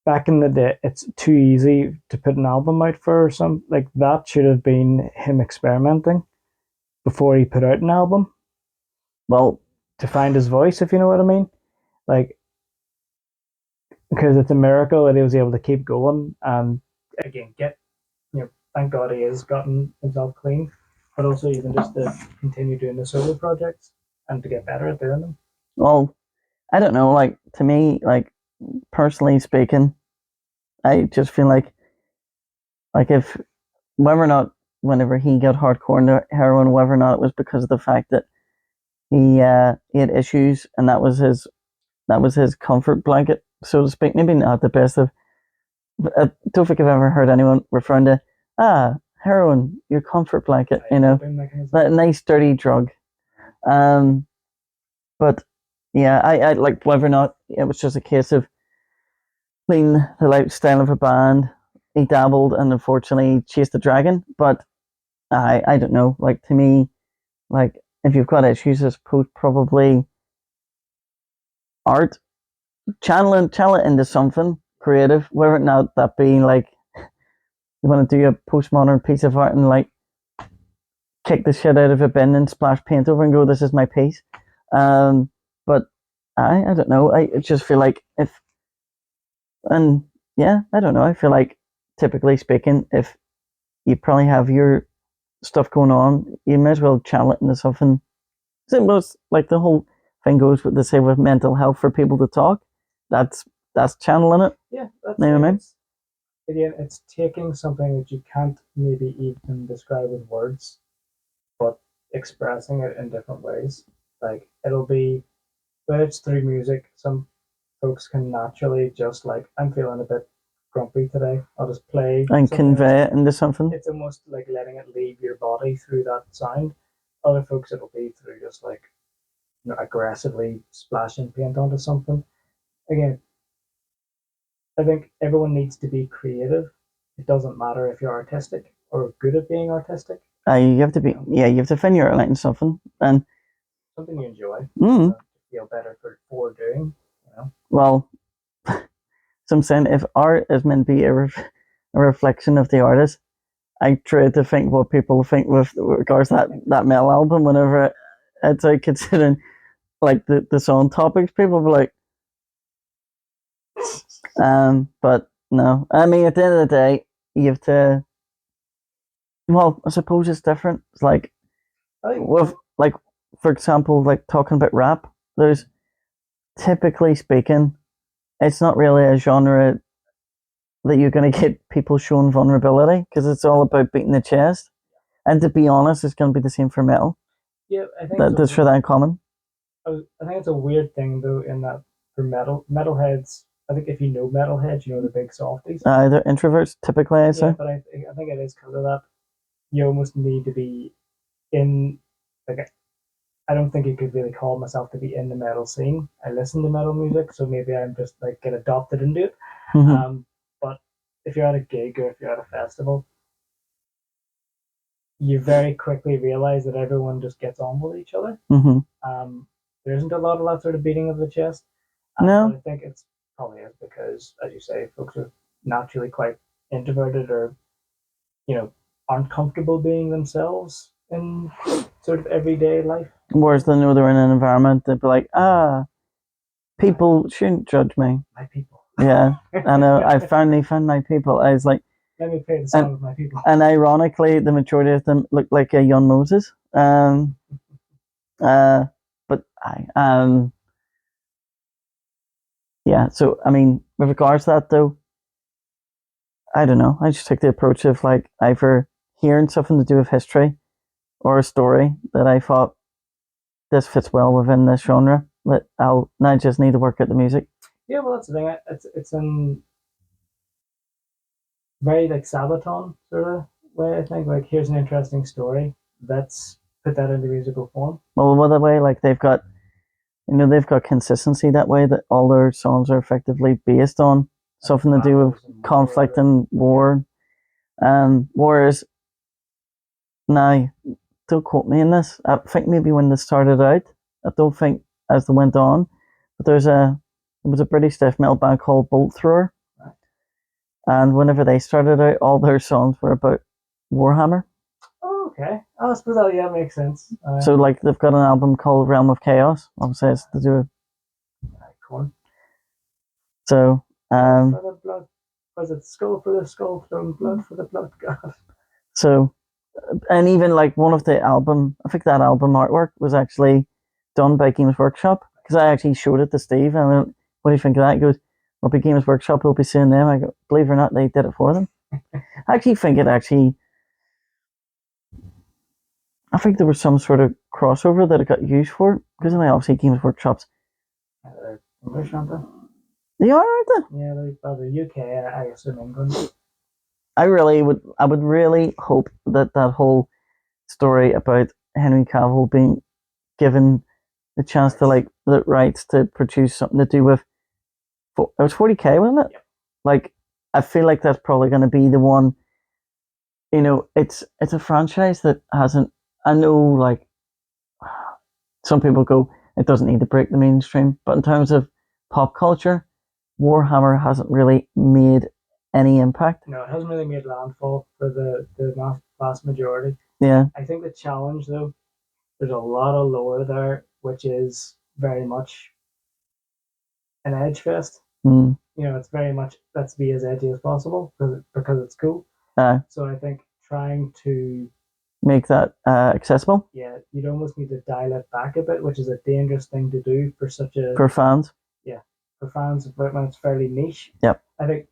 back in the day, it's too easy to put an album out for some, like that should have been him experimenting before he put out an album. Well, to find his voice, if you know what I mean. Like, because it's a miracle that he was able to keep going and again thank God he has gotten himself clean, but also even just to continue doing the solo projects and to get better at doing them. Well, I don't know, like to me, like personally speaking, I just feel like if whether or not whenever he got hardcore into heroin, whether or not it was because of the fact that he had issues and that was his comfort blanket, so to speak. Maybe not the best of. I don't think I've ever heard anyone referring to heroin, your comfort blanket, Right, you know, coping mechanism. that nice dirty drug. But yeah, I like whether or not it was just a case of being the lifestyle of a band. He dabbled and unfortunately chased the dragon. But I don't know. Like to me, like if you've got issues, I suppose probably art, channel it into something creative, whether or not that being like you want to do a postmodern piece of art and like kick the shit out of a bin and splash paint over and go, this is my piece. But I don't know. I just feel like if, and yeah, I don't know. I feel like typically speaking, if you probably have your stuff going on, you may as well channel it into something. It was like the whole thing goes with the say with mental health for people to talk. That's channeling it. Yeah, that's You know what I mean? Again, it's taking something that you can't maybe even describe with words, but expressing it in different ways. Like it'll be, but it's through music. Some folks can naturally just like, I'm feeling a bit grumpy today. I'll just play And something convey it into something. it's almost like letting it leave your body through that sound. Other folks, it'll be through just like aggressively splashing paint onto something. Again, I think everyone needs to be creative. It doesn't matter if you're artistic or good at being artistic. You have to be, yeah, you have to find your outlet in something. And something you enjoy, feel better for doing. Well, so I'm saying if art is meant to be a reflection of the artist, I try to think what people think with regards to that metal album whenever it's like considering like the song topics, people be like, but no, I mean at the end of the day, you have to. Well, I suppose it's different. It's like with like for example, like talking about rap. There's typically speaking, it's not really a genre that you're going to get people showing vulnerability because it's all about beating the chest. And to be honest, it's going to be the same for metal. Yeah, I think that's for that in common. I think it's a weird thing though, in that for metalheads. I think if you know metalheads, you know the big softies. They're introverts typically, I say. Yeah, but I think it is because of that. You almost need to be in like. I don't think you could really call myself to be in the metal scene. I listen to metal music, so maybe I'm just like get adopted into it. Mm-hmm. But if you're at a gig or if you're at a festival, you very quickly realize that everyone just gets on with each other. Mm-hmm. There isn't a lot of that sort of beating of the chest. No. I think it's probably is because, as you say, folks are naturally quite introverted or, aren't comfortable being themselves in sort of everyday life. Whereas they know they're in an environment, they'd be like, people shouldn't judge me. My people. Yeah, I know. I finally found my people. I was like, let me play the song with my people. And ironically, the majority of them look like a young Moses. But yeah. So I mean, with regards to that, though, I don't know. I just take the approach of like either hearing something to do with history or a story that I thought this fits well within this genre. That I'll not just need to work at the music. Yeah, well, that's the thing. It's in very like Sabaton sort of way. I think like here's an interesting story. Let's put that into musical form. Well, by the way, like they've got consistency that way that all their songs are effectively based on something to do with conflict and war. Whereas now, don't quote me in this. I think maybe when this started out, I don't think as they went on, but there was a British death metal band called Bolt Thrower, and whenever they started out, all their songs were about Warhammer. Oh, okay. I suppose that makes sense. So like they've got an album called Realm of Chaos. Obviously, it's to do with corn. So for the blood. Was it skull for the skull throne, blood for the blood god? So, and even like one of the album, I think that album artwork was actually done by Games Workshop because I actually showed it to Steve. I went, "What do you think of that?" He goes, "Well, be Games Workshop. We'll be suing them." I go, "Believe it or not, they did it for them." I actually think I think there was some sort of crossover that it got used for because I mean, obviously Games Workshop's English, aren't they? They are, aren't they? Yeah, they're UK. I assume England. I would really hope that that whole story about Henry Cavill being given the chance to like the rights to produce something to do with it was 40K, wasn't it? Yep. Like I feel like that's probably going to be the one. You know, it's a franchise that hasn't. I know, like some people go, it doesn't need to break the mainstream, but in terms of pop culture, Warhammer hasn't really made any impact. No, it hasn't really made landfall for the vast majority. Yeah, I think the challenge, though, there's a lot of lore there, which is very much an edge fest. mm. You know, it's very much let's be as edgy as possible because it's cool. So I think trying to make that accessible. Yeah, you'd almost need to dial it back a bit, which is a dangerous thing to do for such a for fans. Yeah, for fans, but when it's fairly niche. Yep. I think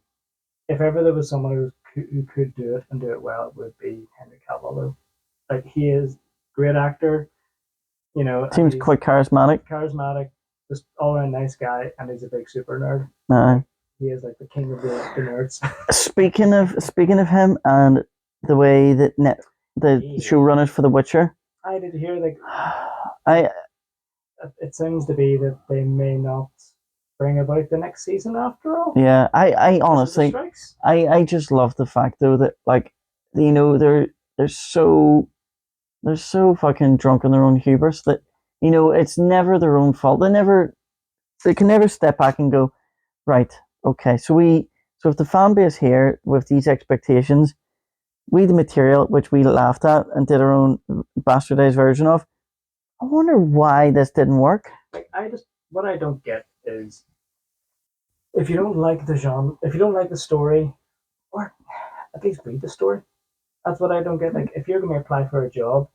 if ever there was someone who could do it and do it well, it would be Henry Cavill. Though. Like he is a great actor. You know, seems quite charismatic. Charismatic, just all around nice guy, and he's a big super nerd. He is like the king of the nerds. Speaking of him and the way that the showrunners for The Witcher. I did hear it seems to be that they may not bring about the next season after all. Yeah, I honestly, I just love the fact though that like, you know, they're so fucking drunk in their own hubris that, you know, it's never their own fault. They can never step back and go, right, okay, so if the fan base here with these expectations, we the material which we laughed at and did our own bastardized version of, I wonder why this didn't work. Like what I don't get is if you don't like the genre, if you don't like the story, or at least read the story. That's what I don't get. Like if you're going to apply for a job,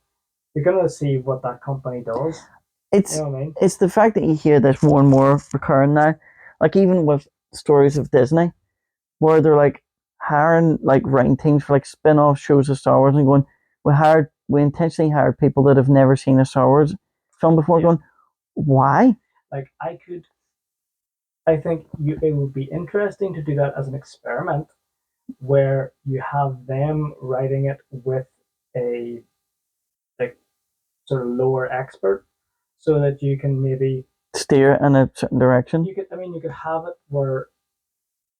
you're going to see what that company does. It's you know what I mean? It's the fact that you hear this more and more recurring now. Like even with stories of Disney, where they're like hiring like writing teams for like spin-off shows of Star Wars and going, we intentionally hired people that have never seen a Star Wars film before. Yeah. Going, why? Like I think it would be interesting to do that as an experiment, where you have them writing it with a like sort of lower expert, so that you can maybe steer in a certain direction. You could have it where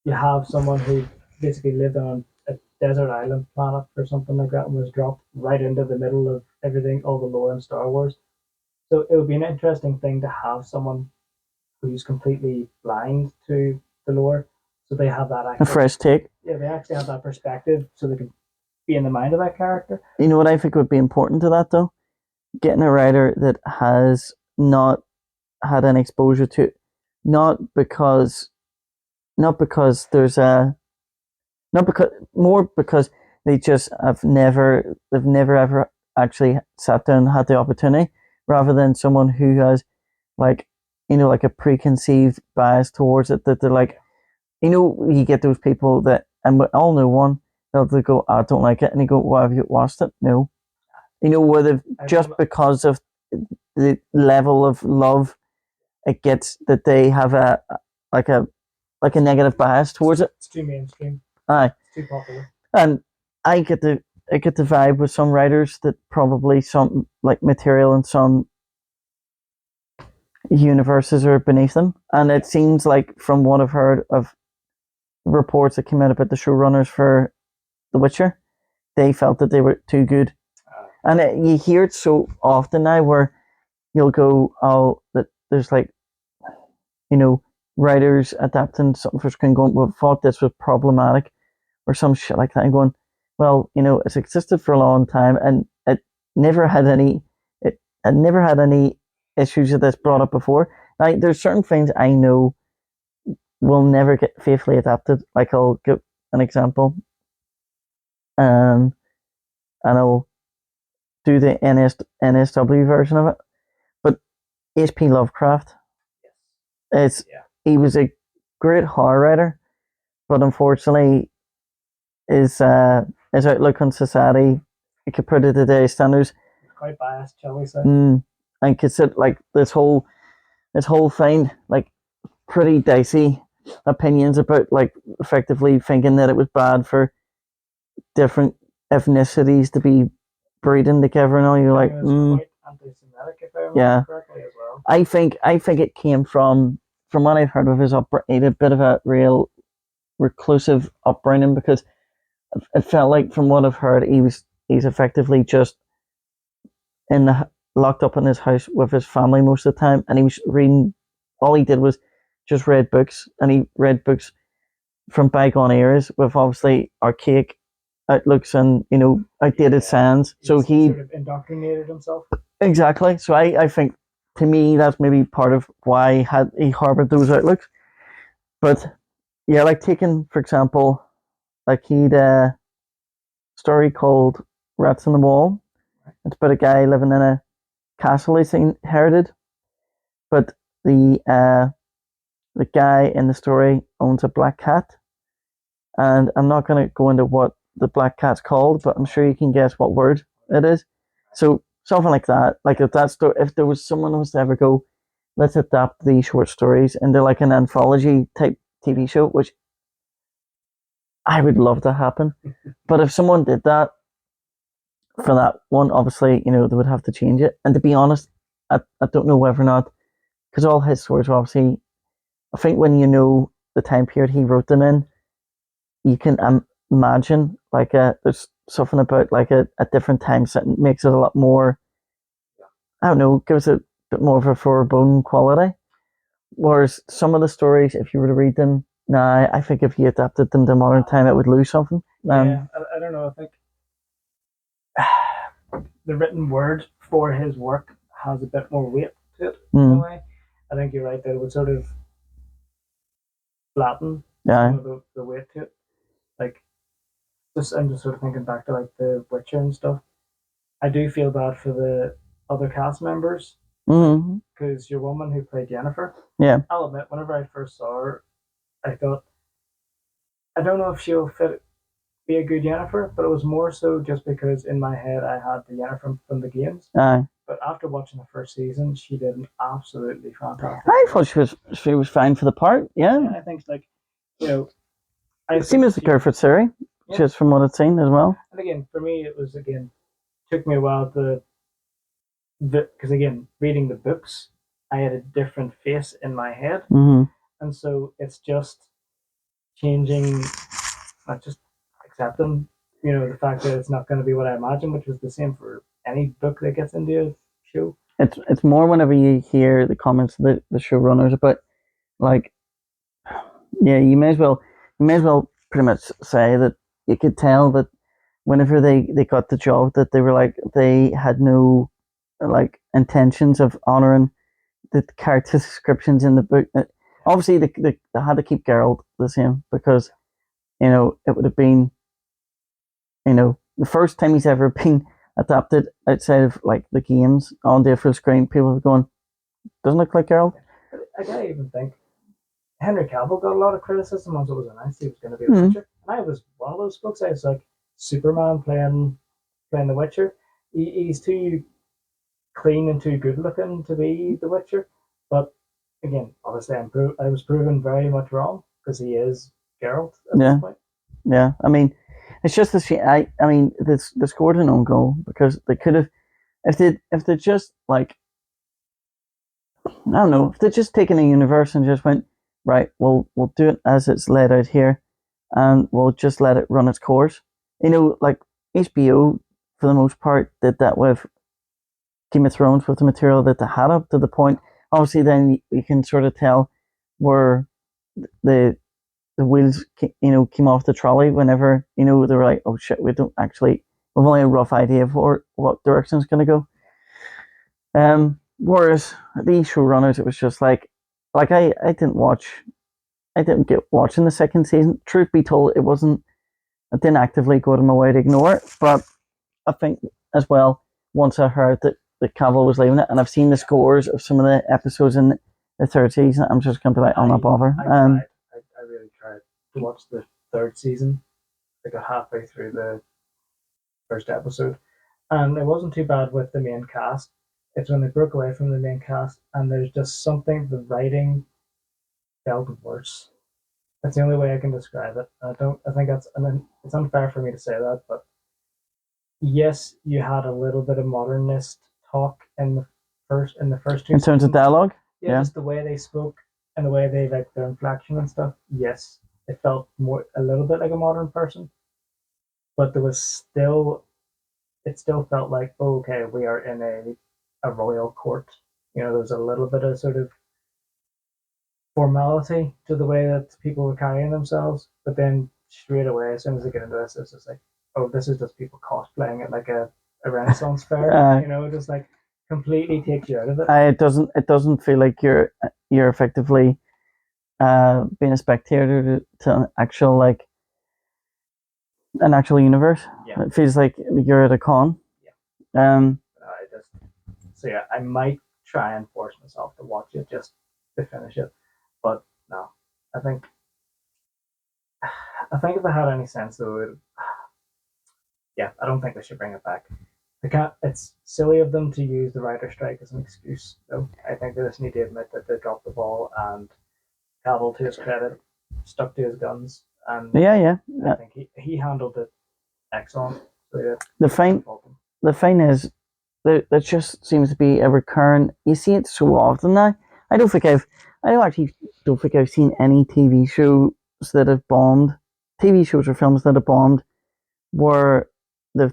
you have someone who basically lived on a desert island planet or something like that and was dropped right into the middle of everything, all the lore in Star Wars. So it would be an interesting thing to have someone who's completely blind to the lore, so they have that a fresh take. Yeah, they actually have that perspective, so they can be in the mind of that character. You know what I think would be important to that though? Getting a writer that has not had an exposure to it, not because there's because they just they've never ever actually sat down and had the opportunity, rather than someone who has like, you know, like a preconceived bias towards it, that they're like, you know, you get those people that, and we all know one, they'll go, I don't like it, and you go, why have you watched it? No. You know, where they've just because of the level of love it gets, that they have a negative bias towards it. It's too mainstream. Aye. It's too popular. And I get the vibe with some writers that probably some like material in some universes are beneath them. And it seems like, from what I've heard of reports that came out about the showrunners for The Witcher, they felt that they were too good. And you hear it so often now where you'll go, oh, that there's like, you know, writers adapting something for screen going, well, thought this was problematic or some shit like that, and going, well, you know, it's existed for a long time and it had never had any issues of this brought up before. Now, there's certain things I know will never get faithfully adapted. Like, I'll give an example, and I'll do the NSW version of it. But H.P. Lovecraft, he was a great horror writer, but unfortunately, his outlook on society, compared to today's standards, quite biased, shall we say? And consider like this whole thing, like pretty dicey opinions about, like, effectively thinking that it was bad for different ethnicities to be breeding together and all. You're like, It was quite anti-Semitic, if I remember yeah. correctly, as well. I think it came from what I've heard of his he had a bit of a real reclusive upbringing because it felt like from what I've heard he's effectively just in the locked up in his house with his family most of the time, and he was reading. All he did was just read books, and he read books from bygone eras with obviously archaic outlooks and outdated sayings. So he sort of indoctrinated himself. exactly. So I think to me that's maybe part of why he harbored those outlooks. But yeah, like taking for example, like he'd a story called Rats on the Wall. It's about a guy living in a castle he's inherited, but the guy in the story owns a black cat, and I'm not going to go into what the black cat's called, but I'm sure you can guess what word it is. So something like that. Like if there was someone who was to ever go, let's adapt these short stories into like an anthology type TV show, which I would love to happen. But if someone did that for that one, obviously, they would have to change it. And to be honest, I don't know whether or not, because all his stories are obviously, I think when you know the time period he wrote them in, you can imagine like there's something about like a different time setting makes it a lot more, I don't know, gives it a bit more of a foreboding quality. Whereas some of the stories, if you were to read them now, I think if you adapted them to modern time, it would lose something. Yeah, I don't know. I think the written word for his work has a bit more weight to it in a way. I think you're right that it would sort of flatten some of the weight to it. Like, I'm just sort of thinking back to like the Witcher and stuff. I do feel bad for the other cast members because your woman who played Jennifer. Yeah. I'll admit, whenever I first saw her, I thought, I don't know if she'll be a good Jennifer, but it was more so just because in my head I had the Jennifer from the games. But after watching the first season, she did an absolutely fantastic. I thought she was fine for the part. Yeah, I think like same as the Gertrude Siri, just from what I've seen as well. And again, for me, it was took me a while because again, reading the books, I had a different face in my head, and so it's just changing, not just accepting, the fact that it's not going to be what I imagined, which was the same for any book that gets into a show. It's more whenever you hear the comments of the showrunners about like, yeah, you may as well pretty much say that you could tell that whenever they got the job that they were like they had no like intentions of honoring the character descriptions in the book. Obviously, they had to keep Geralt the same because it would have been the first time he's ever been adapted outside of like the games on the full screen. People are going, doesn't look like Geralt. I can't even think. Henry Cavill got a lot of criticism once it was announced he was going to be a Witcher, and I was one of those folks. I was like, Superman playing the Witcher. He's too clean and too good looking to be the Witcher. But again, obviously, I was proven very much wrong because he is Geralt at this point. Yeah, I mean, it's just the shame. I mean, they scored an own goal because they could have, if they just like, I don't know, if they just taken a universe and just went right, we'll do it as it's laid out here, and we'll just let it run its course. Like HBO for the most part did that with Game of Thrones with the material that they had up to the point. Obviously, then you can sort of tell where the wheels came off the trolley whenever they were like, oh shit, we've only a rough idea of what direction it's going to go. Whereas these showrunners, it was just like I didn't get watching the second season. Truth be told, I didn't actively go to my way to ignore it, but I think as well, once I heard that Cavill was leaving it, and I've seen the scores of some of the episodes in the third season, I'm just going to be like, I'll not bother. I really tried to watch the third season. I got halfway through the first episode, and it wasn't too bad with the main cast. It's when they broke away from the main cast, and there's just something, the writing felt worse. That's the only way I can describe it. I don't. I think that's. I mean, it's unfair for me to say that, but yes, you had a little bit of modernist talk in the first two In terms of seasons. dialogue. Yeah, Yeah. just the way they spoke and the way they like their inflection and stuff. Yes, it felt more a little bit like a modern person, but there was still it still felt like, oh, okay, we are in a royal court. You know, there's a little bit of sort of formality to the way that people were carrying themselves, but then straight away, as soon as they get into this, it's just like, oh, this is just people cosplaying it like a Renaissance fair. You know, just like completely takes you out of it. It doesn't feel like you're effectively being a spectator to an actual like an actual universe. Yeah. It feels like you're at a con. Yeah. So yeah, I might try and force myself to watch it just to finish it, but no, I think if it had any sense, though, yeah, I don't think they should bring it back. They can't. It's silly of them to use the writer strike as an excuse, though. I think they just need to admit that they dropped the ball, and Cavill, to his credit, stuck to his guns, and yeah. I think he handled it excellent. So yeah, the thing is, there just seems to be a recurrent. You see it so often now. I don't think I've seen any TV shows that have bombed. TV shows or films that have bombed, where the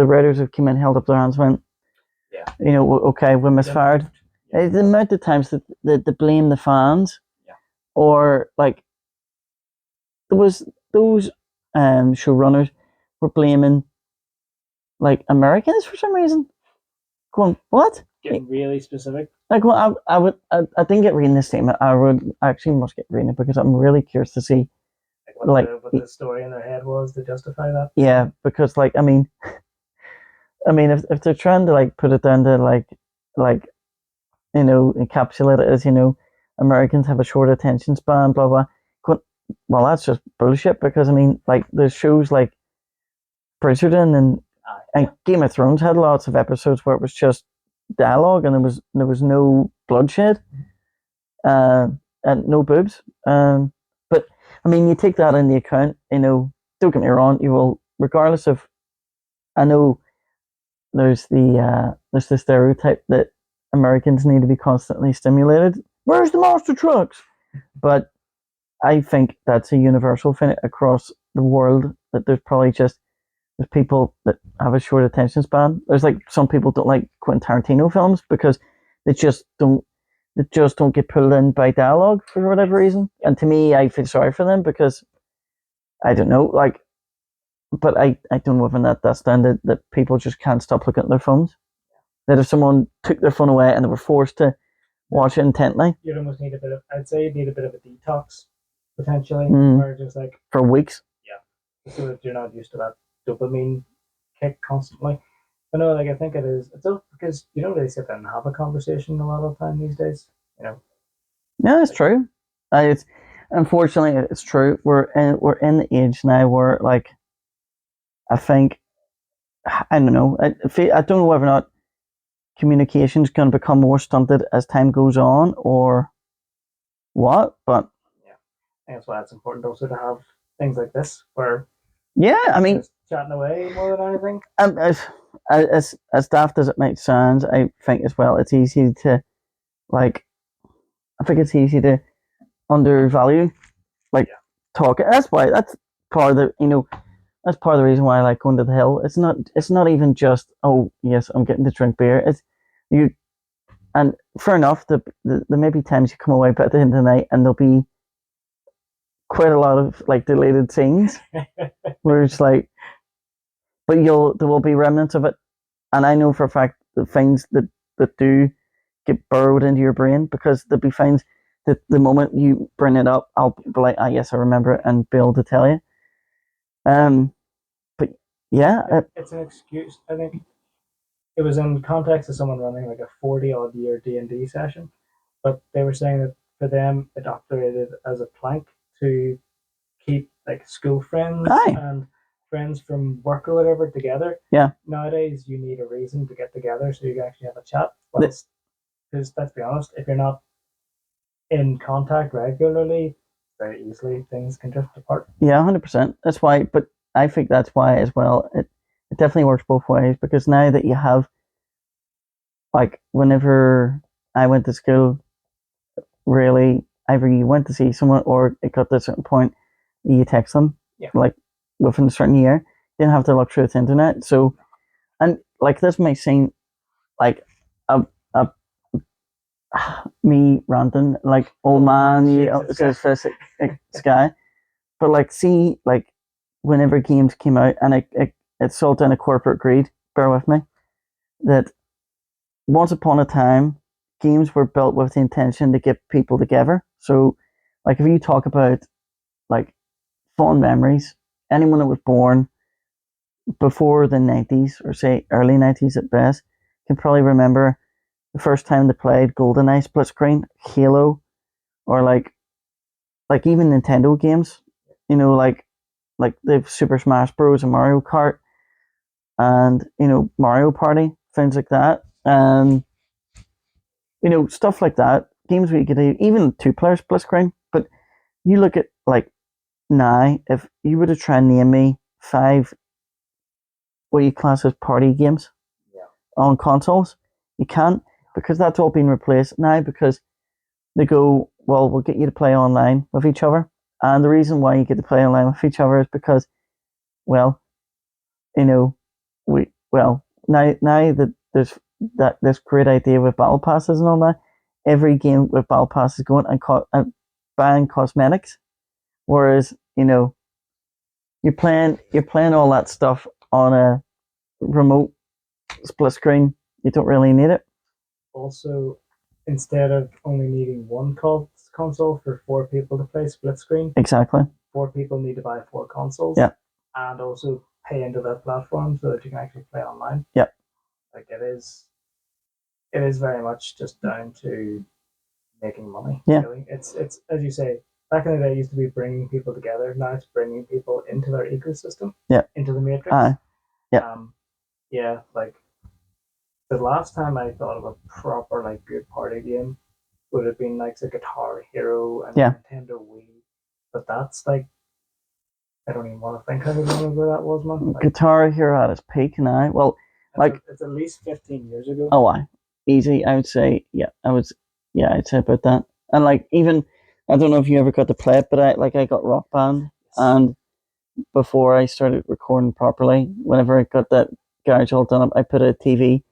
writers have come in, held up their hands, went, yeah, you know, okay, we misfired. Yeah. The amount of times that they blame the fans, yeah, or like there was those showrunners were blaming like Americans for some reason. Going, what? Getting really specific. Like, well, I didn't get reading this statement. I would actually must get reading it because I'm really curious to see what the story in their head was to justify that. Yeah, because like I mean, if they're trying to like put it down to like you know encapsulate it as you know Americans have a short attention span, blah blah. Well, that's just bullshit because I mean, like there's shows like Bridgerton and Game of Thrones had lots of episodes where it was just dialogue and there was no bloodshed, and no boobs. But I mean, you take that into account. You know, don't get me wrong. You will, regardless of. I know there's the stereotype that Americans need to be constantly stimulated. Where's the monster trucks? But I think that's a universal thing across the world. That there's people that have a short attention span. There's like some people don't like Quentin Tarantino films because they just don't get pulled in by dialogue for whatever reason. And to me, I feel sorry for them because I don't know, like, but I don't know if that's down that people just can't stop looking at their phones. That if someone took their phone away and they were forced to watch it intently, you'd almost need I'd say you'd need a bit of a detox potentially, or just like for weeks. Yeah, so that you're not used to that dopamine kick constantly. But no, like I think it is. It's all because you don't really sit down and have a conversation a lot of the time these days. You know. Yeah, it's true. It's unfortunately it's true. We're in the age now where like I think I don't know. I don't know whether or not communication is going to become more stunted as time goes on, or what. But yeah, I think that's why it's important also to have things like this where I mean, just chatting away more than anything. As daft as it might sound, I think as well it's easy to like. I think it's easy to undervalue like talking. That's part of the that's part of the reason why I like going to the hill. It's not even just, oh yes, I'm getting to drink beer. It's you and fair enough, there may be times you come away but at the end of the night and there'll be quite a lot of like deleted scenes where it's like but there will be remnants of it. And I know for a fact the things that do get burrowed into your brain because there'll be things that the moment you bring it up, I'll be like, ah, yes, I remember it, and be able to tell you. But yeah, it's an excuse. I think it was in context of someone running like a 40-odd year D&D session, but they were saying that for them it operated as a plank to keep like school friends and friends from work or whatever together. Yeah. Nowadays you need a reason to get together so you can actually have a chat. Because let's be honest, if you're not in contact regularly, very easily things can drift apart. Yeah, 100%. That's why, but I think that's why as well. It definitely works both ways because now that you have, like, whenever I went to school, really, either you went to see someone or it got to a certain point, you text them, Yeah. like, within a certain year. Didn't have to look through the internet. So, and like, this might seem like a me ranting, like, old man, says first sky. But like, see, like, whenever games came out, and it sold down a corporate greed. Bear with me. That once upon a time, games were built with the intention to get people together. So, like, if you talk about like fond memories, anyone that was born before the 90s or say early 90s at best can probably remember the first time they played GoldenEye split screen, Halo, or like even Nintendo games. You know, like the Super Smash Bros. And Mario Kart, and Mario Party, things like that. Stuff like that. Games where you could even two-player split screen. But you look at like now, if you were to try and name me 5 what you class as party games on consoles, you can't, because that's all been replaced now because they go, well, we'll get you to play online with each other. And the reason why you get to play online with each other is because, well, now that there's this great idea with battle passes and all that, every game with battle passes is going and buying cosmetics, whereas you're playing all that stuff on a remote split screen. You don't really need it. Also, instead of only needing one console for 4 people to play split screen, Exactly. 4 people need to buy 4 consoles. Yeah. And also pay into that platform so that you can actually play online. Yeah. Like it is very much just down to making money. Yeah. Really. It's as you say, back in the day it used to be bringing people together. Now it's bringing people into their ecosystem. Yeah. Into the matrix. Yeah. Yeah, like the last time I thought of a proper like good party game would have been like the Guitar Hero and Nintendo Wii. But that's like, I don't even want to think how long ago that was, man. Like, Guitar Hero at its peak now. Well, it's at least 15 years ago. Oh, easy. I would say, I'd say about that. And like, even, I don't know if you ever got to play it, but I got Rock Band, and before I started recording properly, whenever I got that garage all done up, I put a TV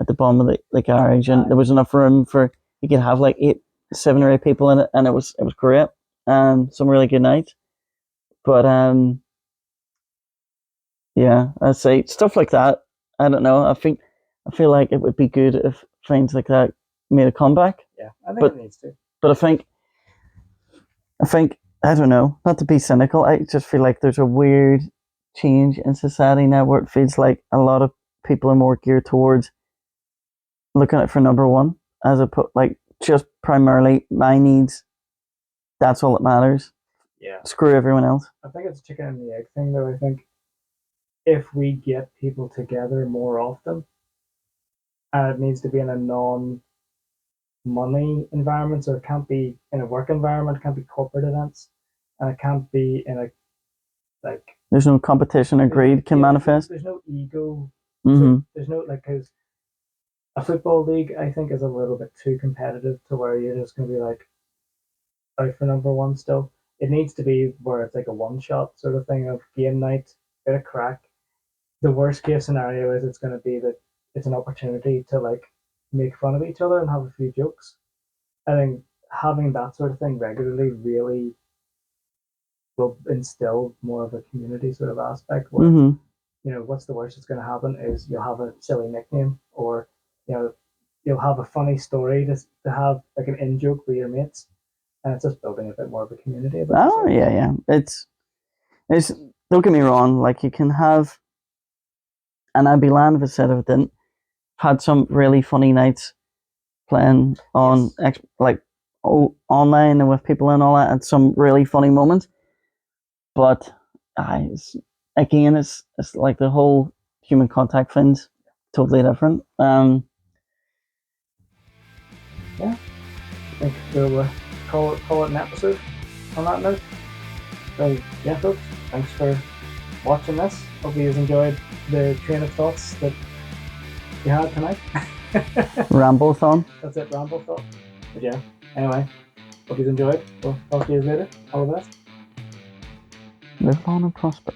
at the bottom of the garage, and there was enough room for, you could have like 7 or 8 people in it, and it was great, and some really good nights. But yeah, I'd say stuff like that. I don't know. I feel like it would be good if things like that made a comeback. Yeah, I think it needs to. But I think I don't know. Not to be cynical, I just feel like there's a weird change in society now where it feels like a lot of people are more geared towards looking at it for number one, as opposed like just primarily my needs. That's all that matters. Yeah. Screw everyone else. I think it's a chicken and the egg thing, though. I think if we get people together more often, and it needs to be in a non-money environment, so it can't be in a work environment, it can't be corporate events, and it can't be in a like. There's no competition or greed can manifest. There's no ego. Mm-hmm. So there's no because a football league, I think, is a little bit too competitive to where you're just going to be like out for number one still. It needs to be where it's like a one-shot sort of thing of game night, bit of crack. The worst case scenario is it's going to be that it's an opportunity to like make fun of each other and have a few jokes. I think having that sort of thing regularly really will instill more of a community sort of aspect where what's the worst that's going to happen is you'll have a silly nickname, or you'll have a funny story to have like an in-joke with your mates, and it's just building a bit more of a community about it. Yeah. It's don't get me wrong, like you can have, and I'd be lying if I said if it didn't, had some really funny nights playing on online and with people and all that, and some really funny moments. But it's like the whole human contact thing's totally different. Yeah, I think we'll call it an episode. on that note. So yeah, folks, thanks for watching this. Hope you enjoyed the train of thoughts that we had tonight. Ramble-thon. That's it, ramble thought. But yeah, anyway, hope you enjoyed. We'll talk to you later. All the best. Live long and prosper.